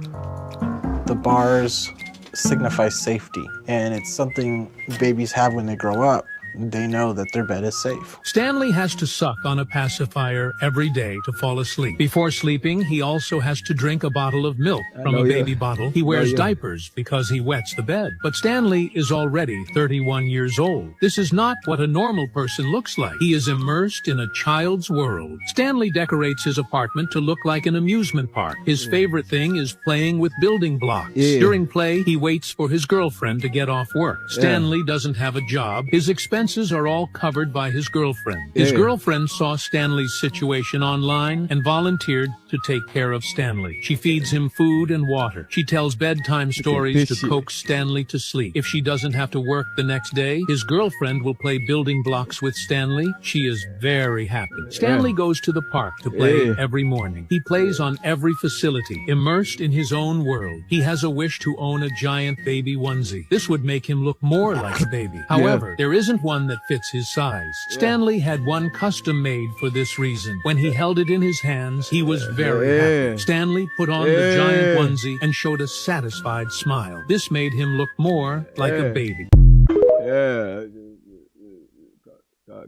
The bars signify safety, and it's something babies have when they grow up. they know that their bed is safe. Stanley has to suck on a pacifier every day to fall asleep. Before sleeping, he also has to drink a bottle of milk from a baby bottle. He wears diapers because he wets the bed. But Stanley is already 31 years old. This is not what a normal person looks like. He is immersed in a child's world. Stanley decorates his apartment to look like an amusement park. His favorite thing is playing with building blocks. During play, he waits for his girlfriend to get off work. Stanley doesn't have a job. His expenses are all covered by his girlfriend. His girlfriend saw Stanley's situation online and volunteered to take care of Stanley. She feeds him food and water. She tells bedtime stories to coax Stanley to sleep. If she doesn't have to work the next day, his girlfriend will play building blocks with Stanley. She is very happy. Stanley goes to the park to play every morning. He plays on every facility, immersed in his own world. He has a wish to own a giant baby onesie. This would make him look more like a baby. However, there isn't one that fits his size. Stanley had one custom made for this reason. When he held it in his hands, he was very happy. Stanley put on the giant onesie and showed a satisfied smile. This made him look more like a baby.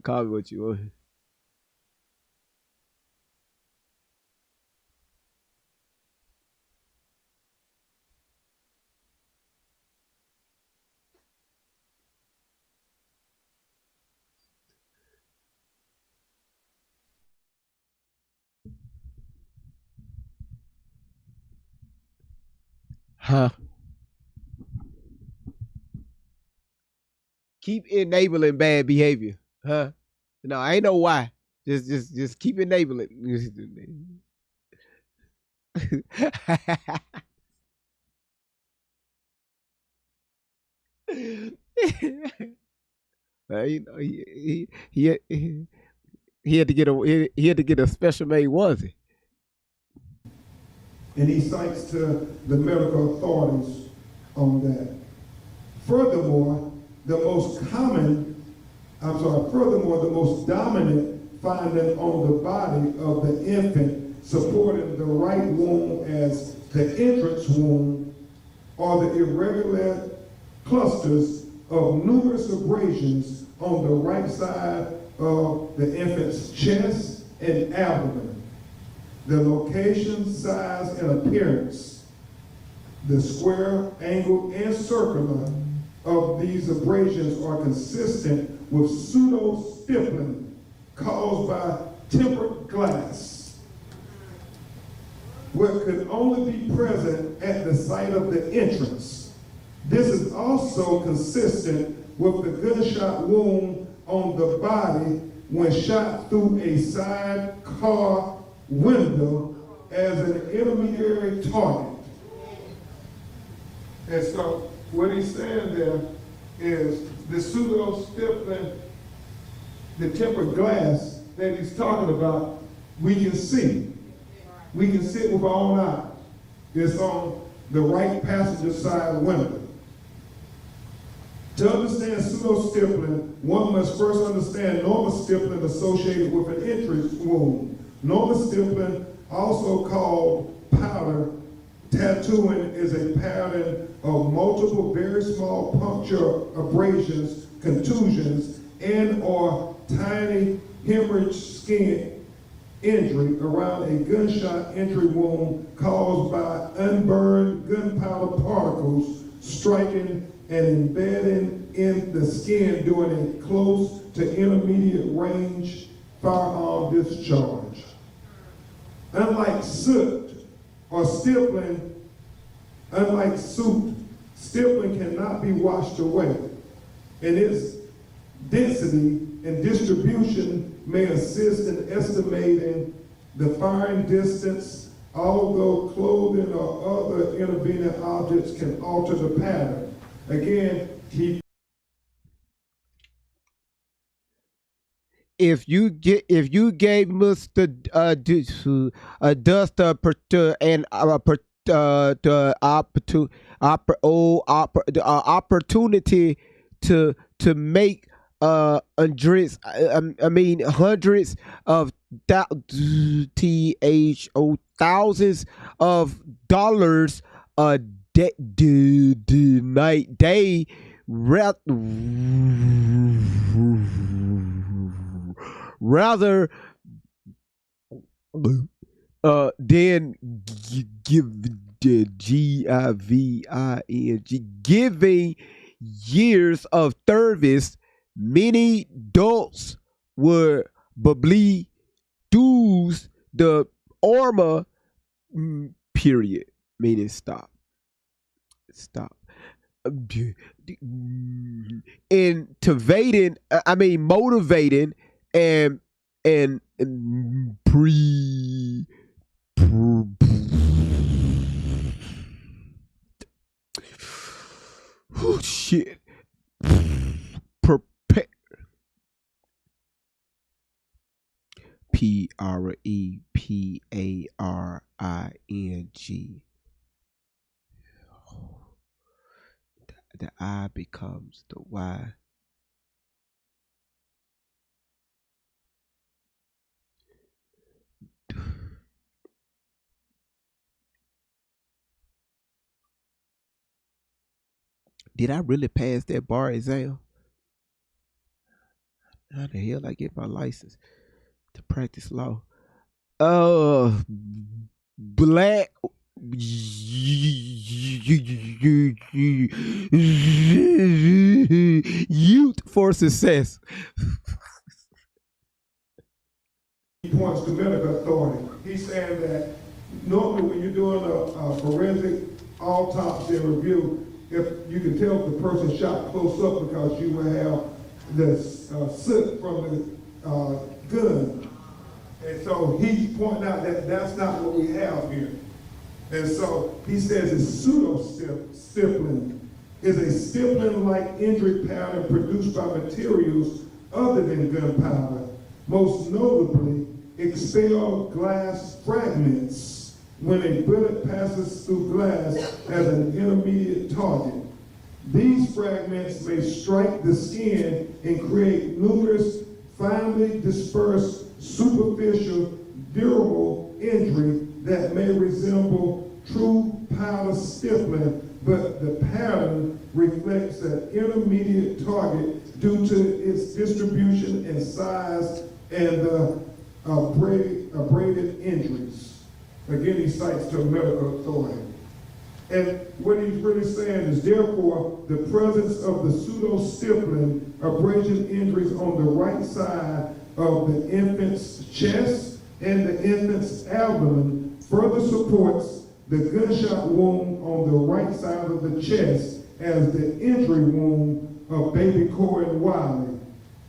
Call me what you want. Huh? Keep enabling bad behavior. Huh? No, I ain't know why. Just keep enabling. You know, he had to get a special made onesie. And he cites to the medical authorities on that. Furthermore, the most dominant finding on the body of the infant supporting the right womb as the entrance womb are the irregular clusters of numerous abrasions on the right side of the infant's chest and abdomen. The location, size, and appearance, the square, angled, and circular of these abrasions are consistent with pseudo-stippling caused by tempered glass, what could only be present at the site of the entrance. This is also consistent with the gunshot wound on the body when shot through a side car window as an intermediary target. And so what he's saying there is the pseudo-stippling, the tempered glass that he's talking about, we can see. We can see it with our own eye. It's on the right passenger side window. To understand pseudo-stippling, one must first understand normal stippling associated with an entrance wound. Normal stippling, also called powder tattooing, is a pattern of multiple very small puncture abrasions, contusions, and or tiny hemorrhage skin injury around a gunshot entry wound caused by unburned gunpowder particles striking and embedding in the skin during a close to intermediate range firearm discharge. Unlike soot or stippling, stippling cannot be washed away, and its density and distribution may assist in estimating the firing distance, although clothing or other intervening objects can alter the pattern. Again, if you gave Mr. Dust the opportunity to make hundreds of thousands of dollars a day rather than give the giving years of service, many adults would probably use the armor period, meaning stop intivating, motivating and oh shit, prepare, PREPARING. The I becomes the Y. Did I really pass that bar exam? How the hell I get my license to practice law? Black youth for success. He points to medical authority. He's saying that normally when you're doing a forensic autopsy review, if you can tell if the person shot close up because you will have the soot from the gun. And so he pointed out that that's not what we have here. And so he says it's pseudo-stippling is a stippling-like injury pattern produced by materials other than gunpowder, most notably expelled glass fragments when a bullet passes through glass as an intermediate target. These fragments may strike the skin and create numerous finely dispersed superficial durable injury that may resemble true powder stippling, but the pattern reflects an intermediate target due to its distribution and size and abraded injuries. Again, he cites to medical authority. And what he's really saying is, therefore, the presence of the pseudo-stippling abrasion injuries on the right side of the infant's chest and the infant's abdomen further supports the gunshot wound on the right side of the chest as the injury wound of baby Corin Wiley.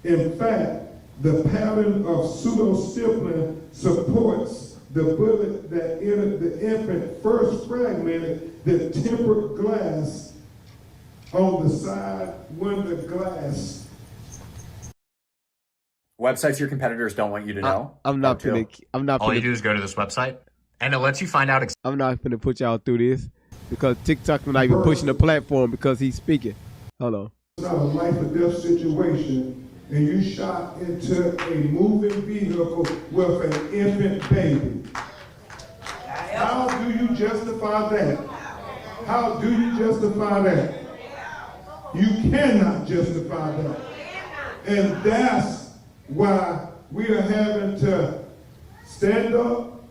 In fact, the pattern of pseudo-stippling supports the bullet that entered the infant first fragmented the tempered glass on the side when the glass. Websites your competitors don't want you to know. I'm not gonna. All you do is go to this website, and it lets you find out. I'm not gonna put y'all through this because TikTok not even pushing the platform because he's speaking. Hold on. It's not a life or death situation, and you shot into a moving vehicle with an infant baby. How do you justify that? How do you justify that? You cannot justify that. And that's why we are having to stand up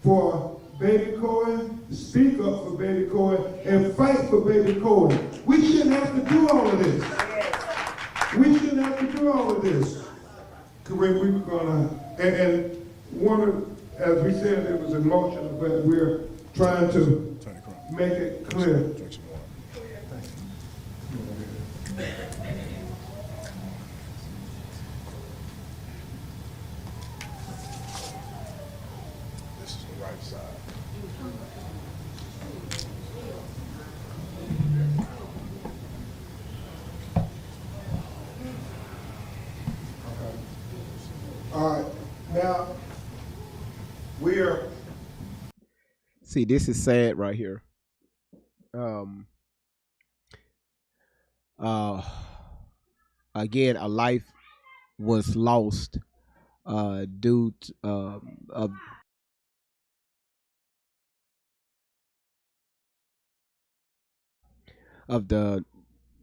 for baby Cohen, speak up for baby Cohen, and fight for baby Cohen. We shouldn't have to do all of this. We shouldn't have to do all of this. We're gonna, and one of, as we said, it was emotional, but we're trying to make it clear. This is the right side. All right, now we are. See, this is sad right here. Again, a life was lost due to of the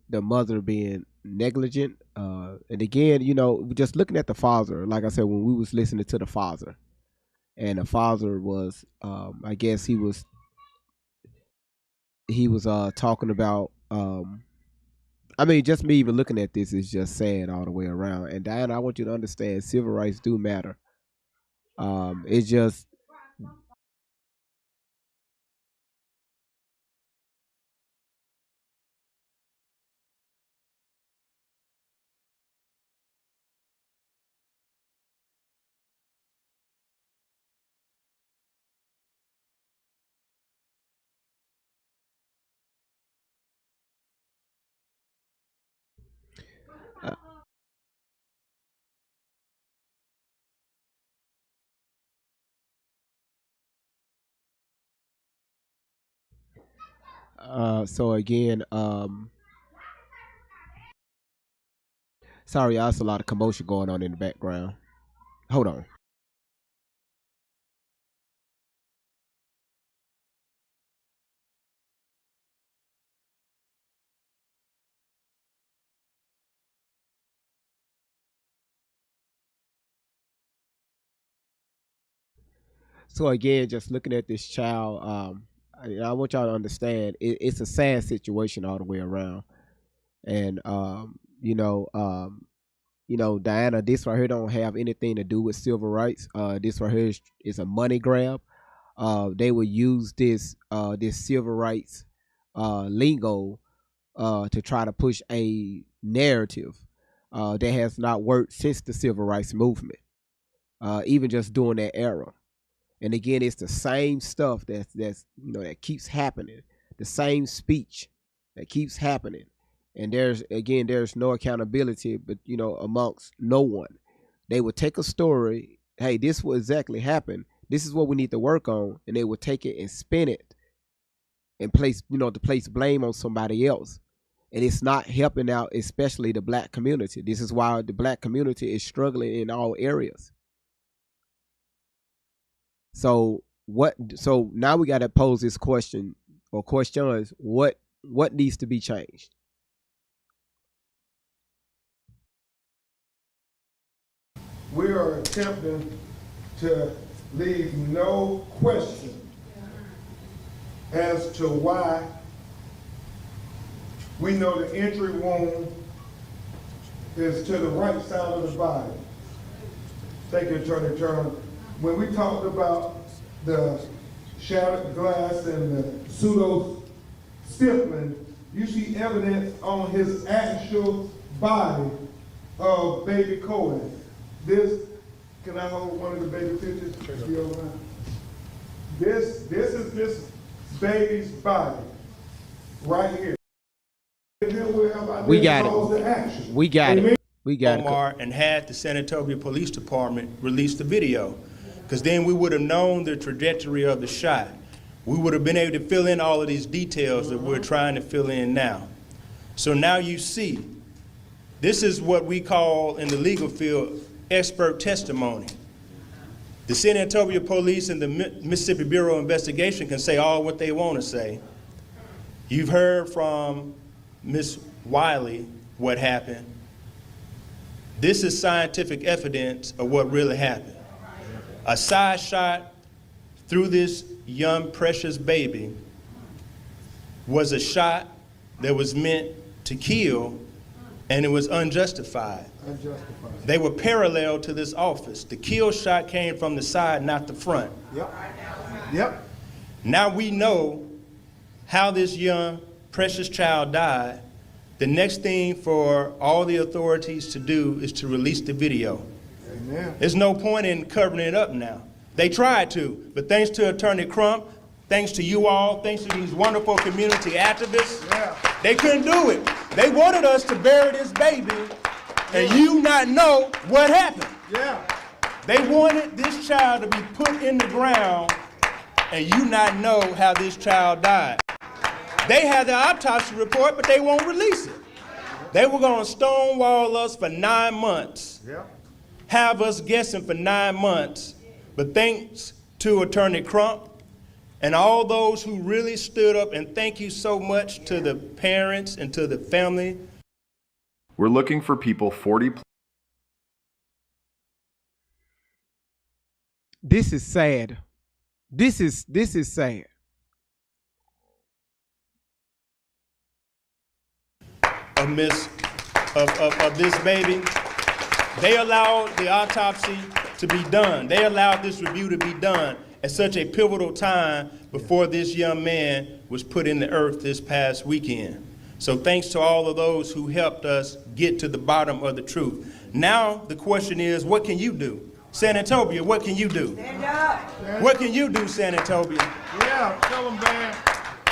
the mother being negligent. And again, you know, just looking at the father, like I said, when we was listening to the father, and the father was, I guess he was talking about. I mean, just me even looking at this is just sad all the way around. And Diana, I want you to understand, civil rights do matter. It's just. So again, sorry, there's a lot of commotion going on in the background. Hold on. So again, just looking at this child, I want y'all to understand it's a sad situation all the way around. And Diana, this right here don't have anything to do with civil rights. This right here is a money grab. They will use this civil rights lingo to try to push a narrative that has not worked since the civil rights movement, even just during that era. And again, it's the same stuff that keeps happening, the same speech that keeps happening. And there's no accountability, but amongst no one. They would take a story, hey, this will exactly happen. This is what we need to work on, and they would take it and spin it and place blame on somebody else. And it's not helping out, especially the black community. This is why the black community is struggling in all areas. So now we got to pose this question or questions. What needs to be changed? We are attempting to leave no question as to why we know the entry wound is to the right side of the body. Thank you, Attorney Turner. When we talked about the shattered glass and the pseudo stippling, you see evidence on his actual body of baby Cohen. Can I hold one of the baby pictures? This is this baby's body right here. We got it. We got it. We got it. And had the San Antonio Police Department release the video, because then we would have known the trajectory of the shot. We would have been able to fill in all of these details that we're trying to fill in now. So now you see, this is what we call in the legal field expert testimony. The San Antonio Police and the Mississippi Bureau of Investigation can say all what they want to say. You've heard from Ms. Wiley what happened. This is scientific evidence of what really happened. A side shot through this young, precious baby was a shot that was meant to kill, and it was unjustified. They were parallel to this office. The kill shot came from the side, not the front. Yep. Now we know how this young, precious child died. The next thing for all the authorities to do is to release the video. Amen. There's no point in covering it up now. They tried to, but thanks to Attorney Crump, thanks to you all, thanks to these wonderful community activists, they couldn't do it. They wanted us to bury this baby and you not know what happened. They wanted this child to be put in the ground and you not know how this child died. They had the autopsy report, but they won't release it. They were going to stonewall us for 9 months, have us guessing for 9 months. But thanks to Attorney Crump and all those who really stood up, and thank you so much to the parents and to the family. We're looking for people 40. This is sad. This is sad. Of this baby. They allowed the autopsy to be done. They allowed this review to be done at such a pivotal time before this young man was put in the earth this past weekend. So thanks to all of those who helped us get to the bottom of the truth. Now the question is, what can you do? San Antonio, what can you do? Stand up. What can you do, San Antonio? Yeah, tell them, man.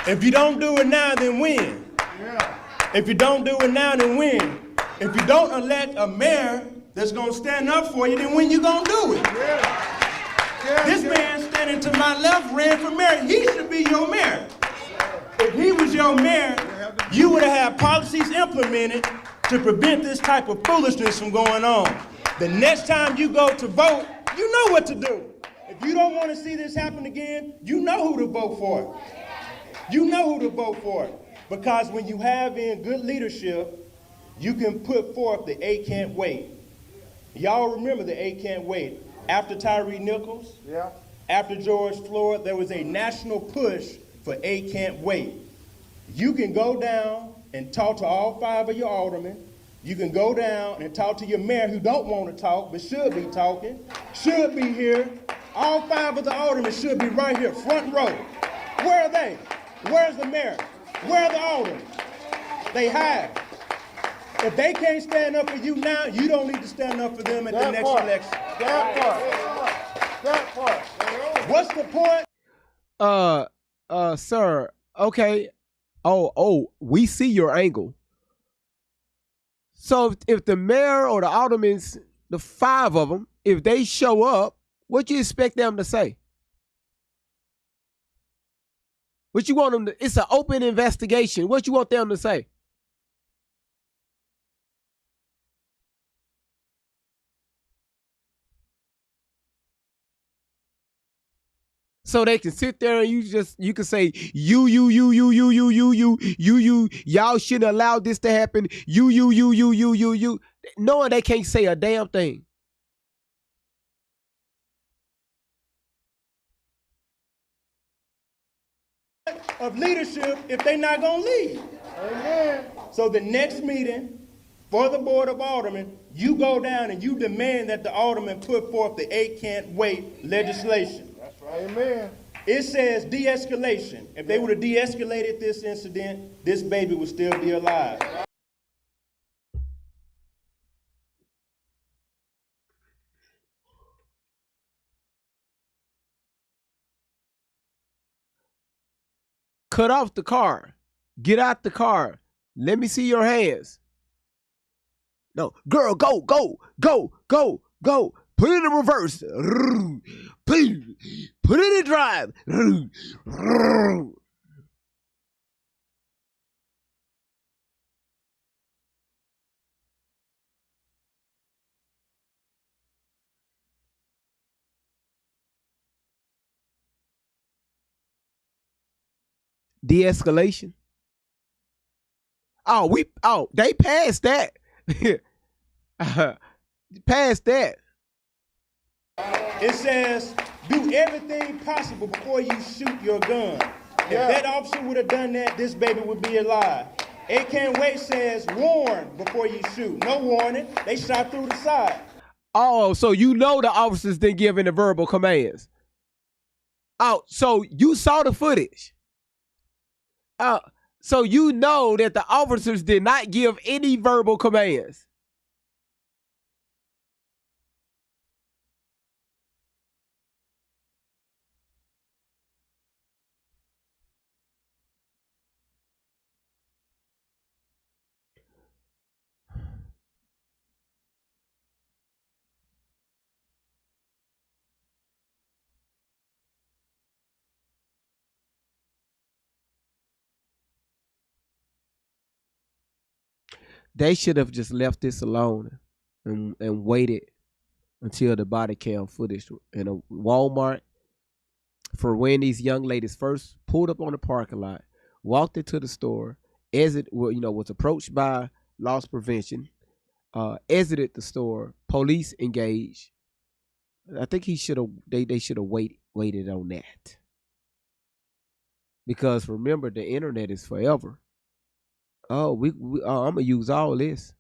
If you don't do it now, then when? Yeah. If you don't do it now, then when? If you don't elect a mayor that's gonna stand up for you, then when you gonna do it? Yeah. This man standing to my left ran for mayor. He should be your mayor. If he was your mayor, you would have had policies implemented to prevent this type of foolishness from going on. The next time you go to vote, you know what to do. If you don't want to see this happen again, you know who to vote for. You know who to vote for. Because when you have in good leadership, you can put forth the A can't wait. Y'all remember the A can't wait. After Tyree Nichols, after George Floyd, there was a national push for A can't wait. You can go down and talk to all 5 of your aldermen. You can go down and talk to your mayor who don't want to talk but should be talking, should be here. All 5 of the aldermen should be right here, front row. Where are they? Where's the mayor? Where are the aldermen? They hide. If they can't stand up for you now, you don't need to stand up for them at the next election. That part. What's the point? Sir, okay. Oh, we see your angle. So if the mayor or the aldermen, the 5 of them, if they show up, what you expect them to say? What you want them to, it's an open investigation. What you want them to say? So they can sit there and you can say, y'all shouldn't allow this to happen. You. Knowing they can't say a damn thing. Of leadership if they're not gonna lead. Amen. So the next meeting for the Board of Aldermen, you go down and you demand that the aldermen put forth the A can't wait legislation. That's right. Amen. It says de-escalation. If they would have de-escalated this incident, this baby would still be alive. Cut off the car. Get out the car. Let me see your hands. No, girl, go. Put it in reverse. Put it in drive. De-escalation. They passed that. Past that. It says, do everything possible before you shoot your gun. If that officer would have done that, this baby would be alive. A can't wait says, warn before you shoot. No warning. They shot through the side. Oh, so you know the officers didn't give any verbal commands. Oh, so you saw the footage. So you know that the officers did not give any verbal commands. They should have just left this alone and waited until the body cam footage in a Walmart. for when these young ladies first pulled up on the parking lot, walked into the store, was approached by loss prevention, exited the store, police engaged. I think they should have waited on that. Because remember, the internet is forever. Oh, I'm gonna use all this.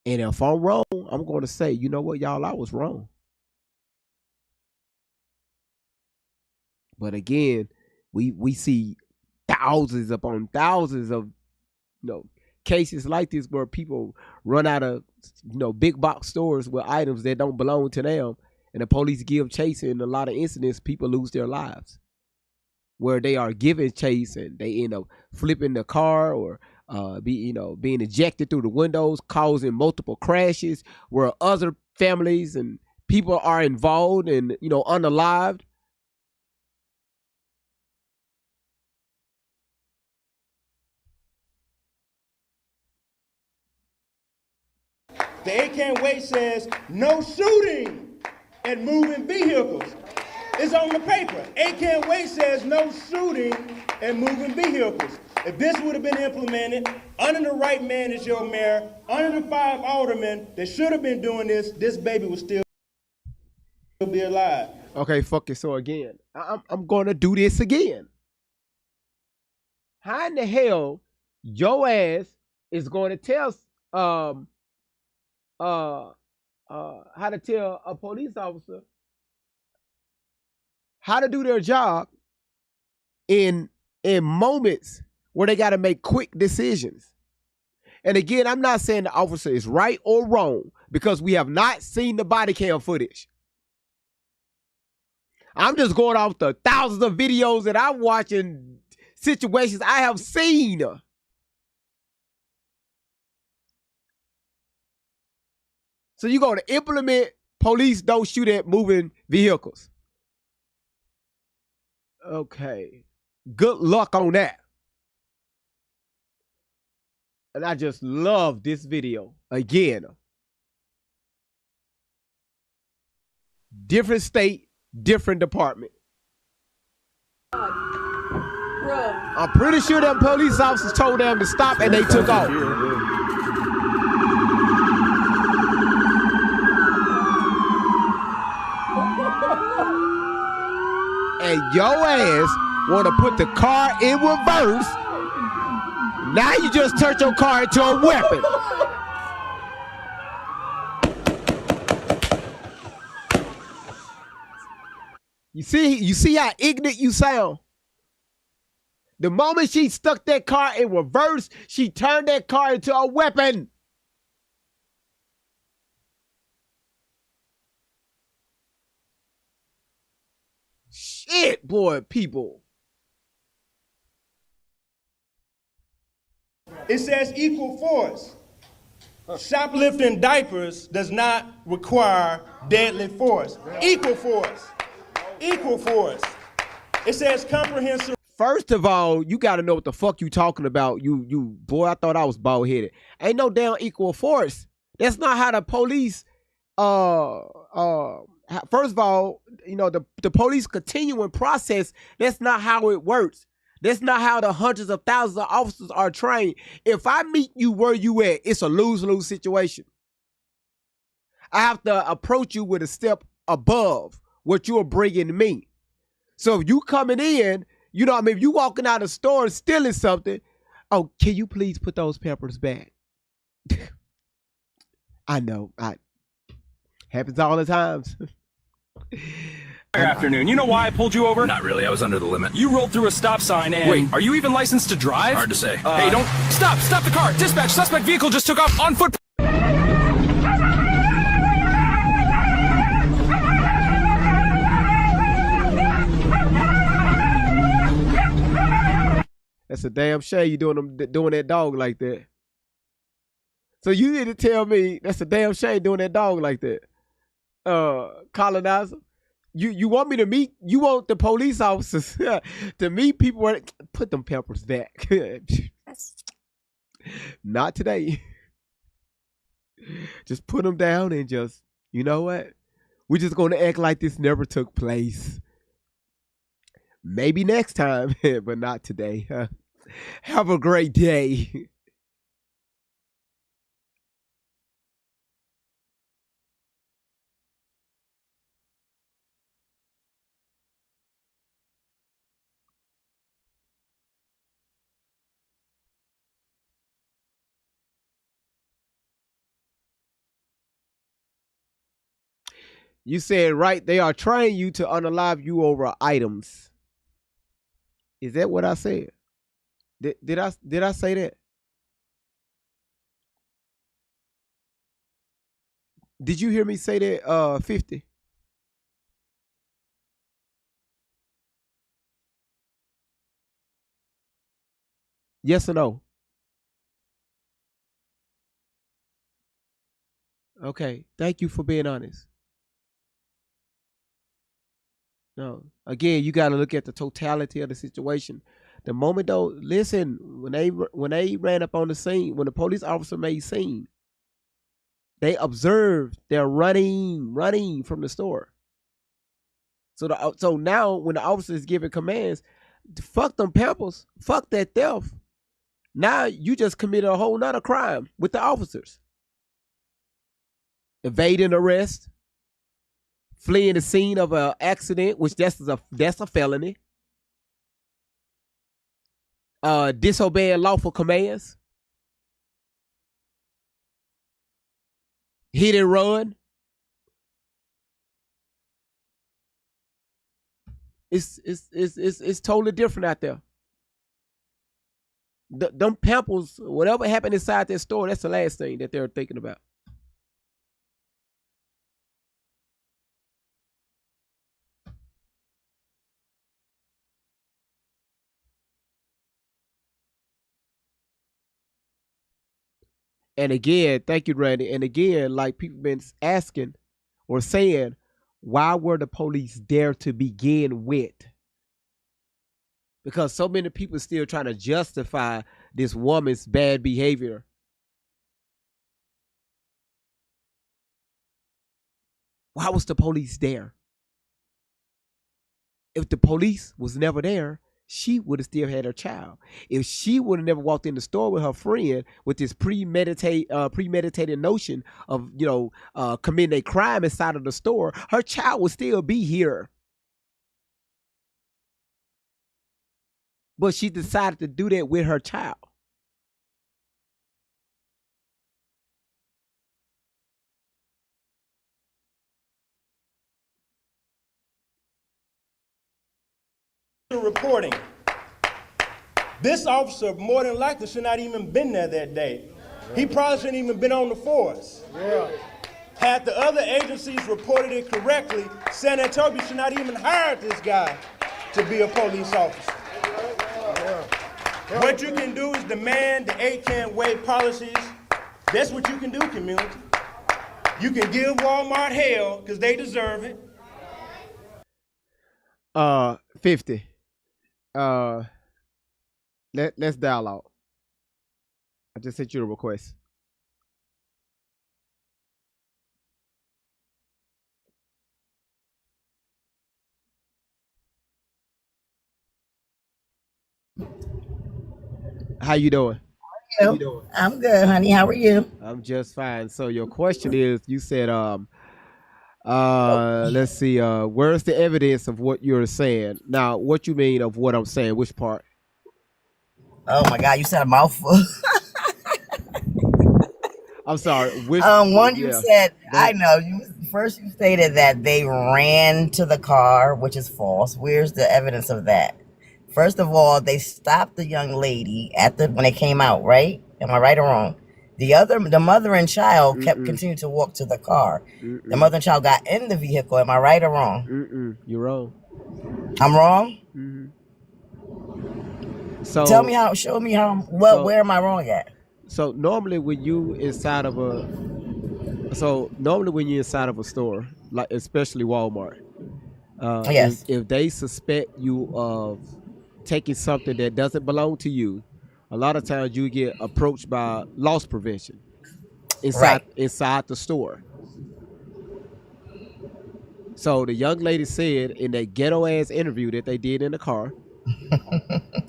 And if I'm wrong, I'm gonna say, you know what, y'all, I was wrong. But again, we see thousands upon thousands of cases like this where people run out of big box stores with items that don't belong to them, and the police give chase. And in a lot of incidents, people lose their lives where they are given chase and they end up flipping the car or being ejected through the windows, causing multiple crashes where other families and people are involved and unalived. The A Can't Wait says no shooting at moving vehicles. It's on the paper. A Can't Wait says no shooting at moving vehicles. If this would have been implemented under the right man as your mayor, under the 5 aldermen that should have been doing this baby would still be alive. Okay, fuck it. So again, I'm going to do this again. How in the hell your ass is going to tell how to tell a police officer how to do their job in moments where they got to make quick decisions? And again, I'm not saying the officer is right or wrong because we have not seen the body cam footage. I'm just going off the thousands of videos that I'm watching, situations I have seen. So you're going to implement police don't shoot at moving vehicles. Okay. Good luck on that. And I just love this video. Again. Different state, different department. I'm pretty sure them police officers told them to stop and they took off. And your ass want to put the car in reverse. Now you just turned your car into a weapon. You see how ignorant you sound? The moment she stuck that car in reverse, she turned that car into a weapon. Shit, boy, people. It says equal force. Shoplifting diapers does not require deadly force. Equal force. Equal force. It says comprehensive. First of all, you got to know what the fuck you talking about. You boy, I thought I was bald-headed. Ain't no damn equal force. That's not how the police first of all, the police continuing process, that's not how it works. That's not how the hundreds of thousands of officers are trained. If I meet you where you at, it's a lose-lose situation. I have to approach you with a step above what you are bringing to me. So if you coming in, if you walking out of the store and stealing something, oh, can you please put those peppers back? I know. Happens all the times. Good afternoon. You know why I pulled you over? Not really. I was under the limit. You rolled through a stop sign and... Wait, are you even licensed to drive? Hard to say. Hey, don't... Stop! Stop the car! Dispatch! Suspect vehicle just took off on foot... That's a damn shame you doing that dog like that. So you need to tell me that's a damn shame doing that dog like that. Colonizer. You want me to meet, you want the police officers to meet people where, put them peppers back. Not today. Just put them down and just, you know what? We're just going to act like this never took place. Maybe next time, but not today. Have a great day. You said right. They are trying you to unalive you over items. Is that what I said? Did I say that? Did you hear me say that? 50. Yes or no? Okay. Thank you for being honest. No. Again, you got to look at the totality of the situation. The moment though, listen, when they ran up on the scene, when the police officer made scene, they observed they're running from the store. So now when the officer is giving commands, fuck them Pampers, fuck that theft. Now you just committed a whole nother crime with the officers. Evading arrest, fleeing the scene of an accident, which that's a felony. Disobeying lawful commands. Hit and run. It's totally different out there. Them Pampers, whatever happened inside that store, that's the last thing that they're thinking about. And again, thank you, Randy. And again, like people been asking or saying, why were the police there to begin with? Because so many people still trying to justify this woman's bad behavior. Why was the police there? If the police was never there, she would have still had her child. If she would have never walked in the store with her friend with this premeditated notion of, committing a crime inside of the store, her child would still be here. But she decided to do that with her child. Reporting. This officer more than likely should not even been there that day. He probably shouldn't even been on the force. Yeah. Had the other agencies reported it correctly, San Antonio should not even hired this guy to be a police officer. Yeah. What you can do is demand the 8 can't wait policies. That's what you can do, community. You can give Walmart hell because they deserve it. 50. Let's dialogue. I just sent you a request. How you doing? I'm good, honey. How are you? I'm just fine. So your question is, you said, let's see, where's the evidence of what you're saying? Now, what you mean of what I'm saying? Which part? Oh my God, you said a mouthful. I'm sorry. Which, you said, I know. First you stated that they ran to the car, which is false. Where's the evidence of that? First of all, they stopped the young lady when they came out, right? Am I right or wrong? The mother and child continued to walk to the car. The mother and child got in the vehicle. Am I right or wrong? You're wrong. I'm wrong? So show me where am I wrong at? So normally when you're inside of a store, like especially Walmart, yes. if they suspect you of taking something that doesn't belong to you, a lot of times you get approached by loss prevention inside the store. So the young lady said in that ghetto ass interview that they did in the car.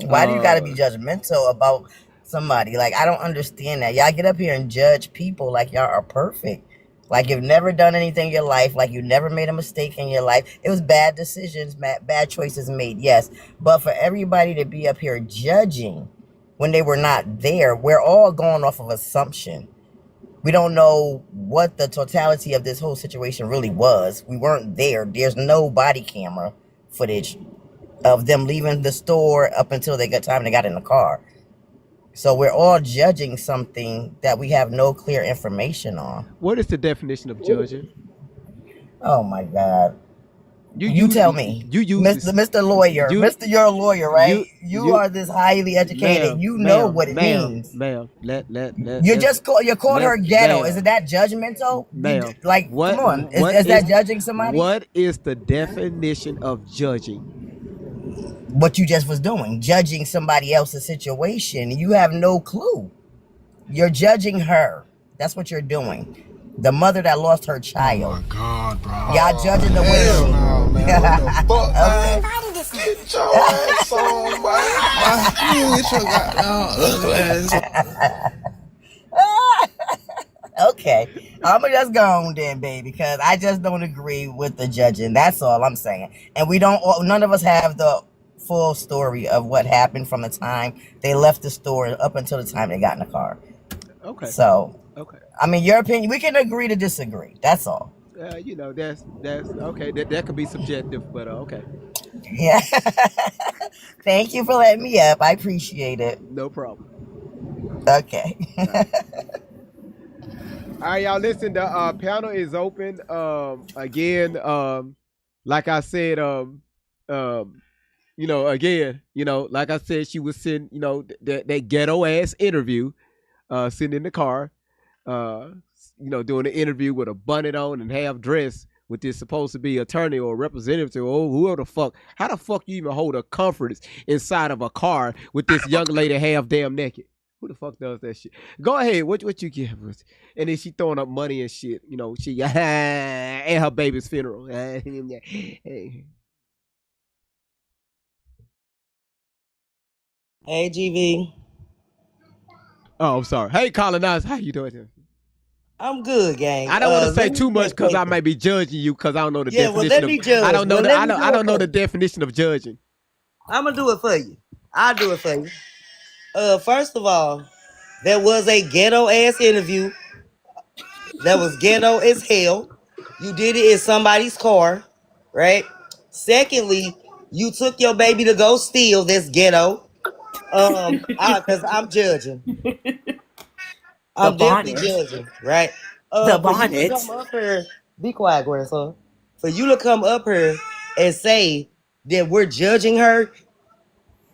Why do you gotta be judgmental about somebody? Like, I don't understand that. Y'all get up here and judge people like y'all are perfect. Like you've never done anything in your life, like you never made a mistake in your life. It was bad decisions, bad choices made, yes. But for everybody to be up here judging when they were not there, we're all going off of assumption. We don't know what the totality of this whole situation really was. We weren't there. There's no body camera footage of them leaving the store up until they got in the car. So we're all judging something that we have no clear information on. What is the definition of judging? Oh my God. You tell me. Mr. Lawyer. You're a lawyer, right? You are this highly educated. You know what it means. Ma'am, you called her ghetto. Isn't that judgmental? Ma'am, like, come on. Is that judging somebody? What is the definition of judging? What you just was doing, judging somebody else's situation. You have no clue. You're judging her. That's what you're doing. The mother that lost her child. Oh my God, bro. Y'all judging the way she. No, man. What the fuck, man? Get your ass on, man. You get your goddamn ugly ass. Okay, I'm gonna just go on then, baby, because I just don't agree with the judging. That's all I'm saying. And none of us have the full story of what happened from the time they left the store up until the time they got in the car. Okay. So, okay. I mean, your opinion, we can agree to disagree. That's all. You know, that's okay. That could be subjective, but okay. Yeah. Thank you for letting me up. I appreciate it. No problem. Okay. All right, y'all. Listen, the panel is open. Again, like I said, like I said, she was sitting, that ghetto ass interview, sitting in the car, doing an interview with a bonnet on and half dressed with this supposed to be attorney or representative or whoever the fuck. How the fuck you even hold a conference inside of a car with this young lady half damn naked? Who the fuck does that shit? Go ahead. What you give us? And then she throwing up money and shit. She at her baby's funeral. Hey, GV. Oh, I'm sorry. Hey, Colonize. How you doing? I'm good, gang. I don't want to say too much because I might be judging you because I don't know the definition. Well, let me judge. I don't know. I don't know the definition of judging. I'm gonna do it for you. I'll do it for you. First of all, there was a ghetto ass interview. That was ghetto as hell. You did it in somebody's car, right? Secondly, you took your baby to go steal. That's ghetto. Because I'm judging. I'm definitely judging, right? The For you to bonnet. come up here, be quiet, grandson. For you to come up here and say that we're judging her,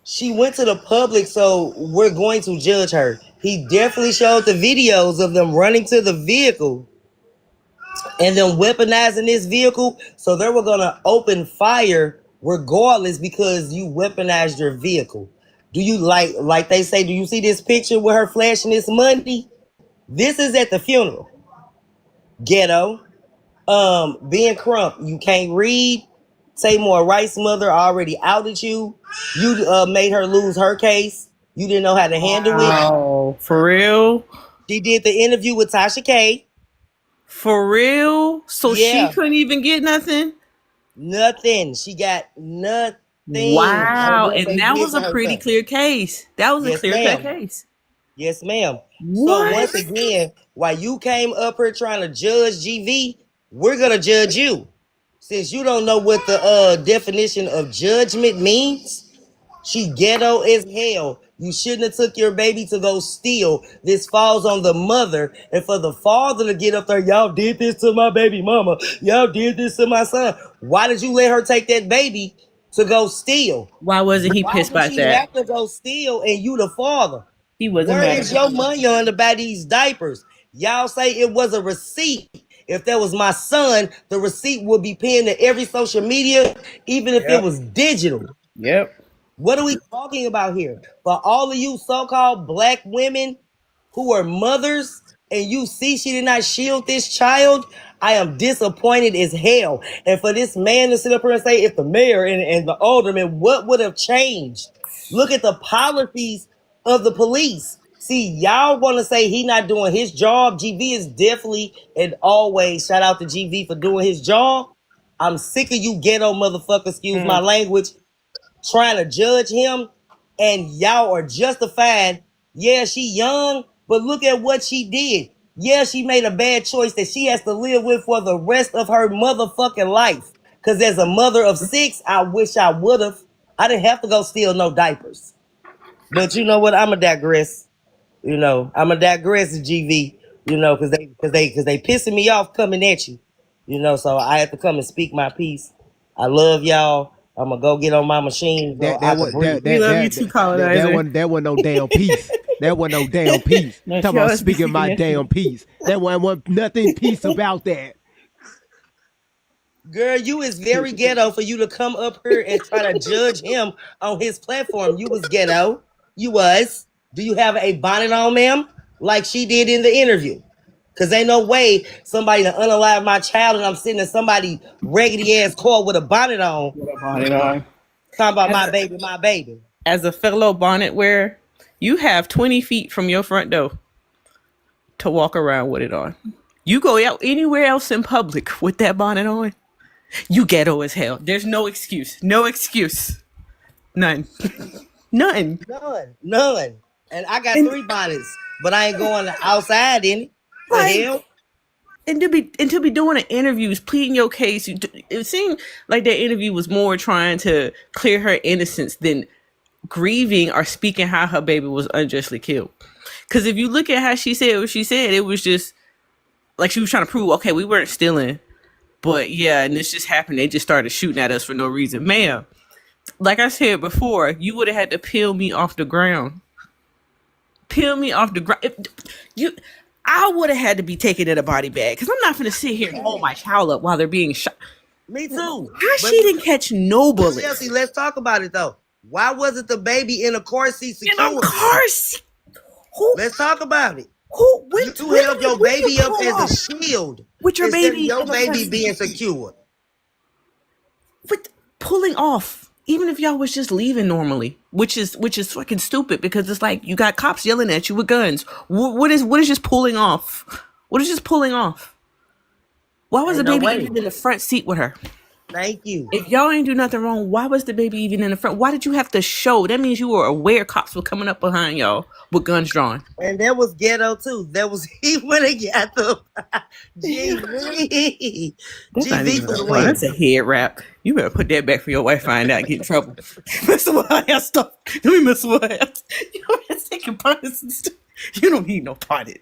she went to the public, so we're going to judge her. He definitely showed the videos of them running to the vehicle and them weaponizing this vehicle, so they were gonna open fire regardless because you weaponized your vehicle. Do you like they say, do you see this picture with her flashing this money? This is at the funeral. Ghetto. Being Crump, you can't read. Tamar Rice's mother already outed you. You made her lose her case. You didn't know how to handle it. Oh, for real? She did the interview with Tasha K. For real? So Yeah. she couldn't even get nothing? Nothing. She got nothing. Wow. And that was a pretty clear case. That was a clear-cut case. Yes, ma'am. What? So once again, while you came up here trying to judge GV, we're gonna judge you. Since you don't know what the definition of judgment means, she ghetto as hell. You shouldn't have took your baby to go steal. This falls on the mother. And for the father to get up there, y'all did this to my baby mama. Y'all did this to my son. Why did you let her take that baby to go steal? Why wasn't he pissed about Why that? she have to go steal and you the father? He wasn't Where mad is about your money on to buy these diapers? Y'all say it was a receipt. If that was my son, the receipt would be pinned to every social media, even if it was digital. Yep. What are we talking about here? For all of you so-called black women who are mothers and you see she did not shield this child, I am disappointed as hell. And for this man to sit up here and say, if the mayor and the alderman, what would have changed? Look at the policies of the police. See, y'all want to say he not doing his job. GV is definitely and always shout out to GV for doing his job. I'm sick of you ghetto motherfuckers, excuse my language, trying to judge him, and y'all are justified. Yeah, she young, but look at what she did. Yeah, she made a bad choice that she has to live with for the rest of her motherfucking life. Because as a mother of 6, I wish I would have. I didn't have to go steal no diapers. But you know what? I'ma digress. I'ma digress, GV. Because they pissing me off coming at you. So I have to come and speak my piece. I love y'all. I'm gonna go get on my machine. We love you too, colonizer. That wasn't no damn piece. That wasn't no damn piece. No, Talking about she speaking my was damn piece. That wasn't nothing piece about that. Girl, you is very ghetto for you to come up here and try to judge him on his platform. You was ghetto. You was. Do you have a bonnet on, ma'am? Like she did in the interview. Because ain't no way somebody to unalive my child and I'm sitting in somebody raggedy ass car with a bonnet on. Talking about my baby. As a fellow bonnet wearer, you have 20 feet from your front door to walk around with it on. You go out anywhere else in public with that bonnet on, you ghetto as hell. There's no excuse. No excuse. None. None. None. And I got 3 bonnets, but I ain't going outside in it. The hell? And to be doing an interviews, pleading your case, it seemed like that interview was more trying to clear her innocence than grieving or speaking how her baby was unjustly killed. Because if you look at how she said what she said, it was just like she was trying to prove, okay, we weren't stealing, but yeah, and this just happened. They just started shooting at us for no reason. Ma'am, like I said before, you would have had to peel me off the ground. Peel me off the ground. I would have had to be taken in a body bag because I'm not going to sit here and hold my child up while they're being shot. Me too. How she didn't catch no bullets? Chelsea, let's talk about it though. Why wasn't the baby in a car seat secure? In a car seat? Let's talk about it. You held your baby up as a shield with your baby. Your baby being secured. With pulling off, even if y'all was just leaving normally, which is fucking stupid because it's like you got cops yelling at you with guns. What is just pulling off? What is just pulling off? Why was the baby even in the front seat with her? Thank you. If y'all ain't do nothing wrong, why was the baby even in the front? Why did you have to show? That means you were aware cops were coming up behind y'all with guns drawn. And that was ghetto too. That was he went and got the GV. GV for the win. That's a head wrap. You better put that back for your wife. Find out, get in trouble. Mess with her ass stuff. Let me mess with her ass. You know, taking punnets and stuff. You don't need no potted.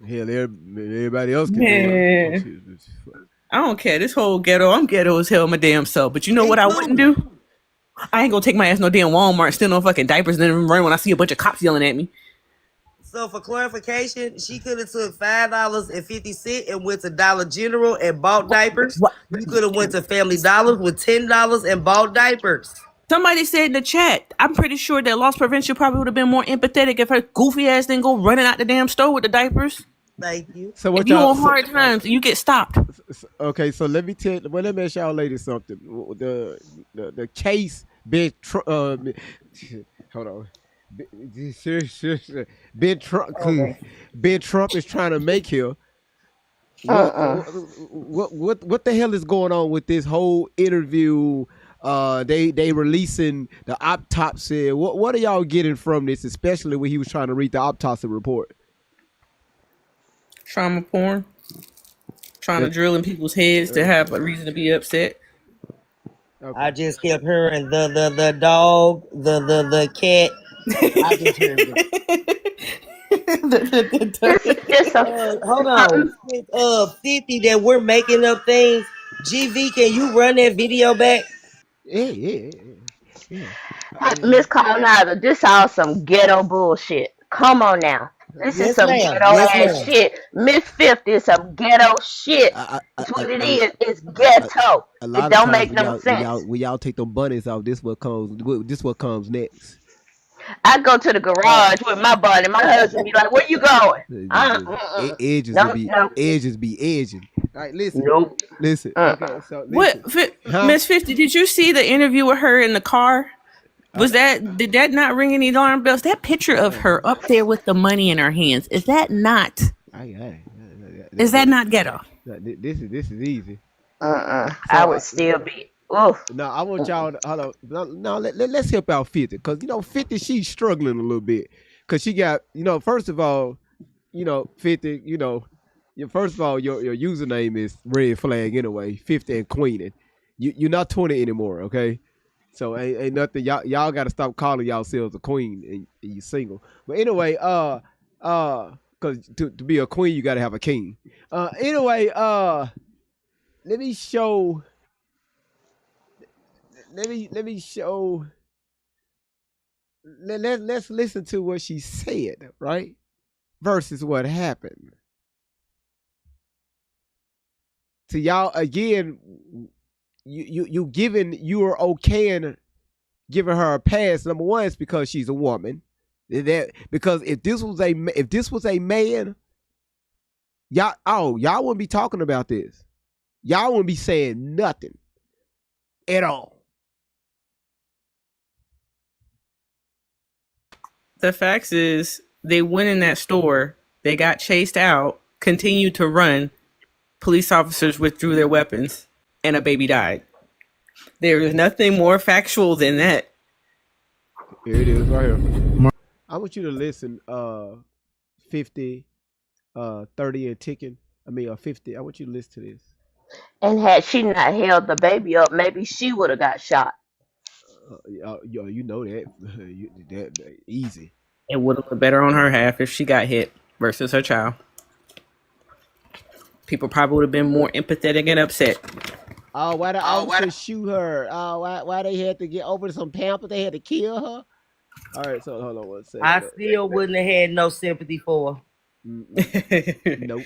Hell, everybody else can do it. I don't care. This whole ghetto, I'm ghetto as hell my damn self. But you know what I wouldn't do? I ain't gonna take my ass no damn Walmart and steal no fucking diapers and then run when I see a bunch of cops yelling at me. So for clarification, she could have took $5.50 and went to Dollar General and bought diapers. What? You could have went to Family Dollar with $10 and bought diapers. Somebody said in the chat, I'm pretty sure that loss prevention probably would have been more empathetic if her goofy ass didn't go running out the damn store with the diapers. Thank you. So what if you on hard times, you get stopped. Okay, so let me ask y'all ladies something. The case been hold on. Ben Trump is trying to make here. What the hell is going on with this whole interview? They releasing the autopsy. What are y'all getting from this, especially when he was trying to read the autopsy report? Trauma porn. Trying to drill in people's heads to have a reason to be upset. Okay. I just kept hearing the dog, the cat. I just heard it. Hold on. 50 that we're making up things. GV, can you run that video back? Yeah. Miss Colonizer, this all some ghetto bullshit. Come on now. This is some ghetto ass shit. Miss 50 is some ghetto shit. That's what it is. It's ghetto. It don't make no sense. When y'all take them bunnies off, this what comes next. I go to the garage with my body. My husband be like, "Where you going?" Edges No, be no, edging. All right, listen. nope. Listen. Okay, so listen. What, Huh? Miss 50? Did you see the interview with her in the car? Did that not ring any alarm bells? That picture of her up there with the money in her hands, is that not? Is that not ghetto? This is easy. I would still be. Oof. No, I want y'all to hold on. No, let's help out 50, because 50, she's struggling a little bit, because she got, first of all, 50, first of all, your username is red flag anyway, 50 and queening. You're not 20 anymore, okay? So ain't nothing. Y'all got to stop calling yourselves a queen and you single. But anyway, because to be a queen, you got to have a king. Anyway, let me show. Let me show. Let's listen to what she said, right? Versus what happened. To y'all again, you're okay in giving her a pass. Number one, it's because she's a woman. Because if this was a man, y'all wouldn't be talking about this. Y'all wouldn't be saying nothing at all. The facts is they went in that store, they got chased out, continued to run, police officers withdrew their weapons, and a baby died. There is nothing more factual than that. Here it is right here. I want you to listen, 50, 30 and ticking. 50. I want you to listen to this. And had she not held the baby up, maybe she would have got shot. You know that. that easy. It would have looked better on her half if she got hit versus her child. People probably would have been more empathetic and upset. Oh, why the officer shoot her? Oh, why they had to get over some pamper? They had to kill her? All right, so hold on one second. I still wouldn't have had no sympathy for her. Nope.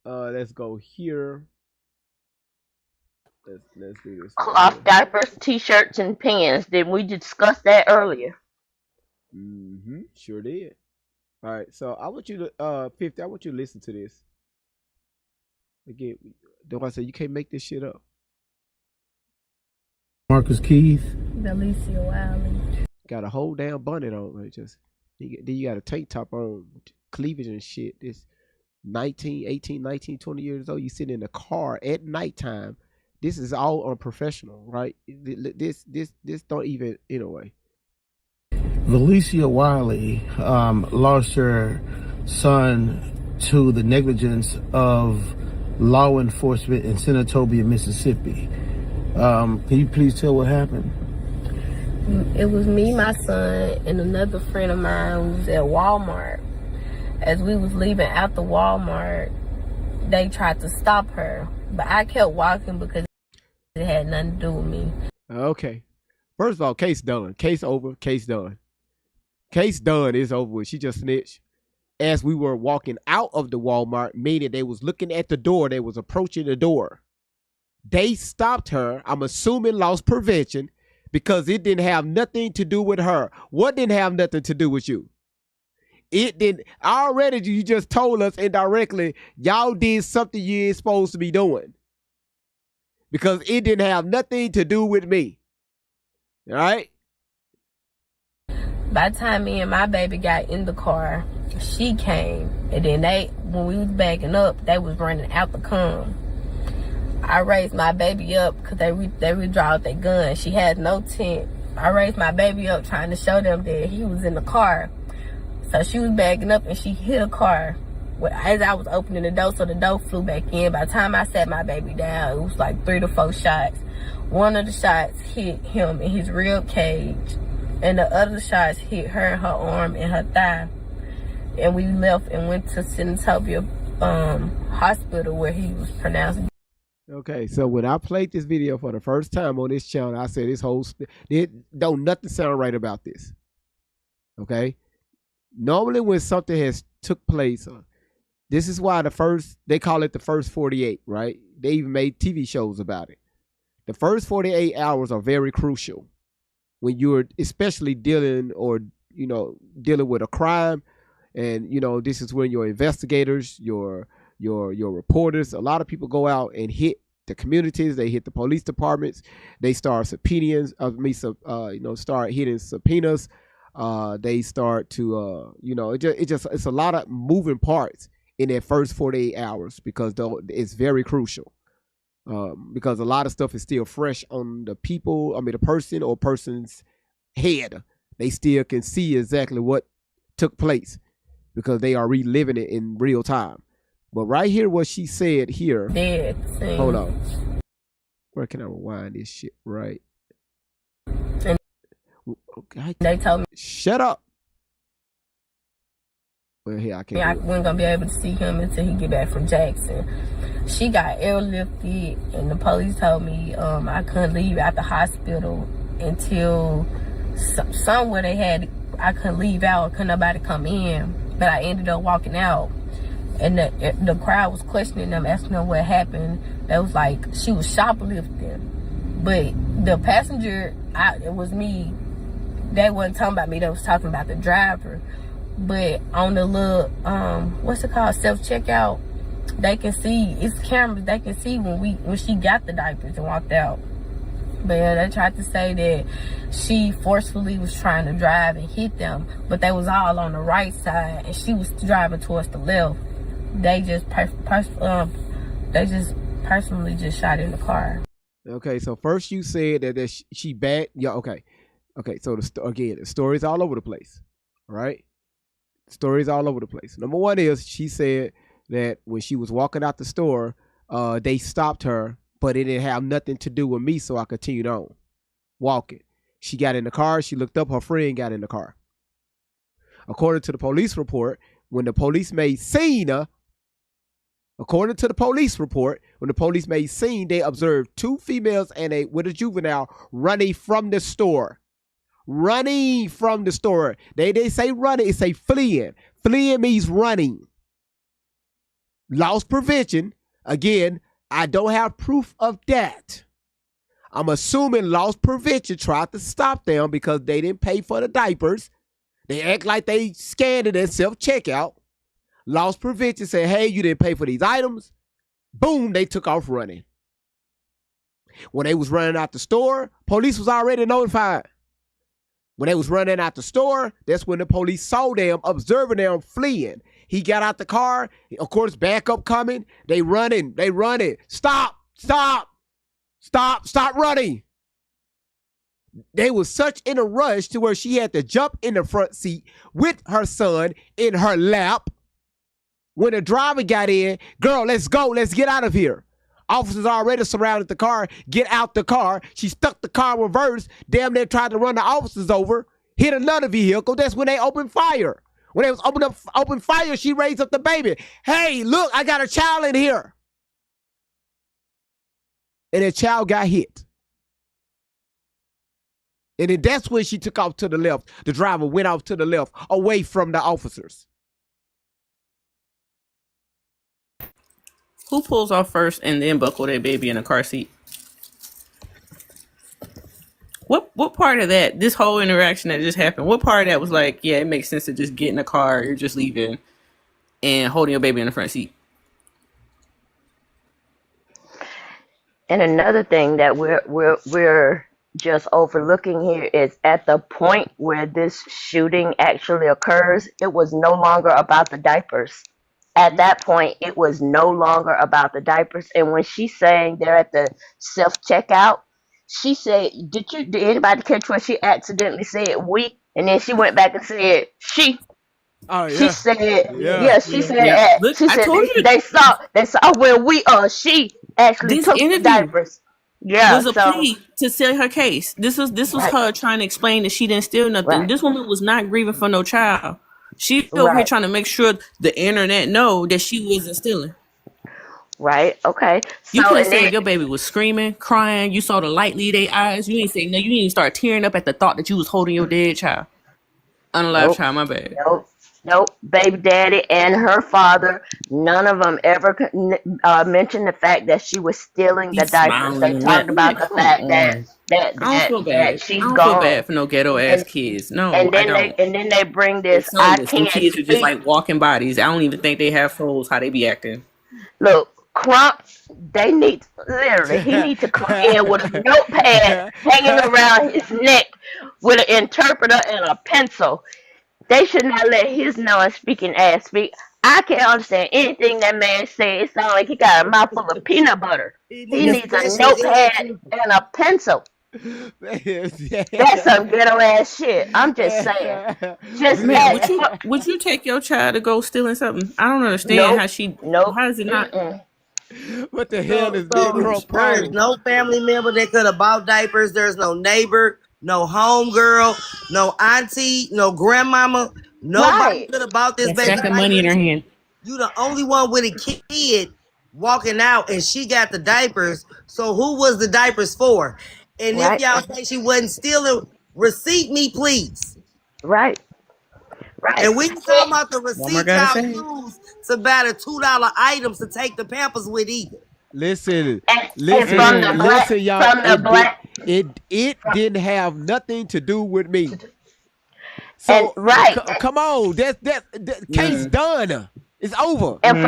Let's go here. Let's do this. Cloth diapers, t-shirts, and pants. Did we discuss that earlier? Sure did. All right, so I want you to 50. I want you to listen to this. Again, don't I say you can't make this shit up? Marcus Keith. Alicia Wiley. Got a whole damn bonnet on. Right? Then you got a tank top on, cleavage and shit. This 18, 19, 20 years old. You sitting in the car at nighttime. This is all unprofessional, right? This don't even, anyway. Alicia Wiley lost her son to the negligence of law enforcement in Senatobia, Mississippi. Can you please tell what happened? It was me, my son, and another friend of mine who was at Walmart. As we was leaving out the Walmart, they tried to stop her, but I kept walking because it had nothing to do with me. Okay. First of all, case done. Case over. Case done. Case done is over with. She just snitched. As we were walking out of the Walmart, meaning they was looking at the door, they was approaching the door. They stopped her, I'm assuming loss prevention, because it didn't have nothing to do with her. What didn't have nothing to do with you? It didn't. Already, you just told us indirectly, y'all did something you ain't supposed to be doing. Because it didn't have nothing to do with me. All right? By the time me and my baby got in the car, she came. And then when we was backing up, they was running out the come. I raised my baby up because they withdrawed their gun. She had no tent. I raised my baby up trying to show them that he was in the car. So she was backing up and she hit a car. As I was opening the door, so the door flew back in. By the time I sat my baby down, it was like 3 to 4 shots. One of the shots hit him in his rib cage, and the other shots hit her in her arm and her thigh. And we left and went to Senatobia hospital where he was pronounced. Okay, so when I played this video for the first time on this channel, I said don't nothing sound right about this. Okay? Normally when something has took place, this is why they call it the first 48, right? They even made TV shows about it. The first 48 hours are very crucial. when you're especially dealing with a crime, and this is when your investigators, your reporters, a lot of people go out and hit the communities, they hit the police departments, they start subpoenas, start hitting subpoenas, they start to it's a lot of moving parts in that first 48 hours, because it's very crucial, because a lot of stuff is still fresh on the person or person's head. They still can see exactly what took place because they are reliving it in real time. But right here, what she said here. Hold on. Where can I rewind this shit? Right. Okay. They told me. Shut up. Well, here I can't. I wasn't gonna be able to see him until he get back from Jackson. She got airlifted, and the police told me I couldn't leave out the hospital until somewhere I couldn't leave out, couldn't nobody come in. But I ended up walking out. And the crowd was questioning them, asking them what happened. They was like, she was shoplifting. But the passenger, it was me. They wasn't talking about me. They was talking about the driver. But on the little, what's it called, self-checkout, they can see, it's cameras, they can see when she got the diapers and walked out. But yeah, they tried to say that she forcefully was trying to drive and hit them. But they was all on the right side, and she was driving towards the left. They just personally just shot in the car. Okay, so first you said that she bad. Yeah, okay. So the story's all over the place. All right, stories all over the place. Number one is she said that when she was walking out the store, they stopped her, but it didn't have nothing to do with me, so I continued on walking. She got in the car. She looked up. Her friend got in the car. According to the police report, when the police made scene, according to the police report, when the police made scene, they observed two females and with a juvenile running from the store. Running from the store. They say running, it say fleeing. Fleeing means running. Loss prevention. Again, I don't have proof of that. I'm assuming loss prevention tried to stop them because they didn't pay for the diapers. They act like they scanned it at self-checkout. Loss prevention said, hey, you didn't pay for these items. Boom, they took off running. When they was running out the store, police was already notified. When they was running out the store, that's when the police saw them, observing them fleeing. He got out the car. Of course, backup coming. They running. Stop running. They was such in a rush to where she had to jump in the front seat with her son in her lap. When the driver got in, girl, let's go. Let's get out of here. Officers already surrounded the car. Get out the car. She stuck the car in reverse. Damn near tried to run the officers over. Hit another vehicle. That's when they opened fire. When they was open fire, she raised up the baby. Hey, look, I got a child in here. And the child got hit. And then that's when she took off to the left. The driver went off to the left, away from the officers. Who pulls off first and then buckle their baby in a car seat? What part of that, this whole interaction that just happened, what part of that was like, yeah, it makes sense to just get in the car, you're just leaving, and holding your baby in the front seat? And another thing that we're just overlooking here is at the point where this shooting actually occurs, it was no longer about the diapers. At that point, it was no longer about the diapers. And when she's saying they're at the self-checkout, she said, did anybody catch when she accidentally said we? And then she went back and said she. Oh, yeah. She said, she said, yeah. Look, she said they saw where she actually this took the diapers. Yeah, was a plea to sell her case. This was right. Her trying to explain that she didn't steal nothing. Right. This woman was not grieving for no child. She over here trying to make sure the internet know that she wasn't stealing. Right. Okay. You could have said your baby was screaming, crying. You saw the light leave their eyes. You didn't say no. You didn't start tearing up at the thought that you was holding your dead child, unalive child. My bad. Nope, baby daddy and her father, none of them ever mentioned the fact that she was stealing the He's diapers. smiling They and talked laughing. Man, about the come fact that on. that I don't that feel that bad. I she's don't feel gone, bad for no ghetto ass and kids. No, I don't. and then they bring They this I soulless. Them can't kids are just speak. like walking bodies. I don't even think they have souls. How they be acting? Look, Crump, they need literally he needs to come in with a notepad hanging around his neck with an interpreter and a pencil. They should not let his non-speaking ass speak. I can't understand anything that man says. It sounds like he got a mouthful of peanut butter. He needs a notepad and a pencil. That's some ghetto ass shit. I'm just saying. Just Man, ask for would you take your child to go stealing something? I don't understand nope, how she. nope. How is it not? What the hell is Big So Crump there is problem? no family member that could have bought diapers. There's no neighbor, no homegirl, no auntie, no grandmama. Nobody Right. could have bought this That baby stack of money in her diapers. hand. You the only one with a kid walking out, and she got the diapers. So who was the diapers for? And if Right. y'all say she wasn't stealing, receipt me, please. Right. Right. And we talking about the Walmart receipt got it y'all saved. use to buy the $2 items to take the Pampers with either. Listen, And from the black y'all. from the black It didn't have nothing to do with me. and So right. come on, that case done. It's over. And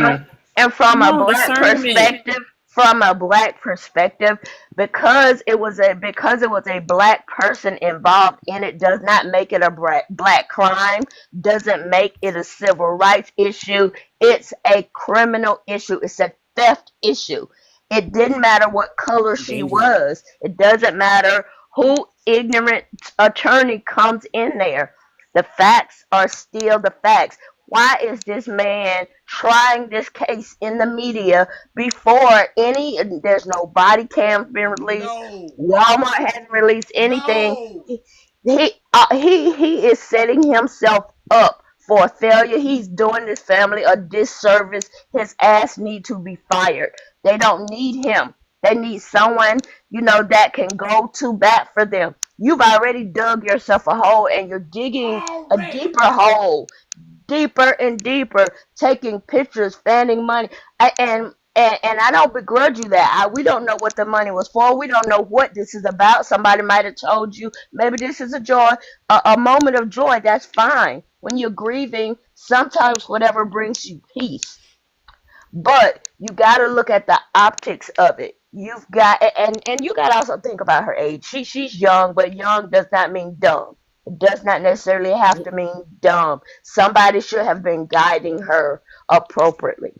from Come a on, black discernment. perspective, because it was a black person involved in it, does not make it a black crime, doesn't make it a civil rights issue. It's a criminal issue. It's a theft issue. It didn't matter what color she Dangerous. was. It doesn't matter who ignorant attorney comes in there. The facts are still the facts. Why is this man trying this case in the media before there's no body cams been released? No. Walmart hasn't released anything. He is setting himself up for failure. He's doing this family a disservice. His ass need to be fired. They don't need him. They need someone, that can go to bat for them. You've already dug yourself a hole and you're digging a deeper hole, deeper and deeper, taking pictures, fanning money. And I don't begrudge you that. We don't know what the money was for. We don't know what this is about. Somebody might have told you maybe this is a moment of joy. That's fine. When you're grieving, sometimes whatever brings you peace. But you got to look at the optics of it. You've got and you got to also think about her age. She's young, but young does not mean dumb. It does not necessarily have to mean dumb. Somebody should have been guiding her appropriately.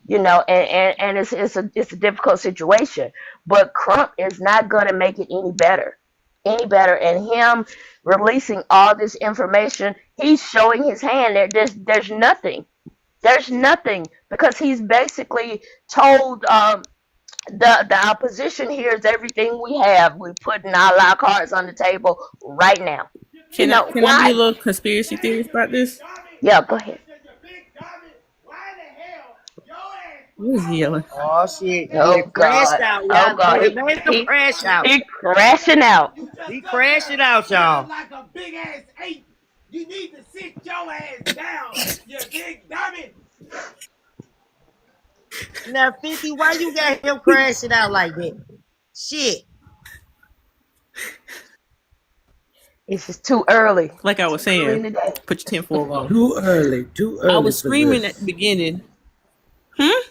And it's a difficult situation. But Crump is not going to make it any better. And him releasing all this information, he's showing his hand. There's nothing. There's nothing, because he's basically told the opposition here is everything we have. We're putting all our cards on the table right now. Can I do a why? little conspiracy theories about this? Yeah, go ahead. What is he yelling? Oh shit! Oh He crashed God! out, Oh y'all. God! He made him crash out. He crashing out. He crashing out, y'all. Like a big ass ape. You need to sit your ass down, you big dummy. Now, 50, why you got him crashing out like that? Shit. It's just too early. Like I was Early in saying, the day. put your 10 4 on. Too early. I was screaming at the beginning. That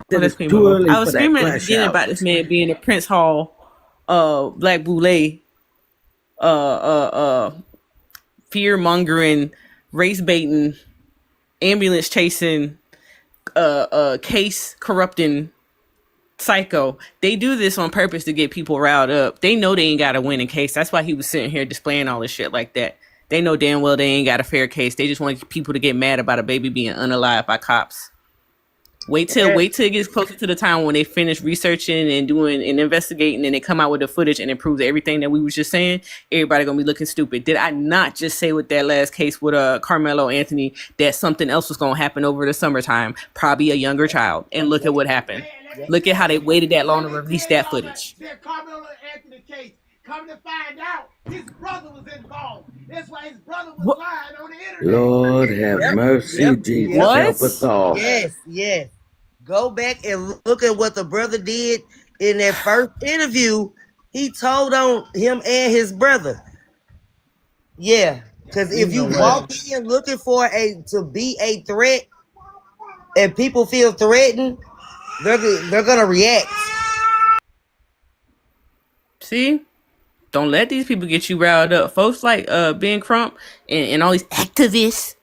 Let's is scream too over. early I was for that screaming at the crash beginning out. about this man being a Prince Hall, Black Boule, fear mongering, race baiting, ambulance chasing, case corrupting psycho. They do this on purpose to get people riled up. They know they ain't got a winning case. That's why he was sitting here displaying all this shit like that. They know damn well they ain't got a fair case. They just want people to get mad about a baby being unalived by cops. Wait till it gets closer to the time when they finish researching and doing and investigating and they come out with the footage and it proves everything that we was just saying. Everybody gonna be looking stupid. Did I not just say with that last case with Carmelo Anthony that something else was gonna happen over the summertime? Probably a younger child. And look at what happened. Look at how they waited that long to release that footage. That Carmelo Anthony case Come to find out, his brother was involved. That's why his brother was lying on the internet. Lord have mercy, Jesus help us all. Yes. Go back and look at what the brother did in that first interview. He told on him and his brother. Yeah, because if you walk in looking for to be a threat, and people feel threatened, they're gonna react. See? Don't let these people get you riled up. Folks like Ben Crump and all these activists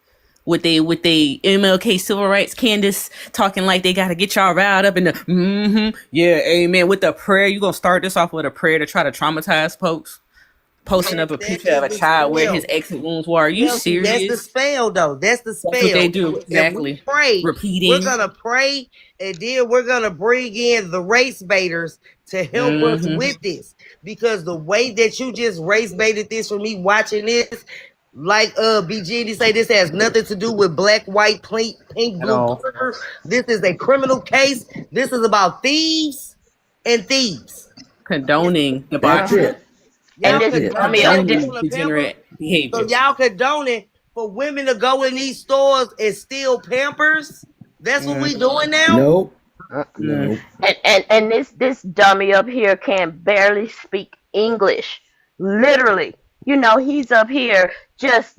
with they MLK civil rights Candace talking like they gotta get y'all riled up in the yeah, amen. With the prayer, you gonna start this off with a prayer to try to traumatize folks? Posting up a picture of a child where his exit wounds were. Are you serious? That's the spell, though. That's the spell. That's what they do. Exactly. If we pray, repeating. We're gonna pray, and then we're gonna bring in the race baiters to help us with this. Because the way that you just race baited this for me watching this, like BG say, this has nothing to do with black, white, pink, blue, purple. This is a criminal case. This is about thieves and thieves. Condoning the That's Y'all degenerate behavior. So y'all condoning for women to go in these stores and steal Pampers? That's what we doing now? Nope. No. And this dummy up here can barely speak English. Literally. You know, he's up here just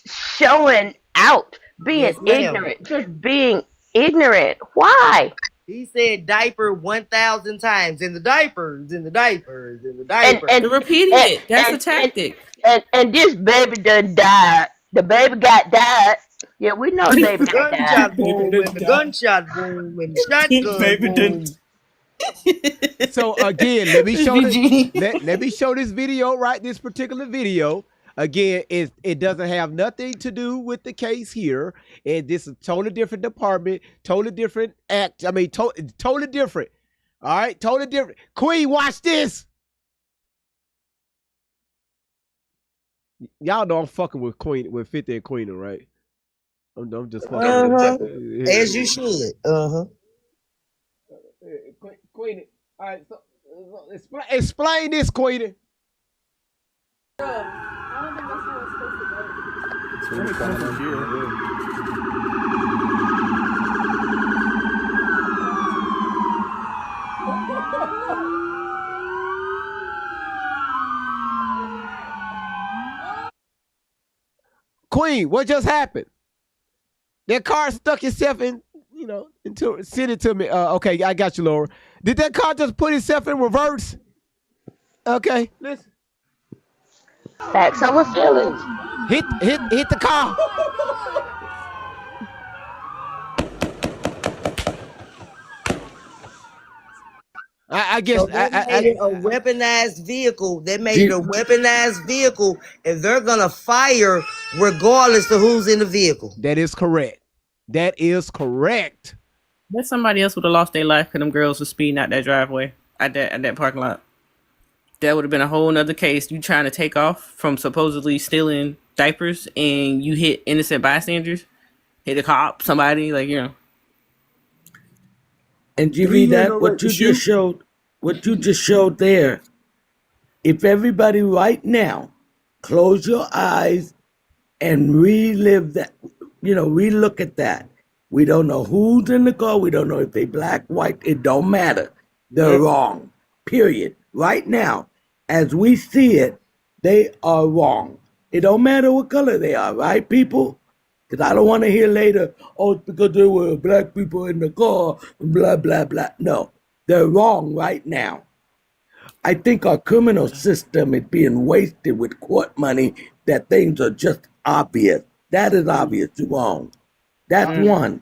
showing out, being ignorant, just being ignorant. Why? He said diaper 1,000 times in the diapers, in the diapers, in the diapers. And repeating it. That's a tactic. And this baby done died. The baby got died. Yeah, we know the baby got died. Gunshot wound, when the gunshot wound, when the shotgun baby wound. So again, let me show this. Let me show this video, right? This particular video. Again, it doesn't have nothing to do with the case here. And this is a totally different department, totally different act. I mean, totally different. All right, totally different. Queen, watch this. Y'all know I'm fucking with Queen, with 50 and Queen, right? I'm just fucking. As you should. Queen, all right. So explain this, Queen. Queen, what just happened? That car stuck itself in, into send it to me. Okay, I got you, Laura. Did that car just put itself in reverse? Okay, listen. Facts over feelings. Hit the car. I guess so they made it a weaponized vehicle. They made it a weaponized vehicle, and they're gonna fire regardless of who's in the vehicle. That is correct. That is correct. But somebody else would have lost their life because them girls were speeding out that driveway at that parking lot. That would have been a whole nother case. You trying to take off from supposedly stealing diapers and you hit innocent bystanders, hit a cop, somebody, like, And GB, that what you just showed there. If everybody right now close your eyes and relive that, relook at that. We don't know who's in the car. We don't know if they black, white. It don't matter. They're wrong. Period. Right now, as we see it, they are wrong. It don't matter what color they are, right, people? Because I don't want to hear later, it's because there were black people in the car, blah, blah, blah. No, they're wrong right now. I think our criminal system is being wasted with court money, that things are just obvious. That is obvious wrong. That's one.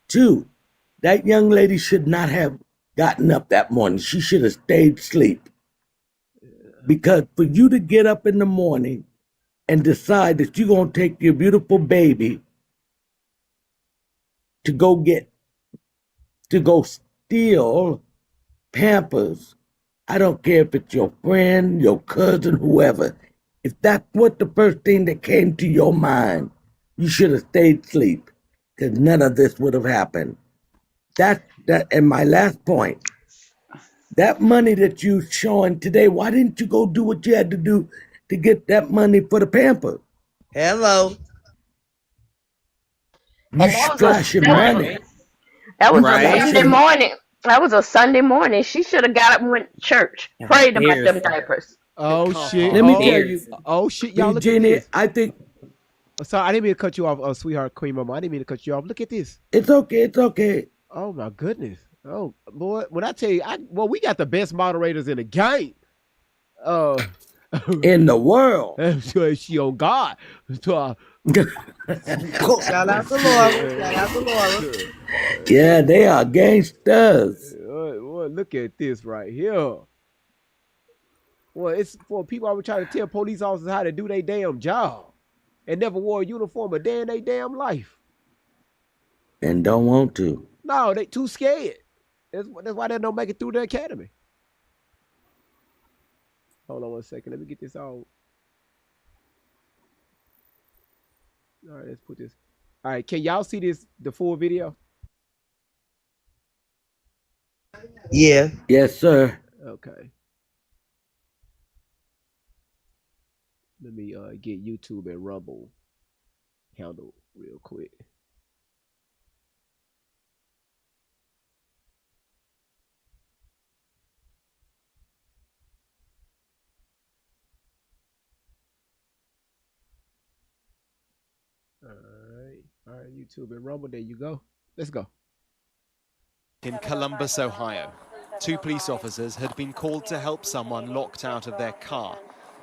Two, that young lady should not have gotten up that morning. She should have stayed asleep. Because for you to get up in the morning and decide that you're going to take your beautiful baby to go steal Pampers, I don't care if it's your friend, your cousin, whoever. If that's what the first thing that came to your mind, you should have stayed asleep, because none of this would have happened. And my last point, That money that you showing today, why didn't you go do what you had to do to get that money for the pamper? Hello. You And that was splashing money. that was a Right. Sunday morning. That was a Sunday morning. She should have got up and went to church, prayed about them diapers. Oh shit! Let me tell you. Oh shit! Y'all look at Virginia, this. I think Sorry, I didn't mean to cut you off, sweetheart, Queen Mama. I didn't mean to cut you off. Look at this. it's okay. It's okay. Oh my goodness. Oh boy, when I tell you, we got the best moderators in the game. In the world. She on God. Shout out to Laura. Shout out to Laura. Yeah, they are gangsters. Well, look at this right here. Well, it's for people always trying to tell police officers how to do their damn job and never wore a uniform a day in their damn life. And don't want to. No, they too scared. That's why they don't make it through the academy. Hold on one second. Let me get this all. All right, let's put this. All right, can y'all see the full video? Yeah. Yes, sir. Okay. Let me get YouTube and Rumble handled real quick. All right, YouTube and Rumble, there you go. Let's go. In Columbus, Ohio, 2 police officers had been called to help someone locked out of their car.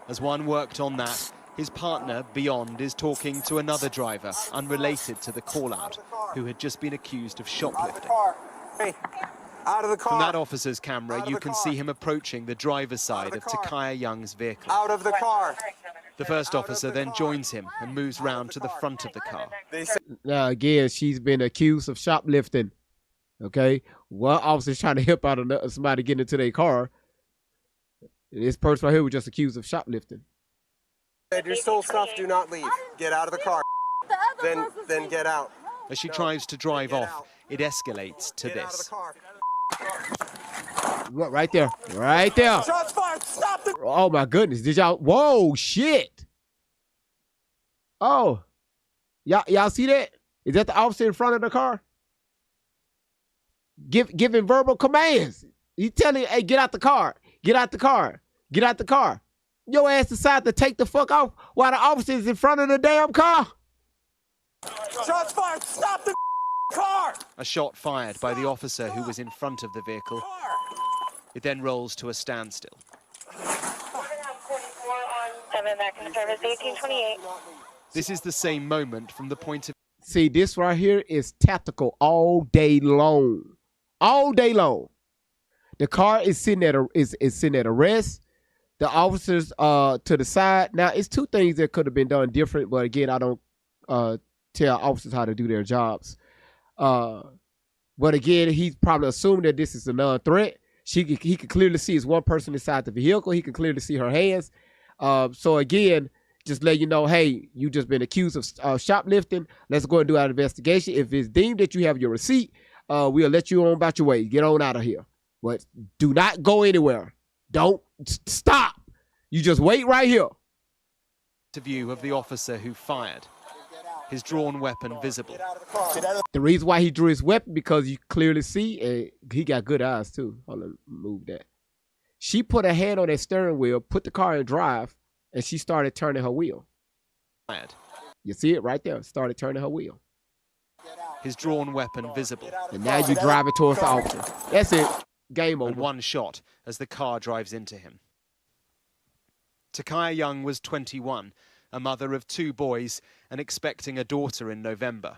As one worked on that, his partner, Beyond, is talking to another driver, unrelated to the call-out, who had just been accused of shoplifting. Hey, out of the car. From that officer's camera, you can see him approaching the driver's side of Takaya Young's vehicle. Out of the car. The first officer then joins him and moves round to the front of the car. Now, again, she's been accused of shoplifting. Okay? One officer's trying to help out somebody getting into their car. This person right here was just accused of shoplifting. Said you stole stuff, do not leave. Get out of the car. Then get out. As she tries to drive off, it escalates to this. Right there. Right there. Shots fired. Stop the... Oh, my goodness. Did y'all... Whoa, shit. Oh. Y'all see that? Is that the officer in front of the car? Giving verbal commands. He telling you, hey, get out the car. Get out the car. Get out the car. Your ass decided to take the fuck off while the officer is in front of the damn car. Shots fired. Stop the car. A shot fired by the officer who was in front of the vehicle. It then rolls to a standstill. This is the same moment from the point of... See, this right here is tactical all day long. All day long. The car is sitting at a rest. The officers to the side. Now, it's 2 things that could have been done different, but again, I don't tell officers how to do their jobs. But again, he's probably assuming that this is a non-threat. He could clearly see it's one person inside the vehicle. He could clearly see her hands. So again, just let you know, hey, you just been accused of shoplifting. Let's go and do our investigation. If it's deemed that you have your receipt, we'll let you on about your way. Get on out of here. But do not go anywhere. Don't stop. You just wait right here. View of the officer who fired. His drawn weapon visible. The reason why he drew his weapon, because you clearly see, he got good eyes too. Hold on, move that. She put her hand on that steering wheel, put the car in drive, and she started turning her wheel. You see it right there. Started turning her wheel. His drawn weapon visible. And now you drive it towards the officer. That's it. Game over. And one shot as the car drives into him. Takaya Young was 21, a mother of 2 boys and expecting a daughter in November.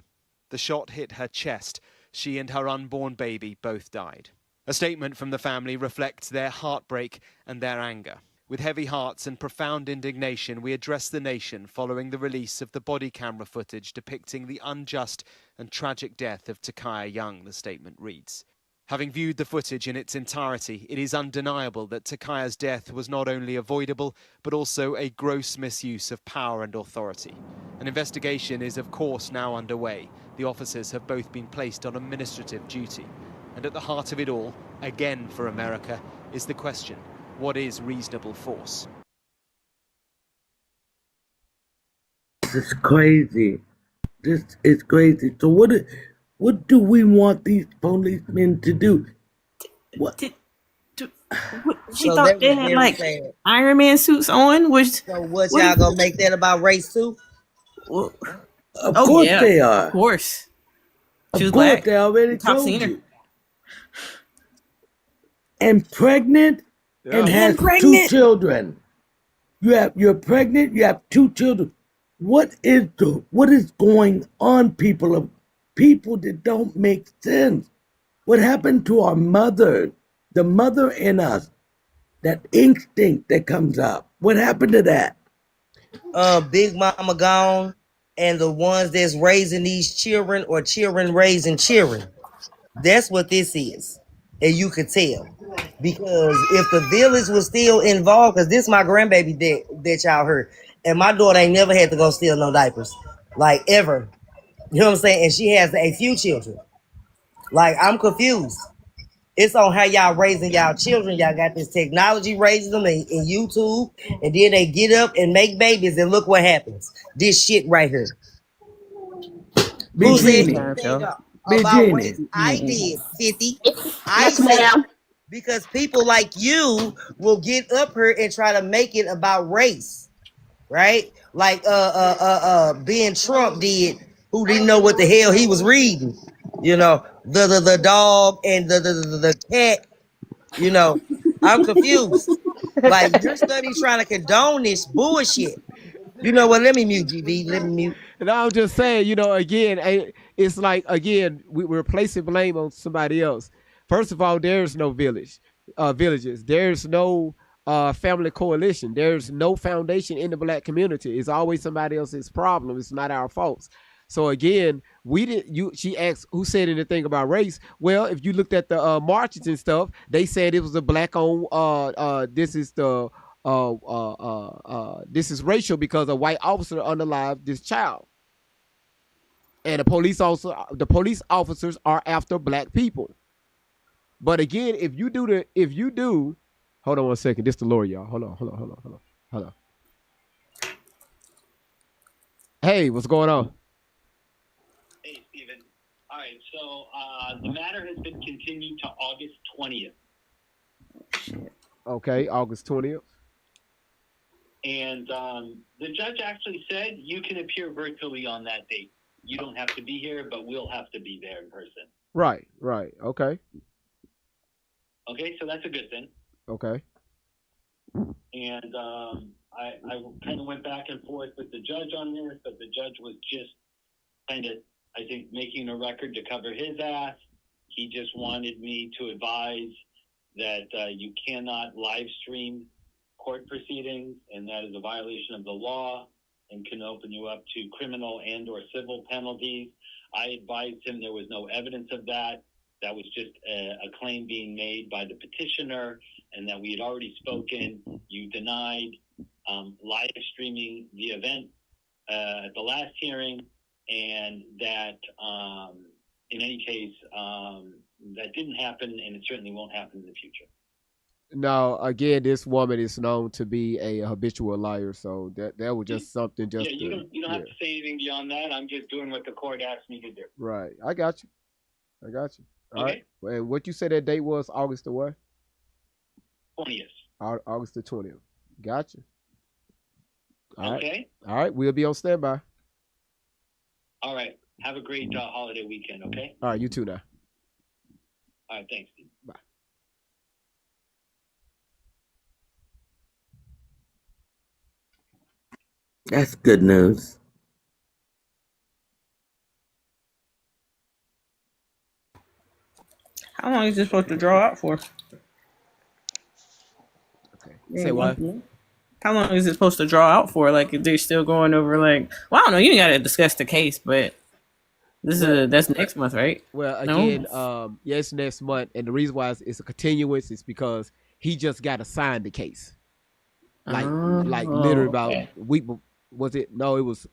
The shot hit her chest. She and her unborn baby both died. A statement from the family reflects their heartbreak and their anger. With heavy hearts and profound indignation, we address the nation following the release of the body camera footage depicting the unjust and tragic death of Takaya Young, the statement reads. Having viewed the footage in its entirety, it is undeniable that Takaya's death was not only avoidable, but also a gross misuse of power and authority. An investigation is, of course, now underway. The officers have both been placed on administrative duty. And at the heart of it all, again for America, is the question, what is reasonable force? This is crazy. This is crazy. So what do we want these policemen to do? What? She thought they had like Iron Man suits on. Which so what y'all gonna make that about race too? Well, of course they are. Of course. Of course they already told you. And pregnant and has two children. You're pregnant, you have two children. What is going on, people that don't make sense? What happened to our mother? The mother in us, that instinct that comes up. What happened to that? Big Mama gone, and the ones that's raising these children or children raising children. That's what this is. And you could tell. Because if the village was still involved, because this is my grandbaby that y'all heard, and my daughter ain't never had to go steal no diapers. Like, ever. You know what I'm saying? And she has a few children. Like, I'm confused. It's on how y'all raising y'all children. Y'all got this technology raising them in YouTube, and then they get up and make babies, and look what happens. This shit right here. Who said anything about race? I did, 50. Yes, ma'am. Because people like you will get up here and try to make it about race, right? Like Ben Trump did, who didn't know what the hell he was reading. You know, the dog and the cat. You know, I'm confused. Like, your study's trying to condone this bullshit. You know what? Let me mute, GB. Let me mute. And I'm just saying, you know, again, it's like, again, we're placing blame on somebody else. First of all, there's no villages. There's no family coalition. There's no foundation in the black community. It's always somebody else's problem. It's not our faults. So again, she asked who said anything about race. Well, if you looked at the marches and stuff, they said it was a black-owned. This is racial because a white officer unalived this child, and the police officers are after black people. But again, if you do, hold on one second. This is the lawyer, y'all. Hold on. Hey, what's going on? Hey, Steven. All right, so the matter has been continued to August 20th. Okay, August 20th. And the judge actually said you can appear virtually on that date. You don't have to be here, but we'll have to be there in person. Right. Okay. Okay, so that's a good thing. Okay. And I kind of went back and forth with the judge on this, but the judge was just kind of, I think, making a record to cover his ass. He just wanted me to advise that you cannot live stream court proceedings, and that is a violation of the law and can open you up to criminal and or civil penalties. I advised him there was no evidence of that. That was just a claim being made by the petitioner, and that we had already spoken. You denied live streaming the event at the last hearing, and that in any case, that didn't happen, and it certainly won't happen in the future. Now, again, this woman is known to be a habitual liar, so that was just something. Just you don't have to say anything beyond that. I'm just doing what the court asked me to do. Right, I got you. All Okay. right. And what you said that date was August the what? 20th. August the 20th. Gotcha. All right. Okay. All right. We'll be on standby. All right. Have a great holiday weekend. Okay. All right. You too now. All right. Thanks, Steve. Bye. That's good news. How long is this supposed to draw out for? Okay. Say what? How long is it supposed to draw out for? Like, if they're still going over, like, well, I don't know. You got to discuss the case, but that's next month, right? Well, again, it's next month, and the reason why it's a continuance is because he just got assigned the case. Like literally about a week. Was it? No, it was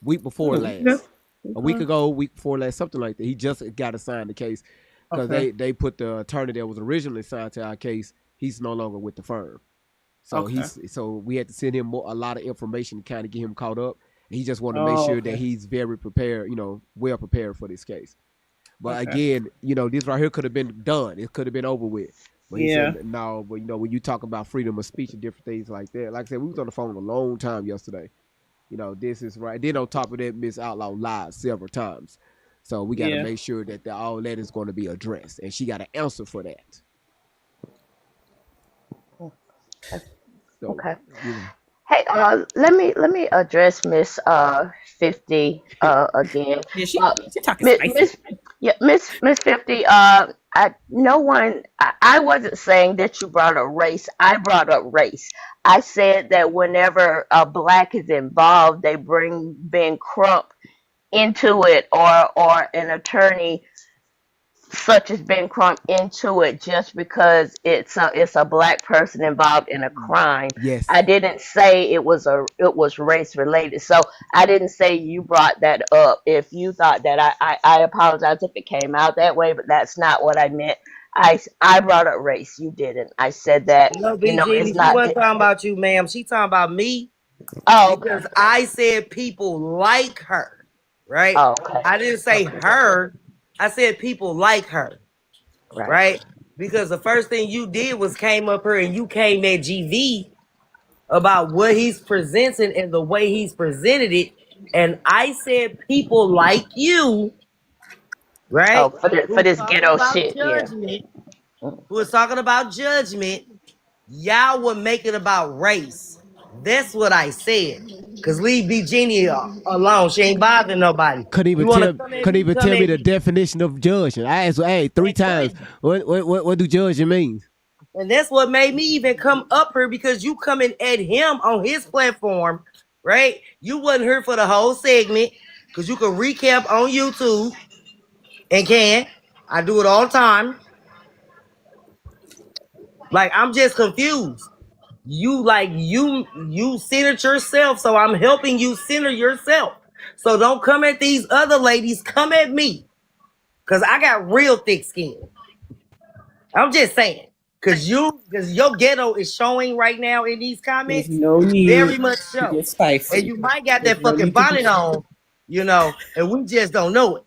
week before last. A week ago, week before last, something like that. He just got assigned the case. because Okay. they put the attorney that was originally assigned to our case. He's no longer with the firm, so Okay. so we had to send him a lot of information to kind of get him caught up. And he just wanted to make Oh, sure that okay. he's very prepared, well prepared for this case. But Okay. again, this right here could have been done. It could have been over with. But he Yeah. said no. But when you talk about freedom of speech and different things like that, like I said, we was on the phone a long time yesterday. This is right. Then on top of that, Miss Outlaw lied several times. So we got to Yeah. make sure that all that is going to be addressed, and she got an answer for that. So, Okay. Hey, let me address Miss 50 again. Yeah, she talking Miss spicy. Miss 50. No one. I wasn't saying that you brought up race. I brought up race. I said that whenever a black is involved, they bring Ben Crump into it, or an attorney such as Ben Crump into it, just because it's a black person involved in a crime. Yes. I didn't say it was race related, so I didn't say you brought that up. If you thought that, I apologize if it came out that way, but that's not what I meant. I brought up race. You didn't. I said that No, it's BG, she not. wasn't talking about you, ma'am. She talking about me. Oh, because I said people like her, right? Oh, okay. I didn't say her. I said people like her, right? Because the first thing you did was came up here and you came at GV about what he's presenting and the way he's presented it. And I said people like you, right? Oh, for this ghetto shit, yeah. Judgment, who was talking about judgment, y'all would make it about race. That's what I said. Cause leave B Genie alone. She ain't bothering nobody. Couldn't even tell me the definition of judging. I asked, hey, 3 times. What do judging mean? And that's what made me even come up here, because you coming at him on his platform, right? You wasn't here for the whole segment, because you can recap on YouTube and I do it all the time. Like, I'm just confused. You centered yourself, so I'm helping you center yourself. So don't come at these other ladies, come at me. Cause I got real thick skin. I'm just saying. Cause your ghetto is showing right now in these comments. There's no need Very much to so. get spicy. And you might got There's that no fucking need to be bonnet on, and we just don't know it.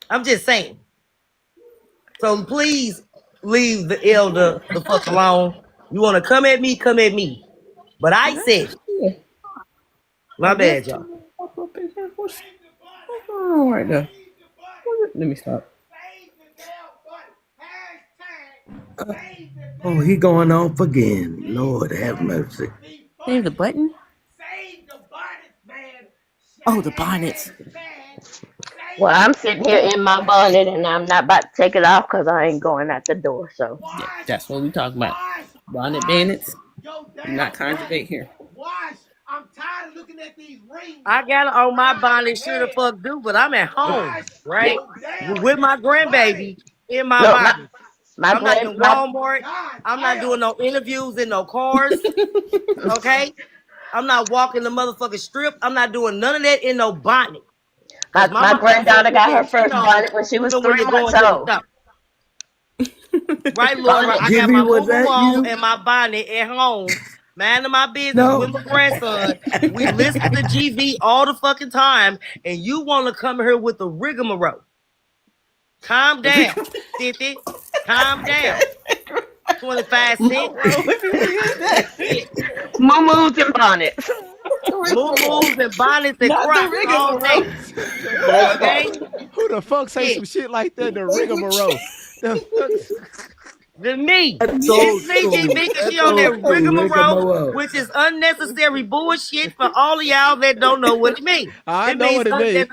I'm just saying. So please leave the elder the fuck alone. You want to come at me, come at me. But I said, my bad, y'all. Oh, right there. Let me stop. Oh, he going off again. Lord have mercy. Save the button? Oh, the bonnets. Well, I'm sitting here in my bonnet and I'm not about to take it off because I ain't going out the door. So Yeah, that's what we talking about. Bonnet bandits. Do not conjugate here. I'm tired of looking at these rings. I got it on my bonnet, sure the fuck do, but I'm at home, right? With my grandbaby in my body. I'm not in Walmart. I'm not doing no interviews in no cars. Okay? I'm not walking the motherfucking strip. I'm not doing none of that in no bonnet. my granddaughter got her first bonnet when she was 3 months old. Right, Laura? I got my mobile on and my bonnet at home. Minding my business with my grandson. We listen to GV all the fucking time, and you want to come here with the rigmarole. Calm down, 50. Calm down. 25 cents. Moo-moos and bonnets. Moo-moos and bonnets and crops all day. Okay? Who the fuck say some shit like that? The rigmarole. The me. That's It's me, old school. because she That's on that old school. rigmarole, Rigmarole. which is unnecessary bullshit for all of y'all that don't know what it means. I know what it means.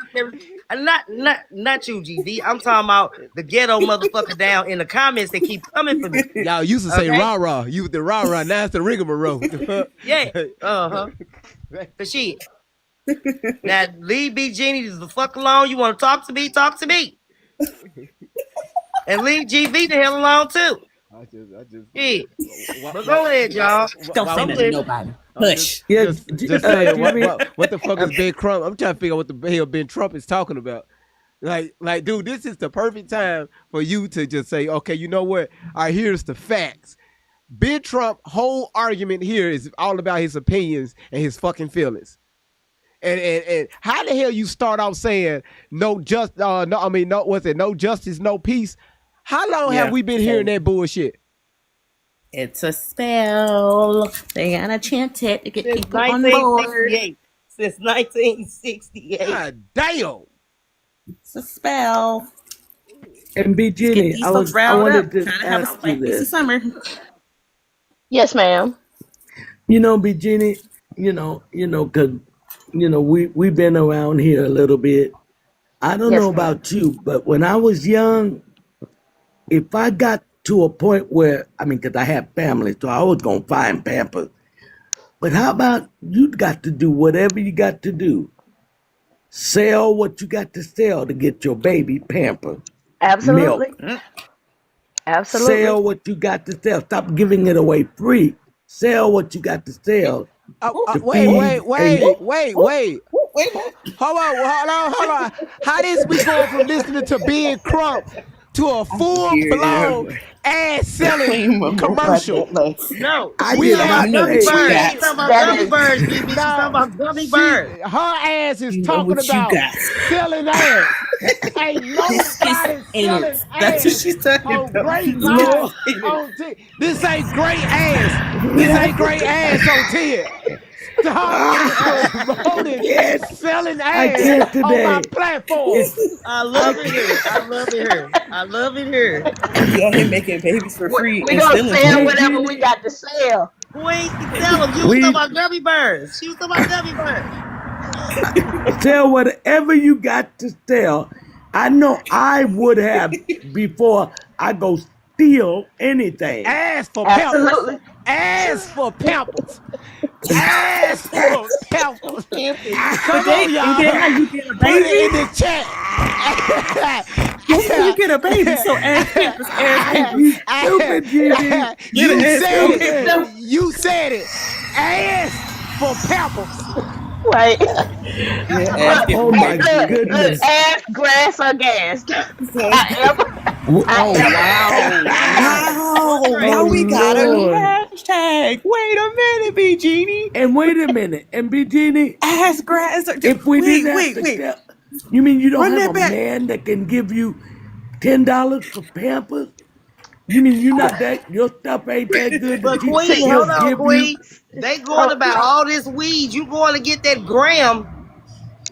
Not you, GV. I'm talking about the ghetto motherfucker down in the comments that keep coming for me. Y'all used to say rah-rah. You with the rah-rah. Now it's the rigmarole. Yeah. For shit. Now, leave B Genie the fuck alone. You want to talk to me? Talk to me. And leave GV the hell alone, too. Yeah. But go ahead, y'all. Don't say nothing to nobody. Hush. Just saying, what the fuck is Ben Crump? I'm trying to figure out what the hell Ben Trump is talking about. Like, dude, this is the perfect time for you to just say, okay, you know what? All right, here's the facts. Big Trump whole argument here is all about his opinions and his fucking feelings. And how the hell you start out saying no justice, no peace? How long have we been hearing that bullshit? It's a spell. They gotta chant it to get people on board. Since 1968. God damn. It's a spell. And B. Jenny, I wanted to ask you It's a this. summer. Yes, ma'am. You know, B. Jenny, because we've been around here a little bit. I don't Yes, know ma'am. about you, but when I was young, if I got to a point where, because I had family, so I was going to find Pampers. But how about you got to do whatever you got to do? Sell what you got to sell to get your baby Pampers. Absolutely. Milk. Absolutely. Sell what you got to sell. Stop giving it away free. Sell what you got to sell. Wait. Hold on. How this we going from listening to being Crump to a full-blown ass-selling commercial? No, We talking about gummy birds. She's talking about gummy birds, BB. She's talking about gummy birds. Her ass is talking about selling ass. Ain't nobody selling ass. That's what she's talking on about. Great Live on This ain't great ass. This ain't great ass on 10. Stop promoting selling ass on my platform. I love it here. I love it here. Y'all here making babies for free. We gonna sell whatever we got to sell. We ain't tell them. You was talking about gummy birds. She was talking about gummy birds. Sell whatever you got to sell. I know I would have before I go steal anything. Ass for Pampers. Ass for Pampers. Ass for Pampers. Come on, y'all. Put it in the chat. You get a baby, so ass Pampers, Stupid, You said it. Ass for Pampers. Right. Oh my goodness. Ass, grass, or gas. Wow. Now we got a new hashtag. Wait a minute, B. Jeannie. And wait a minute. And B. Jeannie. Ass grass. If we didn't have to sell, you mean you don't have a man that can give you $10 for Pampers? You mean you not that, your stuff ain't that good? But Queen, hold on, Queen. They going about all this weed. You going to get that gram.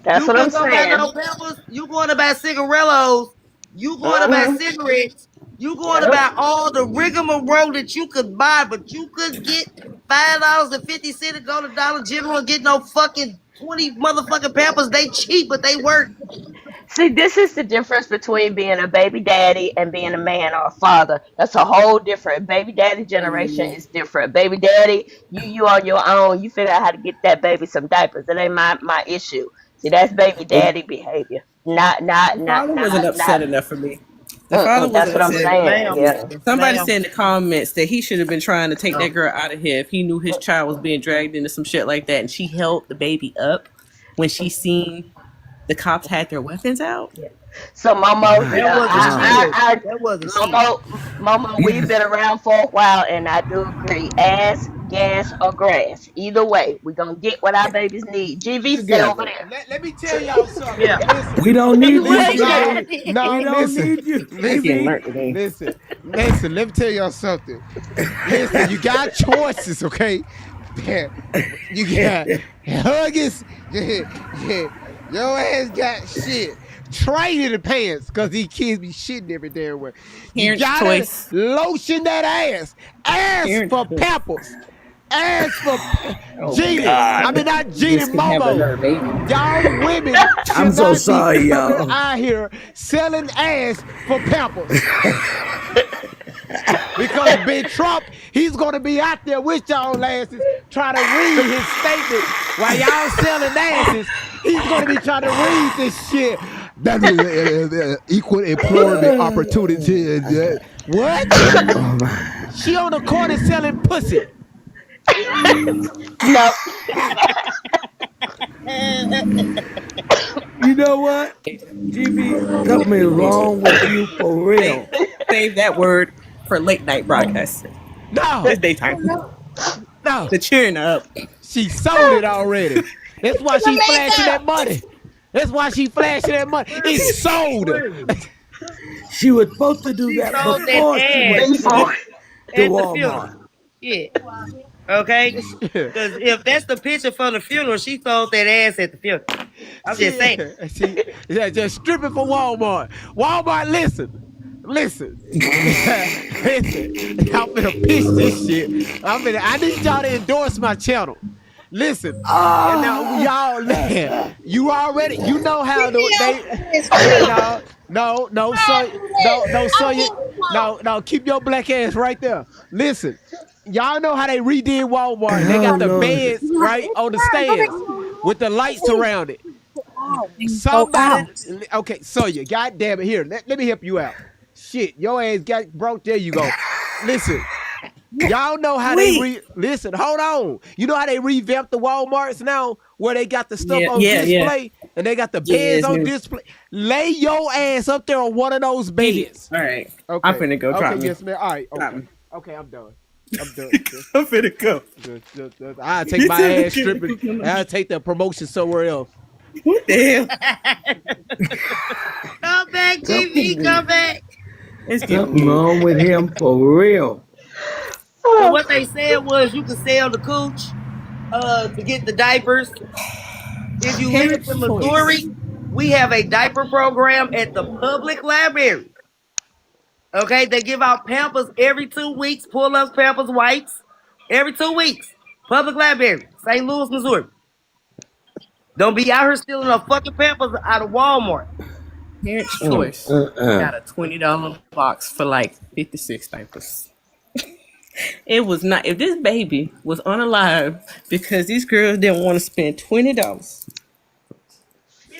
That's what I'm saying. No Pampers. You going to buy cigarillos. You going to buy cigarettes. You going to buy all the rigmarole that you could buy, but you could get $5.50 to go to Dollar General and get no fucking 20 motherfucking Pampers. They cheap, but they work. See, this is the difference between being a baby daddy and being a man or a father. That's a whole different. Baby daddy generation is different. Baby daddy, you on your own. You figure out how to get that baby some diapers. That ain't my issue. See, that's baby daddy behavior. Not wasn't upset enough for me. The father that's what I'm saying. Yeah. Somebody said in the comments that he should have been trying to take that girl out of here if he knew his child was being dragged into some shit like that, and she held the baby up when she seen the cops had their weapons out. Yeah. So Momo, Momo, we've been around for a while, and I do agree. Ass, gas, or grass. Either way, we're gonna get what our babies need. GV, stay over there. Let me tell y'all something. Yeah. Listen. We don't need you. No, we don't listen. need you. Listen. Let me tell y'all something. Listen, you got choices, okay? You got Huggies. Yeah. Your ass got shit. Trade in the pants, because these kids be shitting every damn way. You gotta choice. lotion that ass. Ass for Pampers. Ass for Gina. I mean, not Gina, Momo. Y'all women. I'm so sorry, y'all. Out here selling ass for Pampers. Because Big Trump, he's going to be out there with y'all asses trying to read his statement while y'all selling asses. He's going to be trying to read this shit. That is equal employment opportunity. What? She on the corner selling pussy. No. know what? GB, something is wrong with you for real. Save that word for late night broadcasting. No. This daytime. No. The cheering up. She sold it already. That's why she flashing that money. That's why she flashing that money. It's sold. She was supposed to do that sold before that she ass went to at the Walmart. funeral. Yeah. Okay? Because if that's the picture from the funeral, she sold that ass at the funeral. I'm just saying. Yeah, just stripping for Walmart. Walmart, listen. Listen. I'm finna pitch this shit. I need y'all to endorse my channel. Listen, and now y'all, you already, you know how they, no, keep your black ass right there. Listen, y'all know how they redid Walmart. They got the beds right on the stands with the lights around it. Somebody, okay, Sonya, goddamn it, here, let me help you out. Shit, your ass got broke. There you go. Listen. Y'all know how listen, hold on. You know how they revamped the Walmarts now where they got the stuff on display and they got the beds on display? Lay your ass up there on one of those beds. All right. Okay. I'm finna go. Drop me. Yes, man. All right. Drop me. Okay, I'm done. I'm done. I'm finna go. I'll take my ass stripping. I'll take the promotion somewhere else. What the hell? Come back, TV. Come back. Something wrong with him for real. So what they said was you could sell the cooch to get the diapers. If you live in Missouri, we have a diaper program at the public library. Okay, they give out Pampers every 2 weeks, pull-ups, Pampers, wipes, every 2 weeks. Public library, St. Louis, Missouri. Don't be out here stealing a fucking Pampers out of Walmart. Parents' Choice got a $20 box for like 56 diapers. It was not. If this baby was unalive because these girls didn't want to spend $20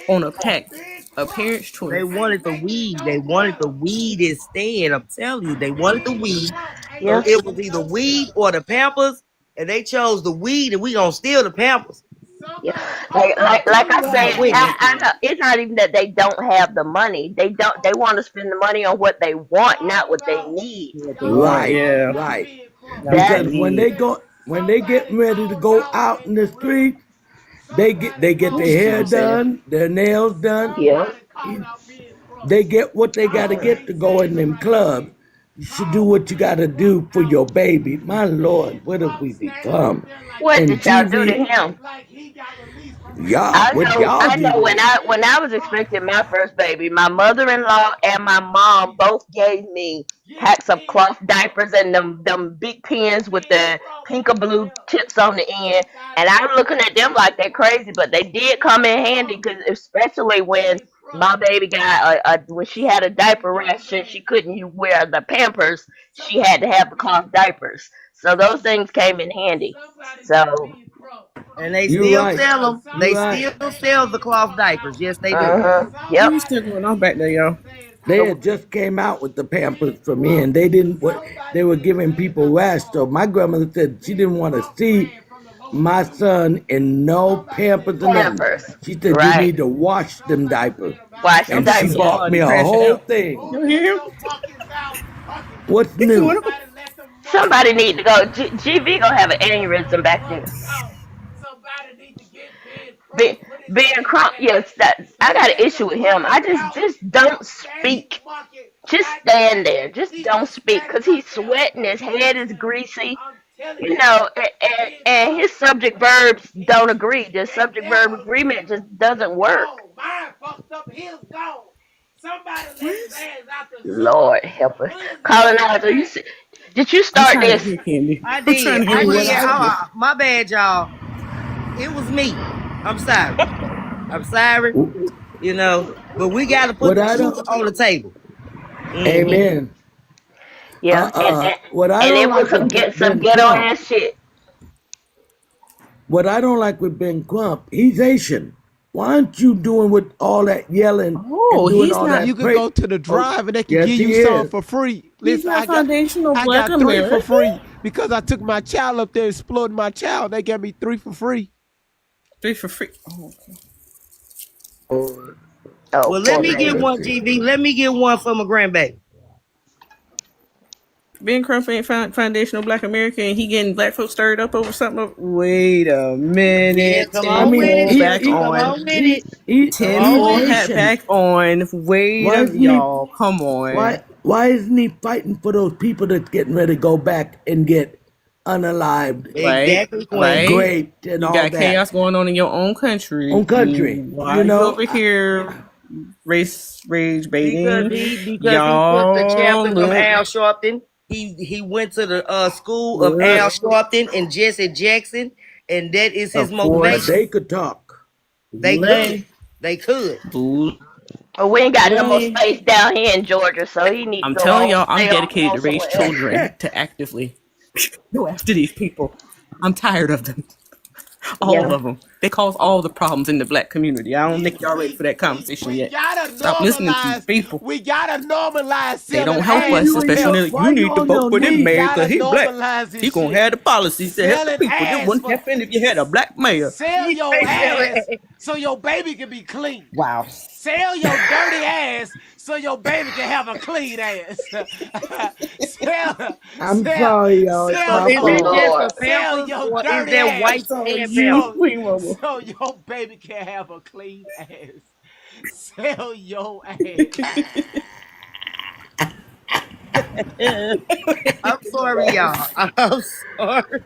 on a pack of Parents' Choice. They wanted the weed. They wanted the weed instead. I'm telling you, they wanted the weed. Yeah. So it was either weed or the Pampers, and they chose the weed, and we gonna steal the Pampers. Yeah, like I said, I know it's not even that they don't have the money. They want to spend the money on what they want, not what they need. Right, right. Because when they get ready to go out in the street, they get their hair done, their nails done. Yeah. They get what they gotta get to go in them clubs. You should do what you gotta do for your baby. My Lord, what have we become? What did y'all do to him? Y'all, I know. When I was expecting my first baby, my mother-in-law and my mom both gave me packs of cloth diapers and them big pins with the pink or blue tips on the end. And I'm looking at them like they're crazy, but they did come in handy, because especially when my baby got when she had a diaper rash and she couldn't wear the Pampers, she had to have the cloth diapers. So those things came in handy. So. And they still sell them. They still sell the cloth diapers. Yes, they do. Yep. Who's still going on back there, y'all? They had just came out with the Pampers for me, and they didn't. They were giving people rash. So my grandmother said she didn't want to see my son in no Pampers. She said you need to wash them diapers. Wash them diapers. She bought me a whole thing. What's new? Somebody need to go. GV gonna have an aneurysm back there. Being Crump, yes, I got an issue with him. I just don't speak. Just stand there. Just don't speak, because he's sweating. His head is greasy. You know, and his subject verbs don't agree. The subject verb agreement just doesn't work. Lord help us. Colonizer, did you start this? I did. My bad, y'all. It was me. I'm sorry. I'm sorry. You know, but we got to put the truth on the table. Amen. Yeah. And it was some ghetto ass shit. What I don't like with Ben Crump, he's Asian. Why aren't you doing with all that yelling? Oh, he's not. You can go to the drive and they can give you some for free. Listen, I got 3 for free because I took my child up there and explored my child. They gave me 3 for free. 3 for free. Oh, okay. Oh, Well, let poor me get baby. one, GV. Let me get one for my grandbaby. Ben Crump ain't foundational Black American, and he getting black folks stirred up over something. Wait a Yeah, minute. come on with Tenfold it. back Come on. on with it. Come on Tenfold with hat it. Listen, back on. Wait why a isn't he? y'all. Come on. Why isn't he fighting for those people that's getting ready to go back and get unalived, Right? Exactly, Queen. Right? raped, and You all got that? chaos going on in your own country. On country, Why you are you know. over here rage Because baiting? he took the Y'all chapter from look. Al Sharpton. He went to the school of Look. Al Sharpton and Jesse Jackson, and that is his Of But course. motivation. they could talk. They could. Lay. They could. Boo. Well, we ain't got no more Lay. space down here in Georgia, so he need to I'm go telling on, y'all, I'm stay dedicated on to raise somewhere else. children to actively go after these people. I'm tired of them. All Yeah. of them. They cause all the problems in the black community. I don't think y'all ready for that conversation We yet. gotta Stop listening to these normalize. people. We gotta normalize They selling don't help Why us, ass to especially pimps. when you need to on vote your for this We knees? mayor because gotta he black. normalize He this gonna shit. have the policies to help the Selling people. This ass wouldn't for happen if you had a black mayor. sell your Say ass so your baby can be clean. Wow. Sell your dirty ass so your baby can have a clean ass. sell, I'm sell, sorry, y'all. It's So sell my is Oh that your, fault. just Lord. for sell Pampers your or is dirty that ass white So and you, Pampers? so Queen Mama. so your baby can have a clean ass. Sell your ass. I'm sorry, y'all. I'm sorry.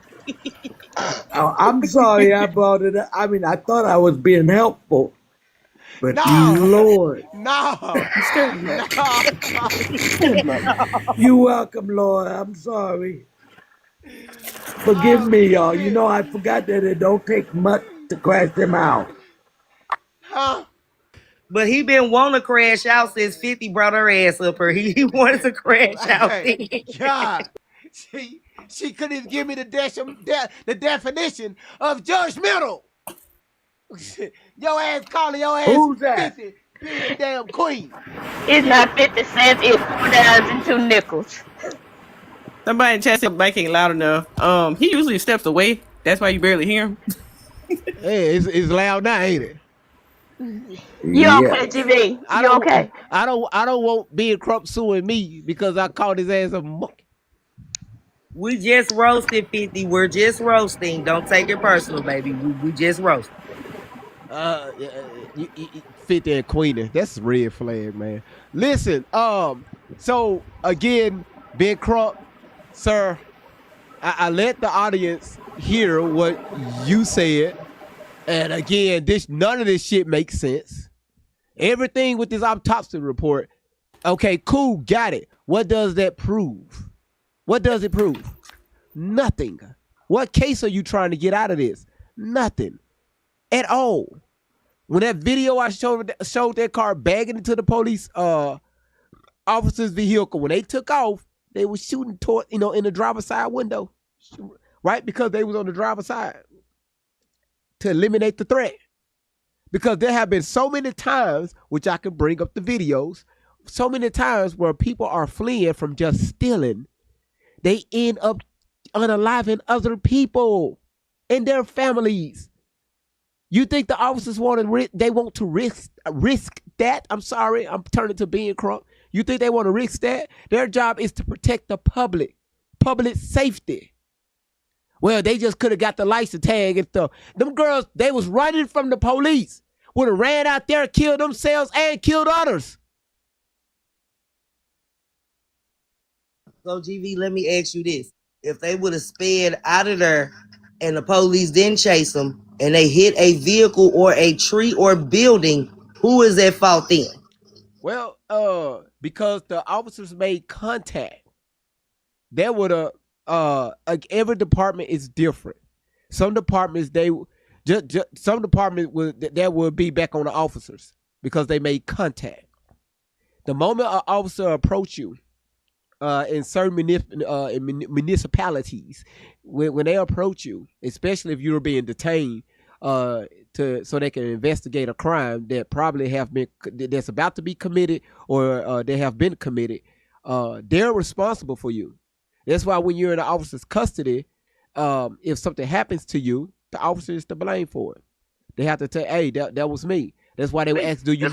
Oh, I'm sorry I brought it up. I mean, I thought I was being helpful, but No, Lord, no, You stirred him up. no. You stirred him up. you're welcome, Lord. I'm sorry. Forgive Oh me, y'all. You shit. know, I forgot that it don't take much to crash them out. Huh? But he been wanting to crash out since 50 brought her ass up here. He wanted to crash out Hey, then. God. She couldn't even give me the definition of judgmental. Your ass calling your ass Who's that? 50 being a damn queen. It's Shit. not 50 cents, it's 4 dimes and 2 nickels. Somebody in chat said Mike ain't loud enough. He usually steps away. That's why you barely hear him. Hey, it's loud now, ain't it? You Yeah. okay, GV? I You don't okay? I don't want being Crump suing me because I called his ass a monkey. We just roasted 50. We're just roasting. Don't take it personal, baby. We just roasted. You 50 and Queenie. That's a red flag, man. Listen, so again, Ben Crump, sir, I let the audience hear what you said. And again, none of this shit makes sense. Everything with this autopsy report, okay, cool, got it. What does that prove? What does it prove? Nothing. What case are you trying to get out of this? Nothing at all. When that video I showed that car bagging into the police officer's vehicle, when they took off, they were shooting toward, in the driver's side window, right? Because they was on the driver's side to eliminate the threat. Because there have been so many times, which I can bring up the videos, so many times where people are fleeing from just stealing, they end up unaliving other people and their families. You think the officers want to risk that? I'm sorry, I'm turning to being Crump. You think they want to risk that? Their job is to protect the public safety. Well, they just could have got the license tag and stuff. Them girls, they was running from the police. Would have ran out there, killed themselves, and killed others. So, GV, let me ask you this. If they would have sped out of there and the police didn't chase them and they hit a vehicle or a tree or building, who is at fault then? Well, because the officers made contact. There would have, every department is different. Some departments, some departments that will be back on the officers because they made contact. The moment an officer approach you, in certain municipalities, when they approach you, especially if you're being detained, so they can investigate a crime that probably that's about to be committed or they have been committed, they're responsible for you. That's why when you're in the officer's custody, if something happens to you, the officer is to blame for it. They have to tell, hey, that was me. That's why they would ask, do you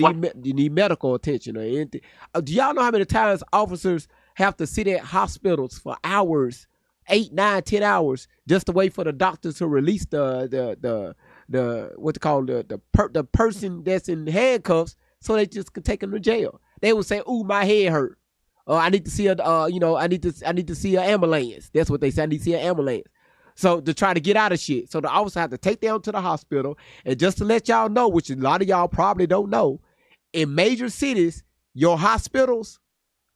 need medical attention or anything? Do y'all know how many times officers have to sit at hospitals for hours, 8, 9, 10 hours, just to wait for the doctors to release the what they call the person that's in handcuffs, so they just can take them to jail. They would say, "Ooh, my head hurt. I need to see I need to see an ambulance." That's what they say. I need to see an ambulance. So to try to get out of shit. So the officer have to take them to the hospital. And just to let y'all know, which a lot of y'all probably don't know, in major cities, your hospitals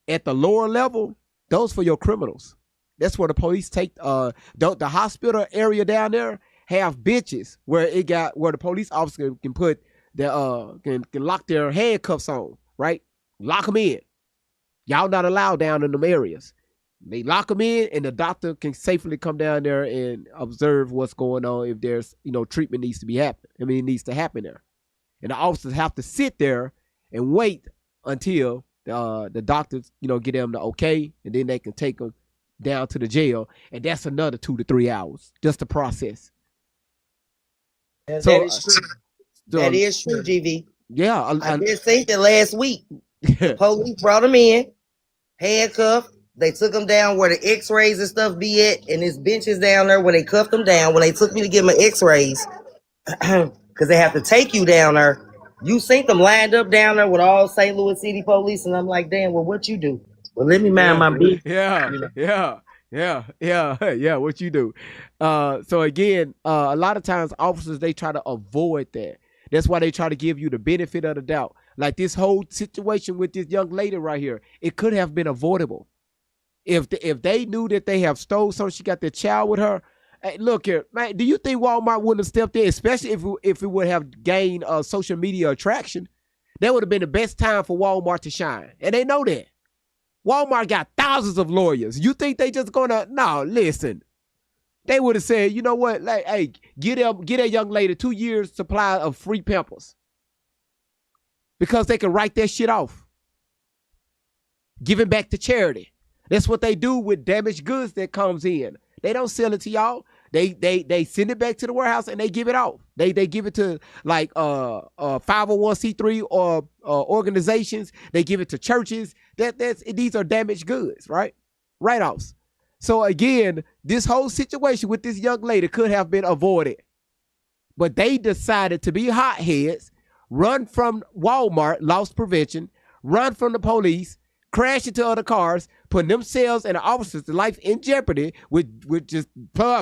at the lower level, those for your criminals. That's where the police take the hospital area down there have benches where the police officer can put can lock their handcuffs on, right? Lock them in. Y'all not allowed down in them areas. They lock them in, and the doctor can safely come down there and observe what's going on if there's treatment needs to be happen. I mean, it needs to happen there, and the officers have to sit there and wait until the doctors get them the okay, and then they can take them down to the jail, and that's another 2 to 3 hours just to process. That is true. That is true, GV. Yeah, I just seen it last week. The police brought him in, handcuffed. They took him down where the X-rays and stuff be at, and his benches down there where they cuffed him down. When they took me to get my X-rays, because they have to take you down there. You seen them lined up down there with all St. Louis City police, and I'm like, damn, well, what you do? Well, let me mind my business. Yeah. What you do? So again, a lot of times officers, they try to avoid that. That's why they try to give you the benefit of the doubt. Like this whole situation with this young lady right here, it could have been avoidable. If they knew that they have stole something, she got their child with her. Hey, look here, man. Do you think Walmart wouldn't have stepped in, especially if it would have gained social media attraction? That would have been the best time for Walmart to shine, and they know that. Walmart got thousands of lawyers. You think they just gonna? No, listen. They would have said, you know what? Like, hey, get that young lady 2 years supply of free Pampers, because they can write that shit off. Give it back to charity. That's what they do with damaged goods that comes in. They don't sell it to y'all. They send it back to the warehouse and they give it off. They give it to like 501c3 or organizations. They give it to churches. These are damaged goods, right? Write-offs. So again, this whole situation with this young lady could have been avoided. But they decided to be hotheads, run from Walmart, loss prevention, run from the police, crash into other cars, putting themselves and the officers' life in jeopardy with just boom,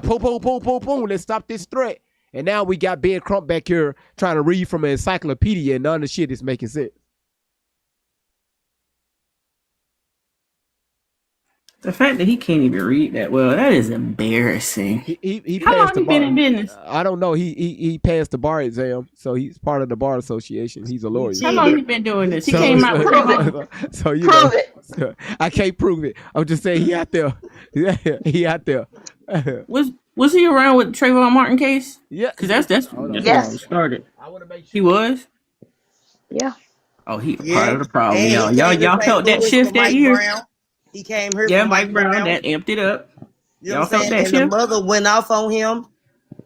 let's stop this threat. And now we got Ben Crump back here trying to read from an encyclopedia, and none of the shit is making sense. The fact that he can't even read that well, that is embarrassing. He How long passed the he been bar. in business? I don't know. He passed the bar exam, so he's part of the bar association. He's a lawyer. How long he been doing this? He came out with so you Prove know, it. so I can't prove it. I'm just saying he out there. He out there. Was he around with the Trayvon Martin case? Yeah, because that's when it started. He was. Yeah. Oh, he Yeah. part of the problem, And y'all. he came to Y'all St. felt that Louis shift for that Mike year. Brown. He came here Yeah, for Mike Brown that amped it up. You know Y'all what I'm felt saying? that And the shift. mother went off on him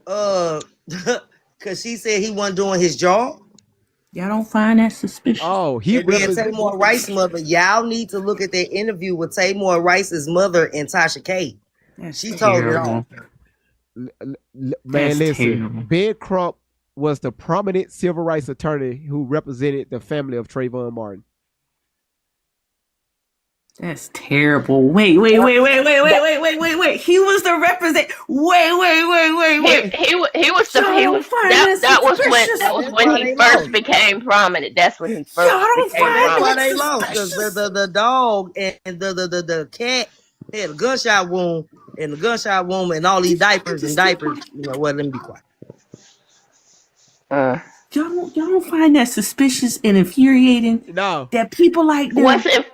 because she said he wasn't doing his job. Y'all don't find that suspicious? Oh, he And then Tamar Rice's mother. Y'all need to look at that interview with Tamar Rice's mother and Tasha K. She told it all. Man, That's listen. terrible. Ben Crump was the prominent civil rights attorney who represented the family of Trayvon Martin. That's terrible. Wait. He was the represent. Wait. He was that was when he first became prominent. That's when he first became That's why prominent. they lost, because the dog and the cat had a gunshot wound, and all these diapers. You know what? Let me be quiet. Y'all don't find that suspicious and infuriating? No. That people like them.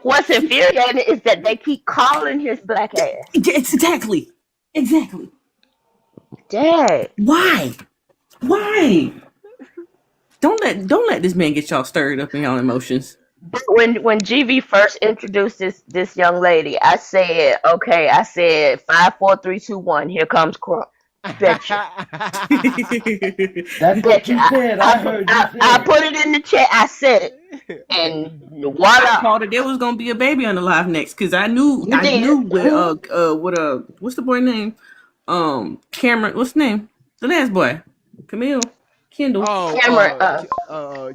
What's infuriating is that they keep calling his black ass. Exactly. Dang. Why? Don't let this man get y'all stirred up in y'all emotions. When GV first introduced this young lady, I said 5, 4, 3, 2, 1. Here comes Crump. Betcha. That's what Betcha. you said. I heard you say I it. put it in the chat. I said it. And I voila. called it. There was gonna be a baby on the live next because I knew You did. what's the boy name? Cameron. What's the name? The last boy, Camille, Kendall, Oh, Cameron,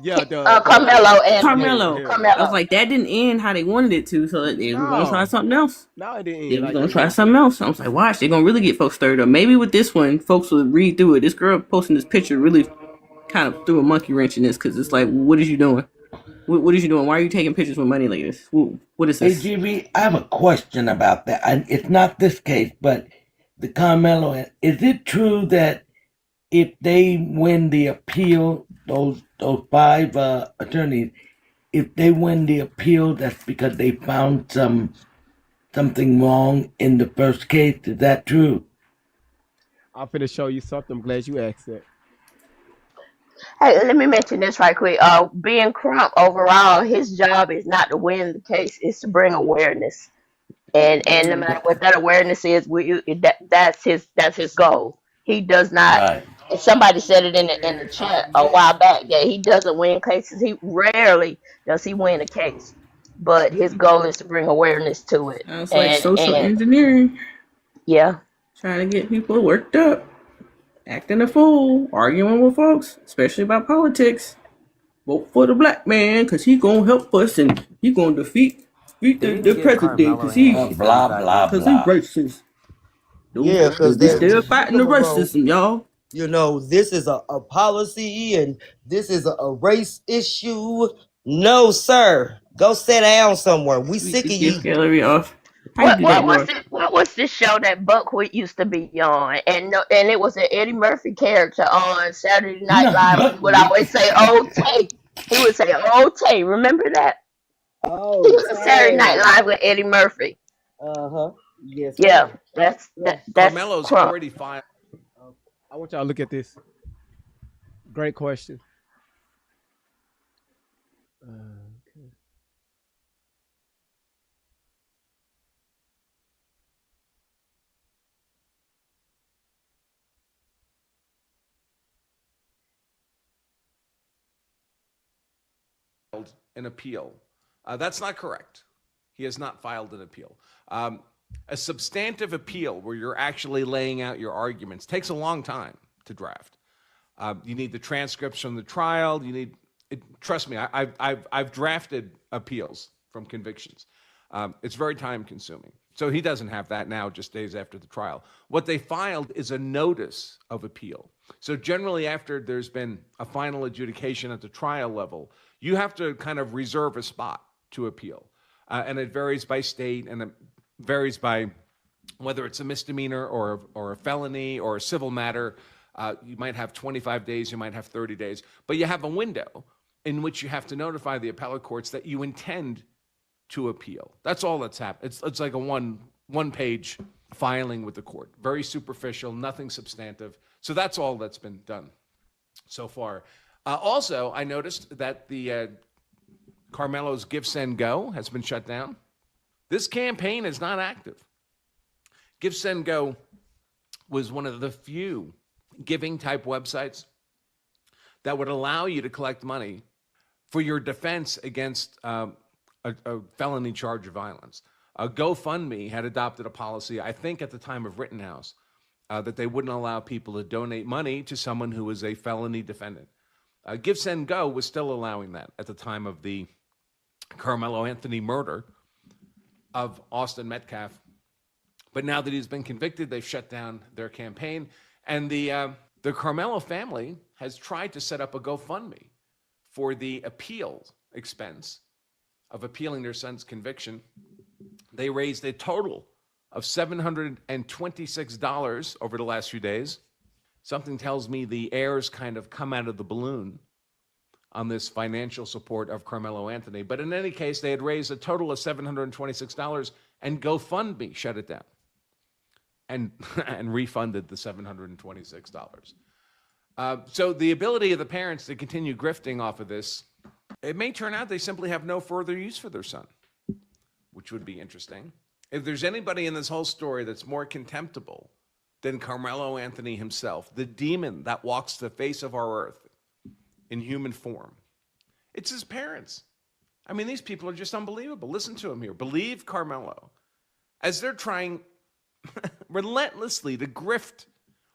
yeah, the Carmelo Anthony. yeah, Carmelo. him. I was Carmelo. like, that didn't end how they wanted it to, so they were gonna try No, something else. no, it didn't They end was like gonna they try wanted something to. else. I was like, watch, they're gonna really get folks stirred up. Maybe with this one, folks will read through it. This girl posting this picture really kind of threw a monkey wrench in this because it's like, what is you doing? What is you doing? Why are you taking pictures with money like this? What is Hey, this? GB, I have a question about that. It's not this case, but the Carmelo. Is it true that if they win the appeal, those five attorneys, if they win the appeal, that's because they found something wrong in the first case? Is that true? I'm finna show you something. I'm glad you asked that. Hey, let me mention this right quick. Being Crump overall, his job is not to win the case; it's to bring awareness. And no matter what that awareness is, that's his goal. He does not. Right. And somebody said it in the chat a while back that he doesn't win cases. He rarely does he win a case, but his goal is to bring awareness to it. Sounds like social And engineering, yeah, trying to get people worked up, acting a fool, arguing with folks, especially about politics. Vote for the black man because he gonna help us and he gonna defeat They the didn't give president Carmelo because any he Blah, blah, because he blah. racist. Yeah, because We they're still leave fighting the them alone. racism, y'all. You know, this is a policy and this is a race issue. No, sir. Go sit down somewhere. We We sick of could get you. Hillary off. How you what do that, what was Lord? it? What was this show that Buckwheat used to be on? And no, and it was an Eddie Murphy character on Saturday Night Not Live. He would buckwheat. always say "Old Tay." He would say "Old Tay." Remember that? He Oh, was on Saturday Night Tay. Live with Eddie Murphy. Uh-huh. Yes, Yeah, ma'am. that's Carmelo's Crump. already filed. I want y'all to look at this. Great question. Okay. An appeal. That's not correct. He has not filed an appeal. A substantive appeal where you're actually laying out your arguments takes a long time to draft. You need the transcripts from the trial. You need, trust me, I've drafted appeals from convictions. It's very time consuming. So he doesn't have that now, just days after the trial. What they filed is a notice of appeal. So generally after there's been a final adjudication at the trial level, you have to kind of reserve a spot to appeal. And it varies by state and it varies by whether it's a misdemeanor or a felony or a civil matter. You might have 25 days, you might have 30 days, but you have a window in which you have to notify the appellate courts that you intend to appeal. That's all that's happened. It's like a one page filing with the court. Very superficial, nothing substantive. So that's all that's been done so far. Also, I noticed that the Carmelo's Give, Send, Go has been shut down. This campaign is not active. Give, Send, Go was one of the few giving type websites that would allow you to collect money for your defense against a felony charge of violence. GoFundMe had adopted a policy, I think at the time of Rittenhouse, that they wouldn't allow people to donate money to someone who was a felony defendant. Give, Send, Go was still allowing that at the time of the Carmelo Anthony murder of Austin Metcalf. But now that he's been convicted, they've shut down their campaign. And the Carmelo family has tried to set up a GoFundMe for the appeal expense of appealing their son's conviction. They raised a total of $726 over the last few days. Something tells me the air's kind of come out of the balloon on this financial support of Carmelo Anthony. But in any case, they had raised a total of $726 and GoFundMe shut it down and refunded the $726. So the ability of the parents to continue grifting off of this, it may turn out they simply have no further use for their son, which would be interesting. If there's anybody in this whole story that's more contemptible than Carmelo Anthony himself, the demon that walks the face of our earth in human form. It's his parents. I mean, these people are just unbelievable. Listen to him here. Believe Carmelo. As they're trying relentlessly to grift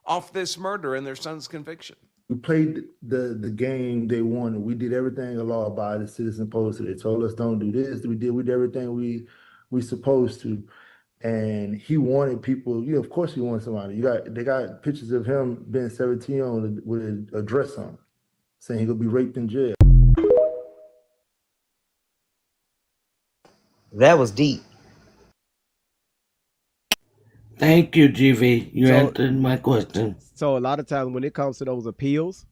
off this murder and their son's conviction. We played the game they wanted. We did everything a law-abiding citizen supposed to. They told us don't do this. We did everything we supposed to. And he wanted people, of course he wanted somebody. They got pictures of him being 17 on with a dress on, saying he'll be raped in jail. That was deep. Thank you, GV. You answered my question. So a lot of times when it comes to those appeals,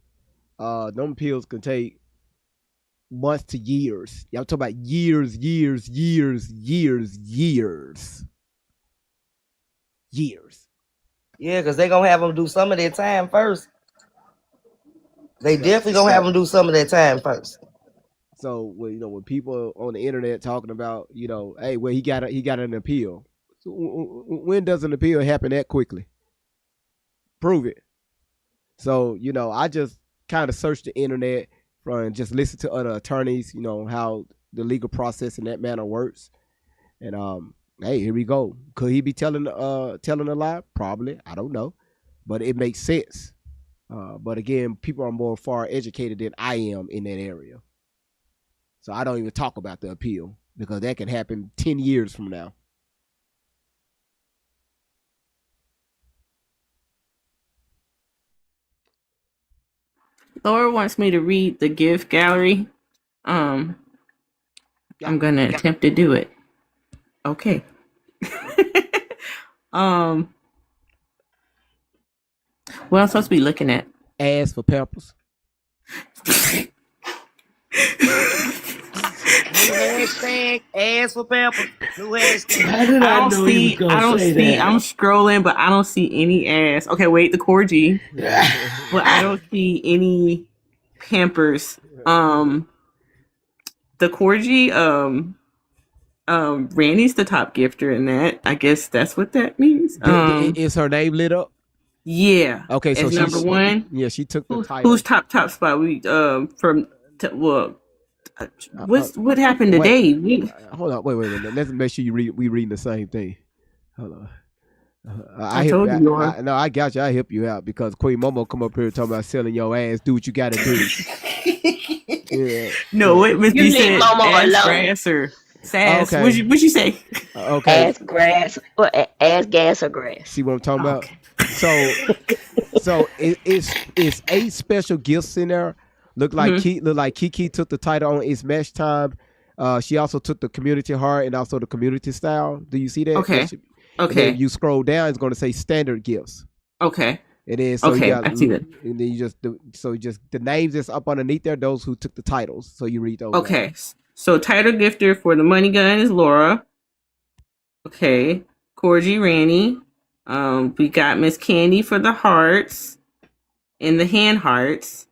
them appeals can take months to years. Y'all talking about years. Yeah, because they're going to have them do some of their time first. They definitely going to have them do some of their time first. So when people on the internet talking about, hey, well, he got an appeal. So when does an appeal happen that quickly? Prove it. So, I just kind of searched the internet and just listen to other attorneys, how the legal process in that manner works. And hey, here we go. Could he be telling a lie? Probably. I don't know. But it makes sense. But again, people are more far educated than I am in that area. So I don't even talk about the appeal because that can happen 10 years from now. Laura wants me to read the gift gallery. I'm gonna attempt to do it. Okay. What I'm supposed to be looking at? Ass for peppers. Hashtag ass for pepper. New hashtag. How did I know you were gonna say that? I'm scrolling, but I don't see any ass. Okay, wait, the Corgi. But I don't see any Pampers. The Corgi, Randy's the top gifter in that. I guess that's what that means. Is her name lit up? Yeah. Okay, so as number one. Yeah, she took the title. Who's top spot? We what happened today? Hold on, wait. Let's make sure we reading the same thing. Hold on. I told you. No, I got you. I help you out because Queen Momo come up here talking about selling your ass. Do what you got to do. Yeah. No, what Miss B said? Momo Ass grass or sass? Okay. What'd you say? Okay. Ass grass or ass gas or grass. See what I'm talking about? So it's 8 special gifts in there. Look like Kiki took the title on It's Match Time. She also took the community heart and also the community style. Do you see that? Okay. Okay. If you scroll down, it's going to say standard gifts. Okay. It is. So okay, I see that. And then you just the names that's up underneath there, those who took the titles. So you read those. Okay. Names. So title gifter for the money gun is Laura. Okay. Corgi Ranny. We got Miss Candy for the hearts and the hand hearts.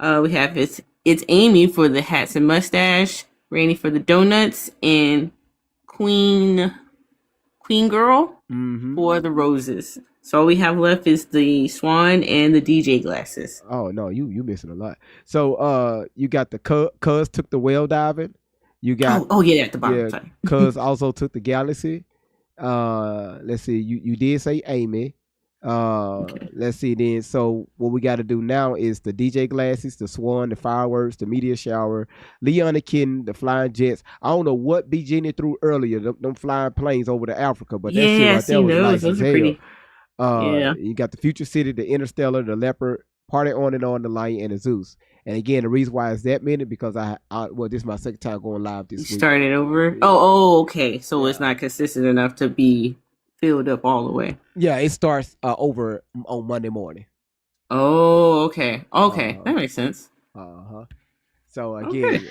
We have it's Amy for the hats and mustache, Randy for the donuts, and Queen Girl for the roses. So all we have left is the swan and the DJ glasses. Oh no, you missing a lot. So you got the Cuz took the whale diving. You got at the bottom. Sorry. Cuz also took the galaxy. Let's see, you did say Amy. Let's see then. So what we got to do now is the DJ glasses, the swan, the fireworks, the meteor shower, Leon the kitten, the flying jets. I don't know what B. Jenny threw earlier, them flying planes over to Africa, but that shit right there was nice those as are hell. pretty. Yeah. You got the Future City, the Interstellar, the Leopard, Party On and On, the Lion, and the Zeus. And again, the reason why it's that many because this is my second time going live this week. Started over. Oh, okay. So it's not consistent enough to be filled up all the way. Yeah, it starts over on Monday morning. Oh, okay. That makes sense. So again,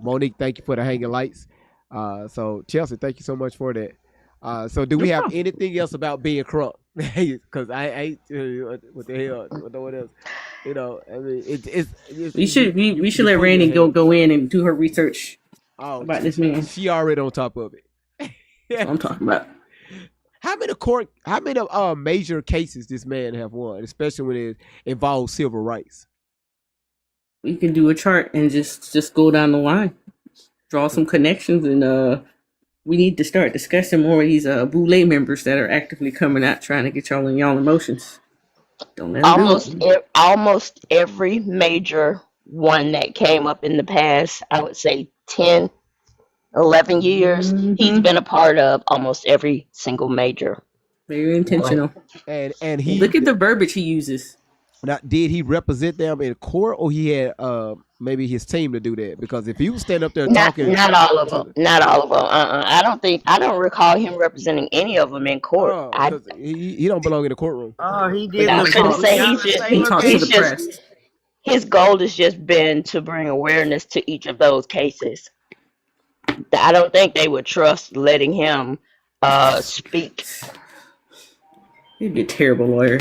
Monique, thank you for the hanging lights. So Chelsea, thank you so much for that. So do we have anything else about being Crump? Because I ain't what the hell, what else? I mean, it's we should let Randy go in and do her research about this man. She already on top of it. That's what I'm talking about. How many major cases this man have won, especially when it involves civil rights? We can do a chart and just go down the line, draw some connections, and we need to start discussing more of these Boule members that are actively coming out trying to get y'all in y'all emotions. Don't let them do it. Almost every major one that came up in the past, I would say 10, 11 years, he's been a part of almost every single major. Very intentional. And he look at the verbiage he uses. Now, did he represent them in court, or he had maybe his team to do that? Because if he was standing up there talking, not all of them. I don't recall him representing any of them in court. He don't belong in the courtroom. Oh, he did. I was going to say he talks to the press. His goal has just been to bring awareness to each of those cases. I don't think they would trust letting him speak. He'd be a terrible lawyer.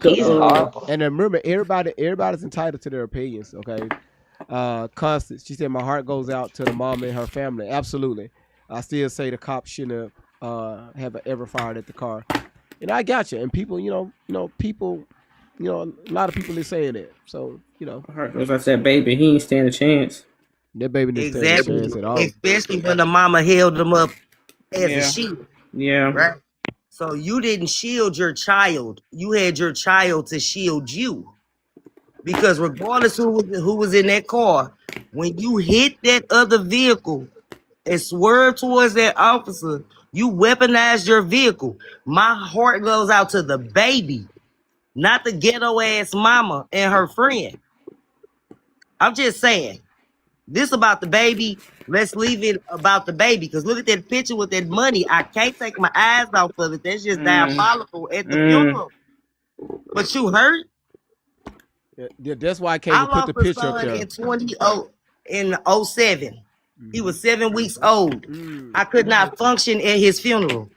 He's horrible. And remember, everybody's entitled to their opinions. Okay. Constance, she said, my heart goes out to the mom and her family. Absolutely. I still say the cops shouldn't have ever fired at the car. And I got you. And people, people, a lot of people are saying that. So, Heart goes out to that baby. He ain't stand a chance. That baby didn't stand a chance at all. Especially when the mama held him up as a shield. Yeah. Right. So you didn't shield your child. You had your child to shield you. Because regardless who was in that car, when you hit that other vehicle and swerved towards that officer, you weaponized your vehicle. My heart goes out to the baby, not the ghetto ass mama and her friend. I'm just saying, this about the baby. Let's leave it about the baby. Because look at that picture with that money. I can't take my eyes off of it. That's just diabolical at the funeral. But you hurt? Yeah, that's why I can't put the picture up there. In 07. He was 7 weeks old. I could not function at his funeral.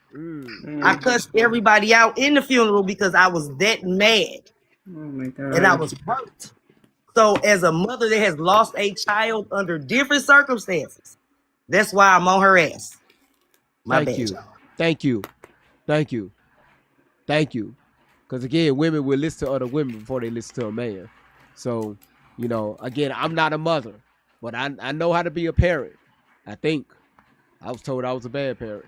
I cussed everybody out in the funeral because I was that mad. Oh my God. And I was hurt. So as a mother that has lost a child under different circumstances, that's why I'm on her ass. Thank you. Because again, women will listen to other women before they listen to a man. So, again, I'm not a mother, but I know how to be a parent. I think. I was told I was a bad parent.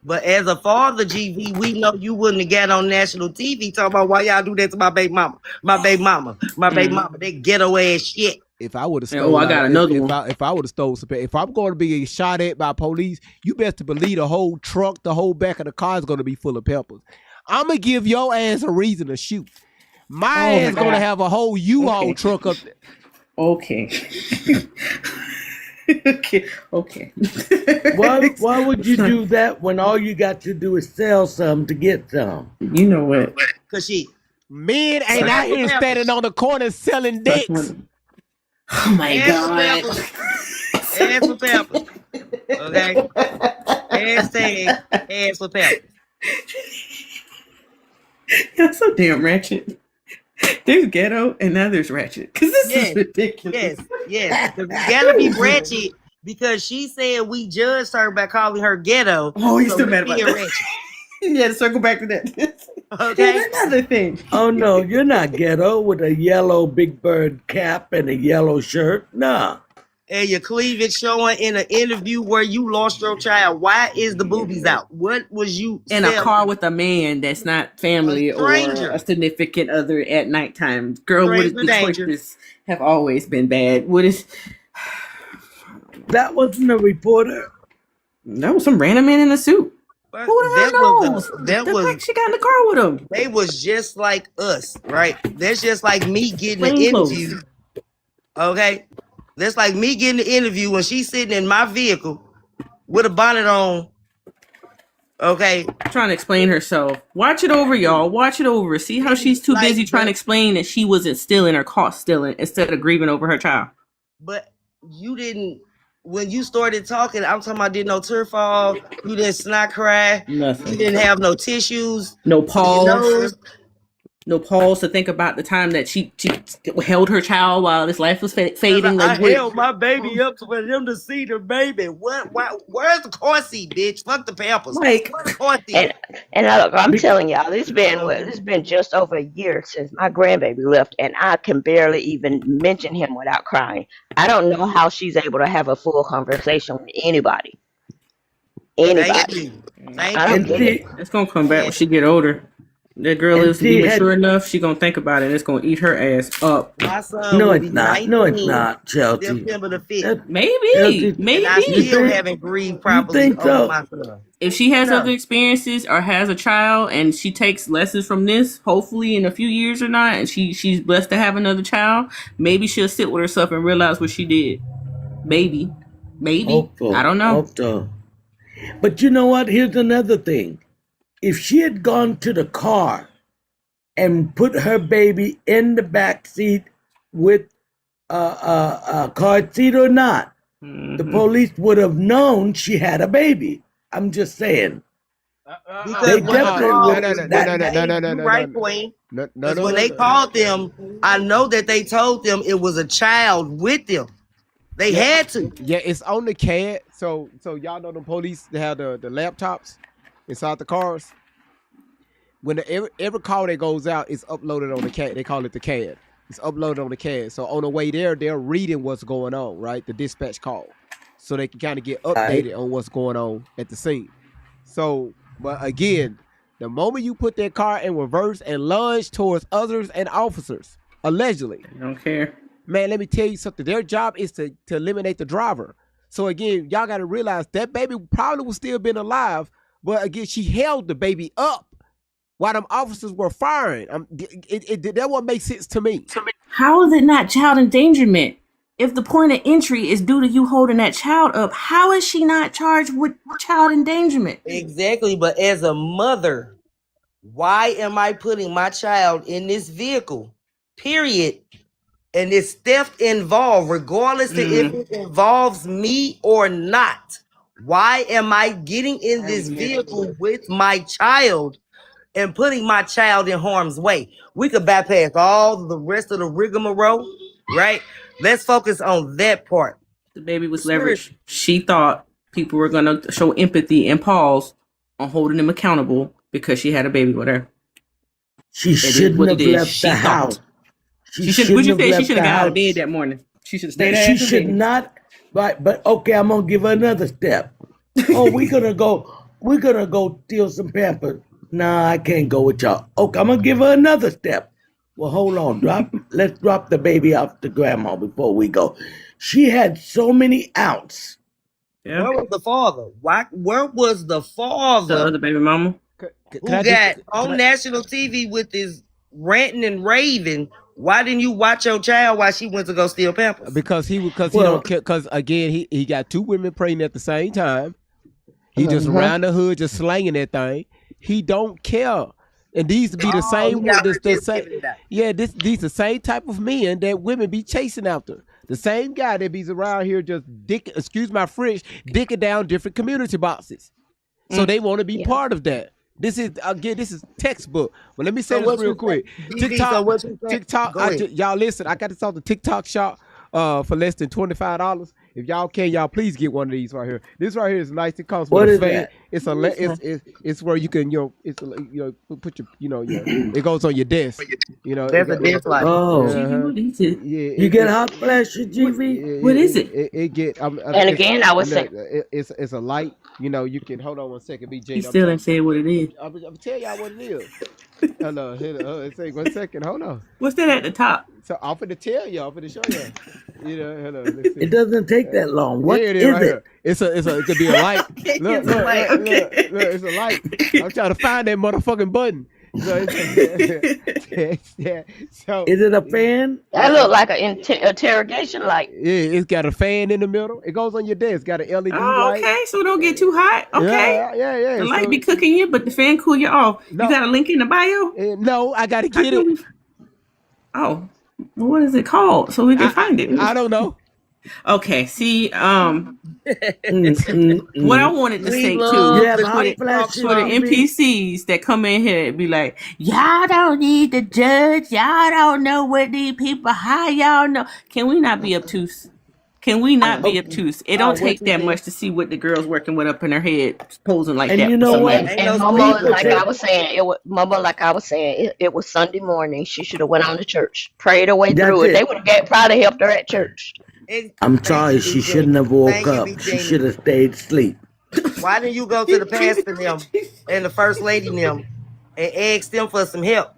But as a father, GV, we know you wouldn't have got on national TV talking about why y'all do that to my baby mama. That ghetto ass shit. If I would have stole, I got another one. If I would have stole some, if I'm going to be shot at by police, you best to believe the whole truck, the whole back of the car is going to be full of peppers. I'm gonna give your ass a reason to shoot. My ass gonna have a whole U-Haul truck up there. Okay. Okay. Why would you do that when all you got to do is sell some to get some? You know what? Cause men ain't out here standing on the corner selling dicks. Oh my God. Ass for peppers. Okay. Hashtag ass for peppers. You're so damn ratchet. There's ghetto and now there's ratchet. Because this is ridiculous. Yes. We gotta be ratchet because she said we judged her by calling her ghetto. Oh, he's still mad about that. Yeah, to circle back to that. Okay. Here's another thing. Oh no, you're not ghetto with a yellow Big Bird cap and a yellow shirt. Nah. And your cleavage showing in an interview where you lost your child. Why is the boobies out? What was you in a car with a man that's not family or a significant other at nighttime? Girl, what is the choices have always been bad. What is that? Wasn't a reporter. That was some random man in a suit. Who the hell knows? She got in the car with him. They was just like us, right? That's just like me getting an interview. Okay. That's like me getting the interview when she's sitting in my vehicle with a bonnet on. Okay. Trying to explain herself. Watch it over, y'all. Watch it over. See how she's too busy trying to explain that she wasn't still in her car stealing instead of grieving over her child. But you didn't, when you started talking, I'm talking about did no tear fall. You didn't snot cry. Nothing. You didn't have no tissues. No pause. No pause to think about the time that she held her child while his life was fading. I Like, what? held my baby up for them to see the baby. Where's the car seat, bitch? Fuck the Pampers. Like, Where's the car seat? And I'm telling y'all, it's been just over a year since my grandbaby left, and I can barely even mention him without crying. I don't know how she's able to have a full conversation with anybody. Thank you. I don't get it. It's gonna come back when she get older. That girl And lives to be she mature enough. She gonna think about it. And it's gonna eat her ass up. My son No, will it's be not. 19 No, it's not, Chelsea. September the 5th. Maybe. And I still haven't grieved properly over my son. If she has No. other experiences or has a child and she takes lessons from this, hopefully in a few years or not, and she's blessed to have another child, maybe she'll sit with herself and realize what she did. Maybe. Hopeful. I don't know. Hope so. But you know what? Here's another thing. If she had gone to the car and put her baby in the back seat with a car seat or not, the police would have known she had a baby. I'm just saying. They definitely You're right, Queen. Because when they called them, I know that they told them it was a child with them. They had to. Yeah, it's on the CAD. So y'all know the police, they have the laptops inside the cars. When every call that goes out is uploaded on the CAD. They call it the CAD. It's uploaded on the CAD. So on the way there, they're reading what's going on, right? The dispatch call. So they can kind of get updated on what's going on at the scene. So, but again, the moment you put that car in reverse and lunge towards others and officers, allegedly. I don't care. Man, let me tell you something. Their job is to eliminate the driver. So again, y'all got to realize that baby probably would still been alive. But again, she held the baby up while them officers were firing. That won't make sense to me. How is it not child endangerment? If the point of entry is due to you holding that child up, how is she not charged with child endangerment? Exactly, but as a mother, why am I putting my child in this vehicle? Period. And is theft involved, regardless to if it involves me or not? Why am I getting in this vehicle with my child and putting my child in harm's way? We could bypass all the rest of the rigmarole, right? Let's focus on that part. The baby was leveraged. She thought people were going to show empathy and pause on holding him accountable because she had a baby with her. She shouldn't have left the house. She should. Would you say she should have got out of bed that morning? She should have stayed. She should not. Right, but okay, I'm gonna give her another step. Oh, we're gonna go steal some Pampers. Nah, I can't go with y'all. Okay, I'm gonna give her another step. Well, hold on. Let's drop the baby off to grandma before we go. She had so many outs. Yeah. Where was the father? Where was the father? The baby mama. Who got on national TV with his ranting and raving? Why didn't you watch your child while she went to go steal Pampers? Because he don't care. Because again, he got two women pregnant at the same time. He just around the hood, just slanging that thing. He don't care. And these be the same. These the same type of men that women be chasing after. The same guy that be around here just excuse my French, dicking down different community boxes. So they want to be part of that. This is textbook. But let me say this real quick. TikTok. Y'all listen. I got this off the TikTok shop for less than $25. If y'all can, y'all please get one of these right here. This right here is nice. It comes with a fan. It's where you can put your it goes on your desk. There's a desk light. Oh, yeah. You get hot flash, GV. What is it? It get. And again, I would say it's a light. You can hold on one second, BJ. He still didn't say what it is. I'm tell y'all what it is. Hold on, say 1 second. Hold on. What's that at the top? So I'm finna tell y'all. I'm finna show y'all. Hold on. It doesn't take that long. What is right it? Here. It could be a light. Look, it's a light. I'm trying to find that motherfucking button. So is it a fan? That look like an interrogation light. Yeah, it's got a fan in the middle. It goes on your desk. It's got an LED light. Okay, so don't get too hot. Okay. Yeah. The light be cooking you, but the fan cool you off. No. You got a link in the bio? No, I gotta get it. Oh, well, what is it called? So we can find it. I don't know. Okay, see, what I wanted to We say love too, Yeah, the hot TikTok flashes, for the stuff. TV. NPCs that come in here and be like, y'all don't need to judge, y'all don't know what these people, how y'all know. Can we not be obtuse? Can we not be obtuse? It don't What take you that say? much to see what the girl's working with up in her head, posing like And that you for know somebody. what? Ain't And no Mama, screen People like I take. was saying, it was Sunday morning. She should have went on to church, prayed her way That's through it. They it. would have probably helped her at church. I'm Thank you, sorry, Big she shouldn't Jeannie. have woke Thank you, up. Big She Jeannie. should have stayed asleep. Why didn't you go to the pastor and them and the first lady and them and ask them for some help?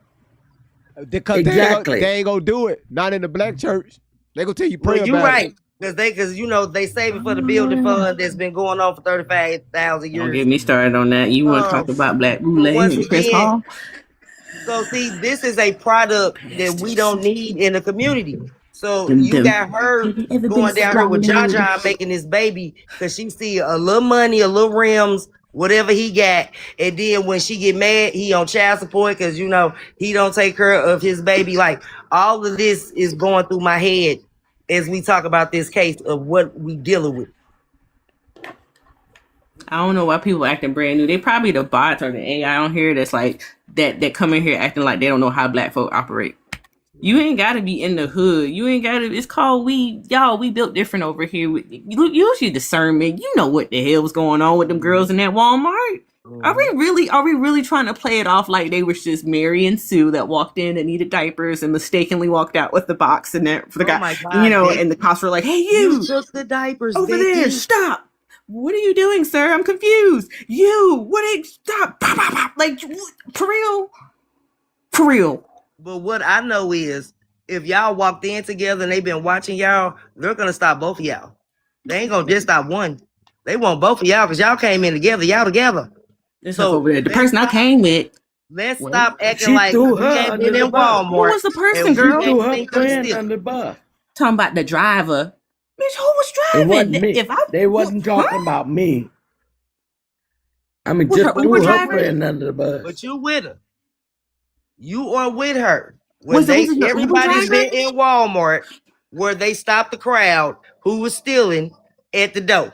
Because Exactly. they ain't gonna do it. Not in the black church. They gonna tell you Well, pray you about it. right. Because you know they save it for the building fund that's been going on for 35,000 Don't years. get me started on that. You want to talk about Black But Roulette once and Chris again, Hall? so see, this is a product that we don't need in the community. So Them, you them. got her Have you ever been going down here with John swallowed? John making this baby because she see a little money, a little rims, whatever he got, and then when she get mad, he on child support because you know he don't take care of his baby. Like all of this is going through my head as we talk about this case of what we dealing with. I don't know why people acting brand new. They probably the bots or the AI on here that's like that come in here acting like they don't know how black folk operate. You ain't gotta be in the hood. You ain't gotta. It's called we built different over here. You use your discernment. You know what the hell was going on with them girls in that Walmart. Are we really trying to play it off like they was just Mary and Sue that walked in and needed diapers and mistakenly walked out with the box and that for the Oh guy, my God, and the cops were like, "Hey, you you took the diapers, over Vicky. there, stop! What are you doing, sir? I'm confused. You, what? Stop! Pop, pop, pop. Like for real, for real." But what I know is if y'all walked in together and they've been watching y'all, they're gonna stop both of y'all. They ain't gonna just stop one. They want both of y'all because y'all came in together. Y'all together. This So over there. The let's person I stop, came with. let's What? stop acting She like threw we her ain't under been the in bus. Who Walmart was the person, and She we girl? threw ain't her seen them friend steal. under the bus. Talking about the driver. Bitch, who was It driving? wasn't me. If I They wasn't talking about me. I mean, was her just But Uber threw her you driver? with friend under the bus. but you with her. You are with her. When Was they it your Uber everybody's driver? been in Walmart where they stopped the crowd who was stealing at the door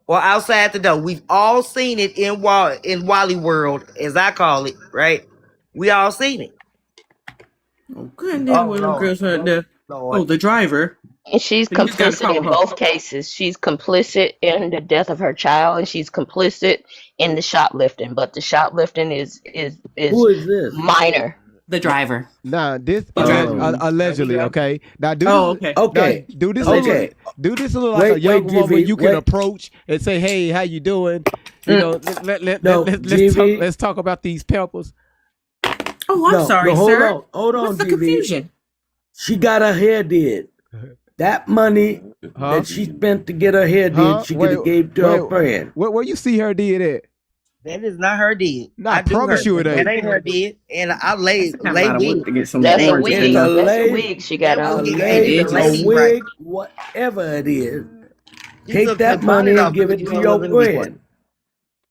or outside the door. We've all seen it in Wally World, as I call it, right? We all seen it. Oh, good damn, Oh one of them Lord. girls right Oh there. Lord. Oh, the driver. And she's So you just got to complicit call in her. both cases. She's complicit in the death of her child, and she's complicit in the shoplifting. But the shoplifting is Who is this? minor. The driver. Now this The driver. allegedly, okay. Now do Oh, this. okay. Now Okay. do this. Okay. Do this look like a young Wait, woman GV. you can Wait. approach and say, "Hey, how you doing?" You know, No, GV. let's talk about these peppers. Oh, I'm sorry, no, hold sir. on. Hold What's on, the GV. confusion? She got her hair did. That money Huh? that she spent to get her hair did, Huh? she could have gave to her friend. Where you see her did it? That is not her did. Nah, I do promise her. you it That ain't. ain't her did. And I lay Kind of out of wig. work to get some That's a orange It's wig. a juice. That's a lace, wig she got That a was on. getting paid lace, to the a lady, right? wig, whatever it is. She Take took that the bonnet money and off give because it you to know it your wasn't a wig. friend.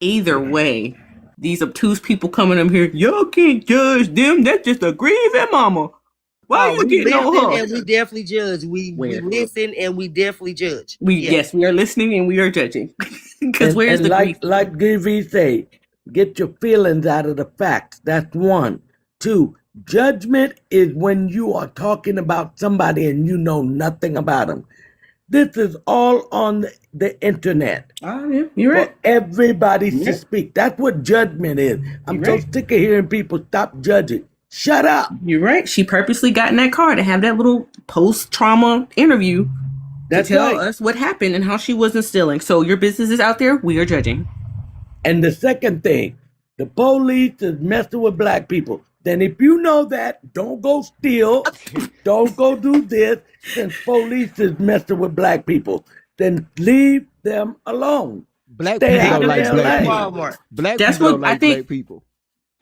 Either way, these obtuse people coming up here, y'all can't judge them. That's just a grieving mama. Why Oh, you we getting listen on her? and we definitely judge. We Where? listen and we definitely judge. Yes, we are listening and we are judging. Because where's And the grief? like GV say, get your feelings out of the facts. That's one. Two, judgment is when you are talking about somebody and you know nothing about them. This is all on the internet. Oh, yeah, you're right. For everybody Yeah. to speak. That's what judgment is. I'm You're so right. sick of hearing people stop judging. Shut up. You're right. She purposely got in that car to have that little post-trauma interview That's to tell right. us what happened and how she wasn't stealing. So your business is out there. We are judging. And the second thing, the police is messing with black people. Then if you know that, don't go steal. Don't go do this. Since police is messing with black people, then leave them alone. Black Stay people out don't of like their black lane. people. Walmart. Black That's people what don't like black people.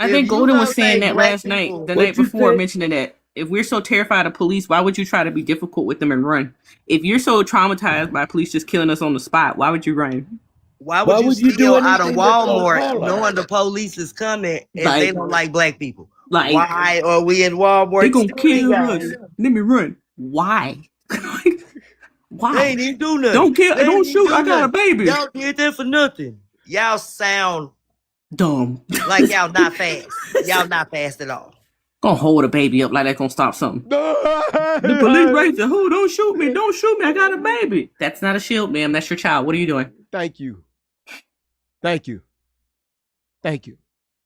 I If think you Golden gonna was saying say that black last night, people- the What night you before, say? mentioning that if we're so terrified of police, why would you try to be difficult with them and run? If you're so traumatized by police just killing us on the spot, why would you run? Why Why would you would you do steal out of anything that's gonna Walmart call us? knowing the police is coming and Like- they don't like black people? Like- Why are we in Walmart? They gonna stealing, kill guys? us. Let me run. Why? Wow. They ain't even do nothing. Don't kill. They Don't ain't even shoot. do I got a nothing. baby. Y'all did that for nothing. Y'all sound dumb. Like y'all not fast. Y'all not fast at all. Gonna hold a baby up like that gonna stop something. The police raised who? Don't shoot me. Don't shoot me. I got a baby. That's not a shield, ma'am. That's your child. What are you doing? Thank you. Thank you. Thank you.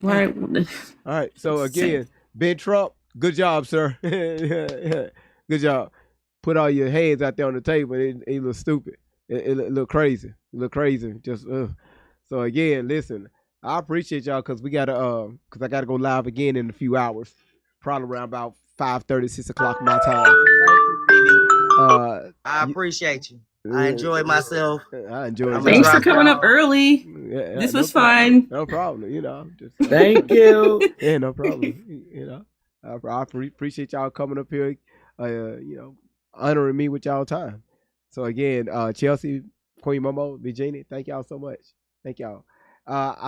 All right. All right. So again, Ben Trump, good job, sir. Good job. Put all your hands out there on the table. It look stupid. It look crazy. It look crazy. Just So again, listen. I appreciate y'all because we gotta because I gotta go live again in a few hours. Probably around about 5:30, 6 o'clock my time. I appreciate you. I enjoyed myself. I enjoyed. Thanks for coming up early. Yeah, This no was problem. fun. No problem. You know, just Thank you. Yeah, no problem. You know, I appreciate y'all coming up here. You know, honoring me with y'all time. So again, Chelsea, Queen Momo, Virginia, thank y'all so much. Thank y'all.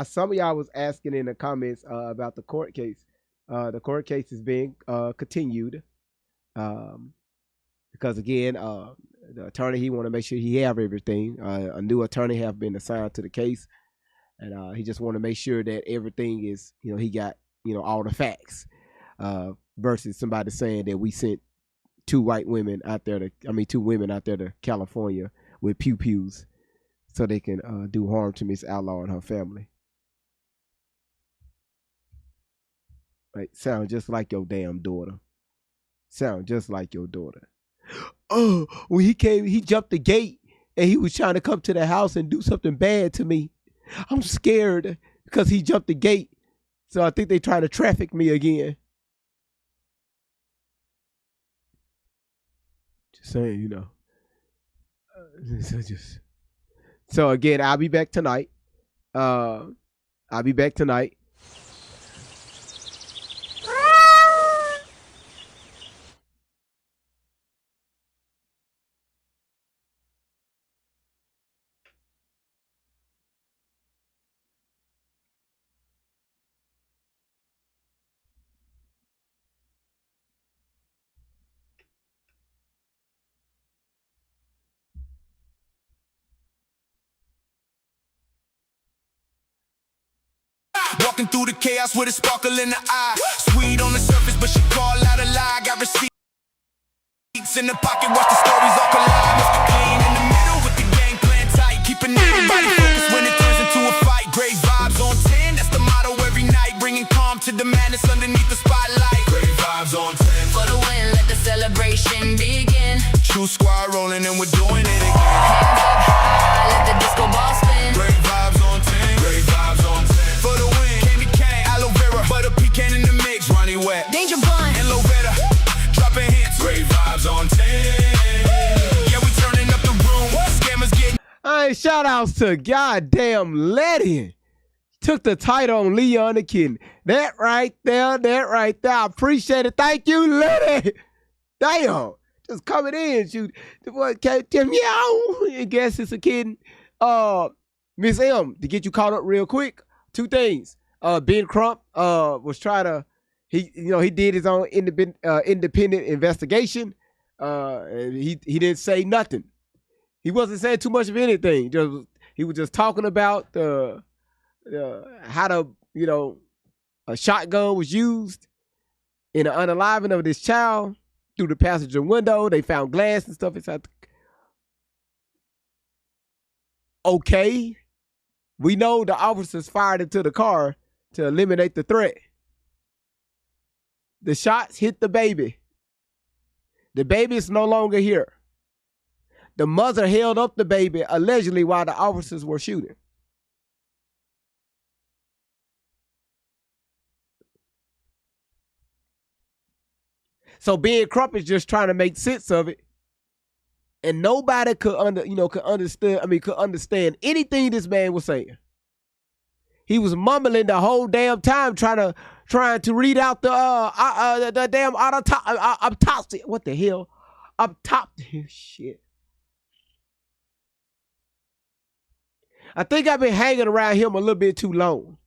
Some of y'all was asking in the comments about the court case. The court case is being continued because again, the attorney, he want to make sure he have everything. A new attorney have been assigned to the case, and he just want to make sure that everything is, you know, he got, you know, all the facts. Versus somebody saying that we sent two women out there to California with pew-pews so they can do harm to Miss Outlaw and her family. Right? Sound just like your damn daughter. Sound just like your daughter. Oh, when he came, he jumped the gate and he was trying to come to the house and do something bad to me. I'm scared because he jumped the gate. So I think they trying to traffic me again. Just saying, you know. So again, I'll be back tonight. Walking through the chaos with a sparkle in the eye. Sweet on the surface, but she call out a lie. Got receipts in the pocket, watch the stories all collide. Must be clean in the middle with the game plan tight. Keeping everybody focused when it turns into a fight. Great vibes on 10, that's the motto every night. Bringing calm to the madness underneath the spotlight. Great vibes on 10. For the win, let the celebration begin. True squad rolling and we're doing it again. Hands up high, let the disco ball spin. Great vibes on 10. Great vibes on 10. For the win, candy cane, aloe vera, butter pecan in the mix, Ronnie Wet, Danger Bun, and Lovetta, dropping hits. Great vibes on 10. Yeah, we turning up the room. Scammers getting. All right, shout outs to goddamn Letty. Took the title on Leon the Kid. That right there. I appreciate it. Thank you, Letty. Damn. Just coming in, shoot. The boy came to meow. I guess it's a kid. Miss M, to get you caught up real quick. Two things. Ben Crump was trying to, he did his own independent investigation. And he didn't say nothing. He wasn't saying too much of anything. He was just talking about how a shotgun was used in the unaliving of this child through the passenger window. They found glass and stuff inside. Okay. We know the officers fired into the car to eliminate the threat. The shots hit the baby. The baby is no longer here. The mother held up the baby allegedly while the officers were shooting. So Ben Crump is just trying to make sense of it. And nobody could understand anything this man was saying. He was mumbling the whole damn time trying to read out the damn autopsy. What the hell? Shit. I think I've been hanging around him a little bit too long.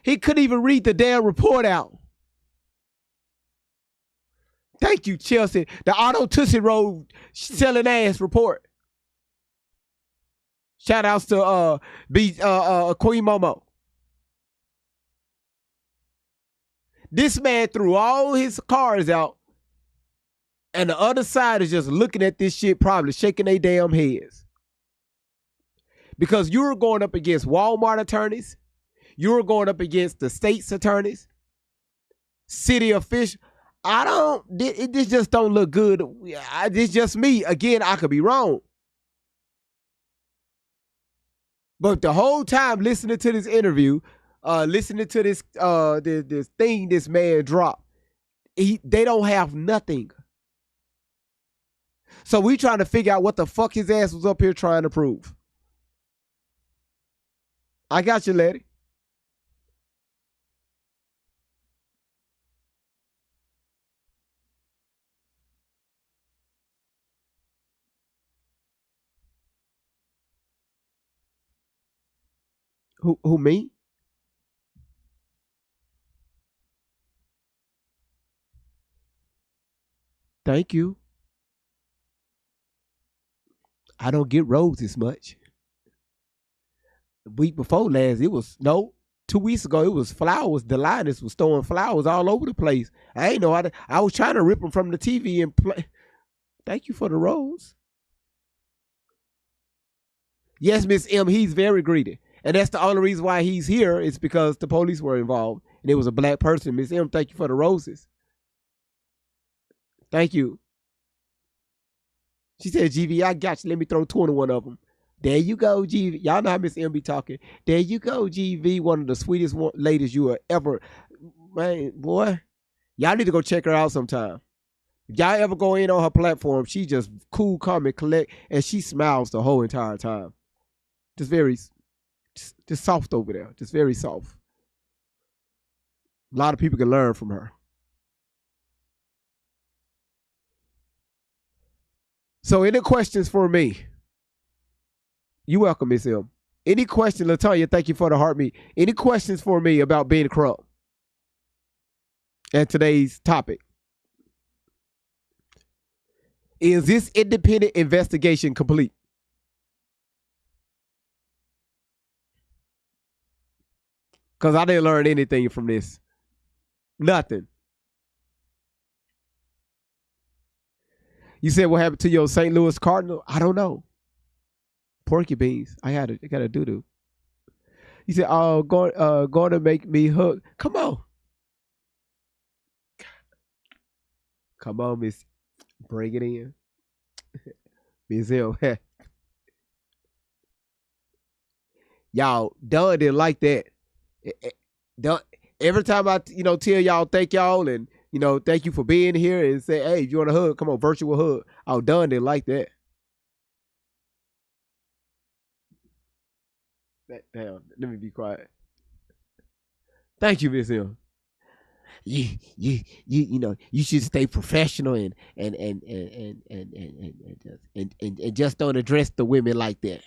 He couldn't even read the damn report out. Thank you, Chelsea. The Auto Tootsie Roll selling ass report. Shout outs to Queen Momo. This man threw all his cars out, and the other side is just looking at this shit, probably shaking their damn heads. Because you were going up against Walmart attorneys, you were going up against the state's attorneys, city officials. This just don't look good. It's just me. Again, I could be wrong. But the whole time listening to this interview, listening to this this thing this man dropped, they don't have nothing. So we trying to figure out what the fuck his ass was up here trying to prove. I got you, lady. Who me? Thank you. I don't get roses much. The week before last, 2 weeks ago, it was flowers. The Linus was throwing flowers all over the place. I ain't know. I was trying to rip them from the TV and play. Thank you for the rose. Yes, Miss M, he's very greedy. And that's the only reason why he's here is because the police were involved. And it was a black person. Miss M, thank you for the roses. Thank you. She said, GV, I got you. Let me throw 21 of them. There you go, GV. Y'all know how Miss M be talking. There you go, GV. One of the sweetest ladies you will ever. Man, boy. Y'all need to go check her out sometime. If y'all ever go in on her platform, she just cool, calm, and collect. And she smiles the whole entire time. Just very, just soft over there. Just very soft. A lot of people can learn from her. So any questions for me? You welcome, Miss M. Any questions, Latonya, thank you for the heartbeat. Any questions for me about being Crump and today's topic? Is this independent investigation complete? Because I didn't learn anything from this. Nothing. You said what happened to your St. Louis Cardinal? I don't know. Porky beans. I got a doo-doo. You said, oh, going to make me hook. Come on. Come on, Miss. Bring it in. Miss Hill. Y'all, Don didn't like that. Every time I, tell y'all thank y'all and, thank you for being here and say, hey, if you want a hug, come on, virtual hug. Oh, Don didn't like that. Damn, let me be quiet. Thank you, Miss M. You should stay professional and just don't address the women like that.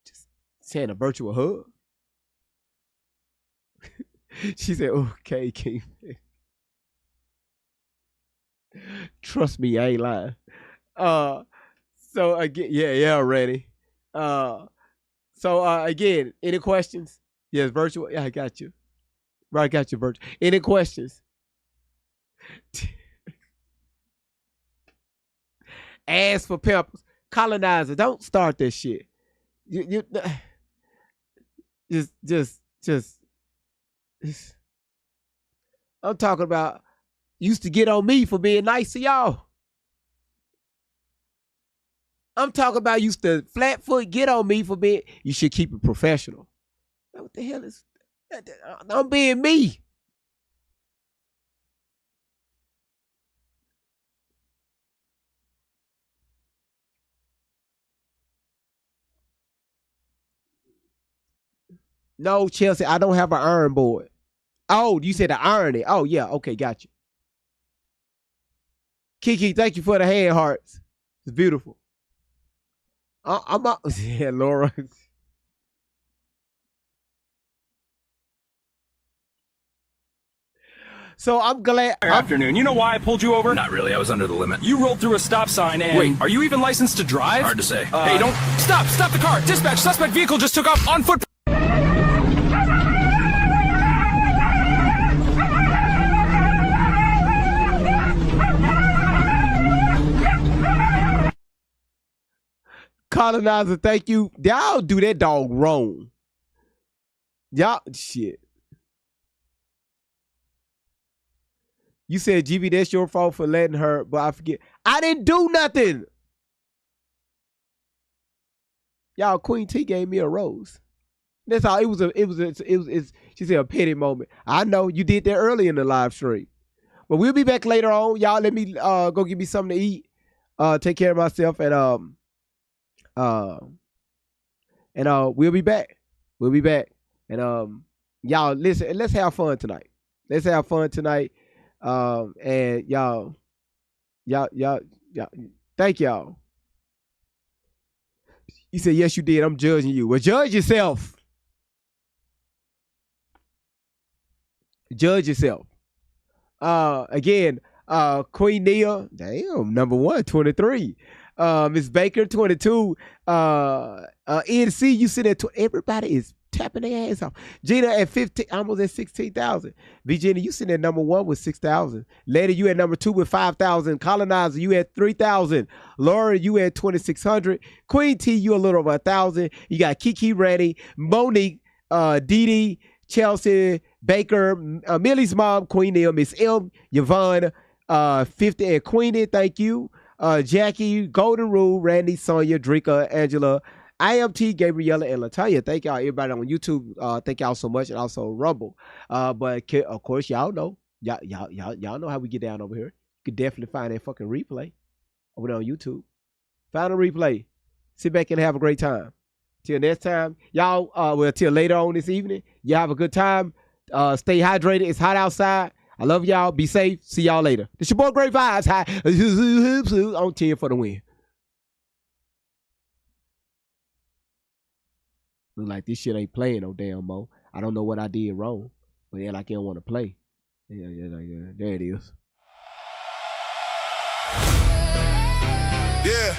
Just saying a virtual hug. She said, okay, King. Trust me, I ain't lying. So again, yeah, ready. So again, any questions? Yes, virtual. Yeah, I got you. Right, I got you, virtual. Any questions? Ask for peppers. Colonizer, don't start this shit. You just. I'm talking about used to get on me for being nice to y'all. I'm talking about used to flat foot get on me for being, you should keep it professional. What the hell is, I'm being me. No, Chelsea, I don't have an iron board. Oh, you said the irony. Oh, yeah, okay, got you. Kiki, thank you for the hand hearts. It's beautiful. I'm out. Yeah, Laura. So I'm glad. Good afternoon. You know why I pulled you over? Not really. I was under the limit. You rolled through a stop sign and... Wait, are you even licensed to drive? Hard to say. Hey, don't... Stop! Stop the car! Dispatch! Suspect vehicle just took off on foot... Colonizer, thank you. Y'all do that dog wrong. Y'all, shit. You said, GB, that's your fault for letting her, but I forget. I didn't do nothing. Y'all, Queen T gave me a rose. That's all. She said a petty moment. I know you did that early in the live stream. But we'll be back later on. Y'all let me go get me something to eat. Take care of myself and we'll be back. We'll be back. And y'all listen, let's have fun tonight. Let's have fun tonight. And y'all, thank y'all. You said, yes, you did. I'm judging you. Well, judge yourself. Judge yourself. Again, Queen Nia, damn, number 1, 23. Miss Baker, 22. NC, you sit at everybody is tapping their ass off. Gina at 15, almost at 16,000. Virginia, you sitting at number 1 with 6,000. Lady, you at number 2 with 5,000. Colonizer, you at 3,000. Laura, you at 2,600. Queen T, you a little over 1,000. You got Kiki Ready, Monique, Dee Dee, Chelsea, Baker, Millie's mom, Queen Neil, Miss M, Yvonne, 50, and Queenie, thank you. Jackie, Golden Rule, Randy, Sonia, Drika, Angela, IMT, Gabriella, and Latanya. Thank y'all, everybody on YouTube. Thank y'all so much, and also Rumble. But of course, y'all know, y'all know how we get down over here. You can definitely find that fucking replay over there on YouTube. Find a replay. Sit back and have a great time. Till next time, y'all. Well, till later on this evening, y'all have a good time. Stay hydrated. It's hot outside. I love y'all. Be safe. See y'all later. This your boy Great Vibes. Hi. On 10 for the win. Look like this shit ain't playing no damn more. I don't know what I did wrong. But yeah, like I don't want to play. Yeah, there it is. Yeah.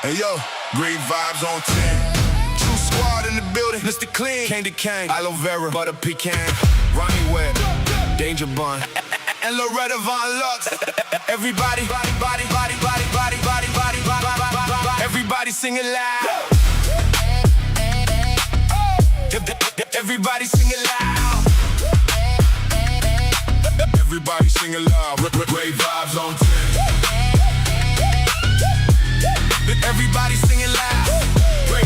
Hey yo, Great Vibes on 10. True squad in the building. Mr. Clean, Candy Cane, Aloe Vera, Butter Pecan, Ronnie Webb, Danger Bun, and Loretta Von Lux. Everybody, everybody sing it loud. Everybody sing it loud. Everybody sing it loud. Great Vibes on 10. Everybody sing it loud. Great.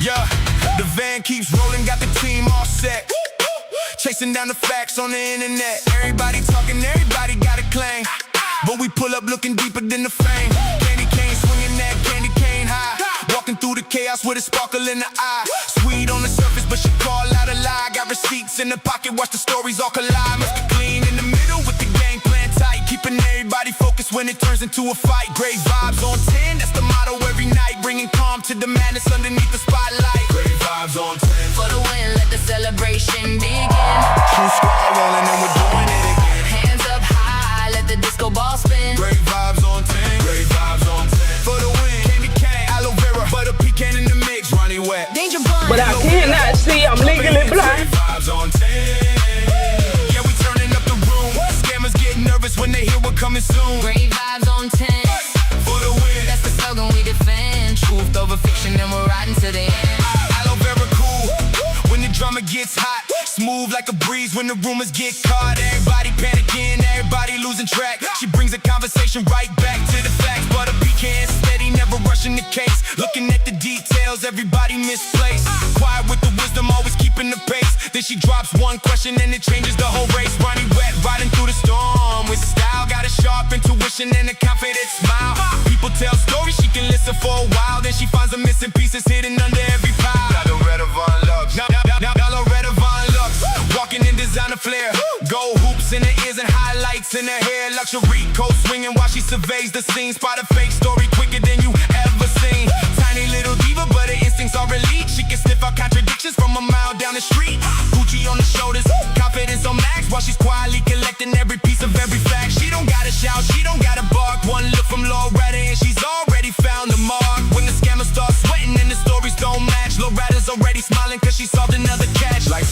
Yeah. The van keeps rolling, got the team all set. Chasing down the facts on the internet. Everybody talking, everybody got a claim. But we pull up looking deeper than the fame. Candy cane swinging that candy cane high. Walking through the chaos with a sparkle in the eye. Sweet on the surface, but she call out a lie. Got receipts in the pocket, watch the stories all collide. Must be clean in the middle with the game plan tight. Keeping everybody focused when it turns into a fight. Great Vibes on 10, that's the motto every night. Bringing calm to the madness underneath the spotlight. Great Vibes on 10. For the win, let the celebration begin. True squad rolling and we're doing it again. Hands up high, let the disco ball spin. Great Vibes on 10. Great Vibes on 10. For the win, Candy Cane, Aloe Vera, Butter Pecan in the mix, Ronnie Webb, Danger Bun. But I cannot see, I'm legally blind. Great Vibes on 10. Yeah, we turning up the room. Scammers get nervous when they hear we're coming soon. Great Vibes on 10. For the win, That's the slogan we defend. Truth over fiction, and we're riding to the end. Aloe Vera cool when the drama gets hot. Smooth like a breeze when the rumors get caught. Everybody panicking, everybody losing track. She brings the conversation right back to the facts. Butter Pecan steady, never rushing the case. Looking at the details, everybody misplaced. Quiet with the wisdom, always keeping the pace. Then she drops one question and it changes the whole race. Ronnie Wet, riding through the storm with style. Got a sharp intuition and a confident smile. People tell stories, she can listen for a while. Then she finds the missing pieces hidden under every pile. Now Loretta Von Lux. Now Loretta Von Lux. Walking in designer flair. Gold hoops in her ears and highlights in her hair. Luxury coat swinging while she surveys the scene. Spot a fake story quicker than you ever seen. Tiny little diva, but an instant instincts are elite. She can sniff out contradictions from a mile down the street. Gucci on the shoulders, confidence on max, while she's quietly collecting every piece of every fact. She don't gotta shout, she don't gotta bark. One look from Loretta and she's already found the mark. When the scammers start sweating and the stories don't match, Loretta's already smiling cause she solved another catch. Like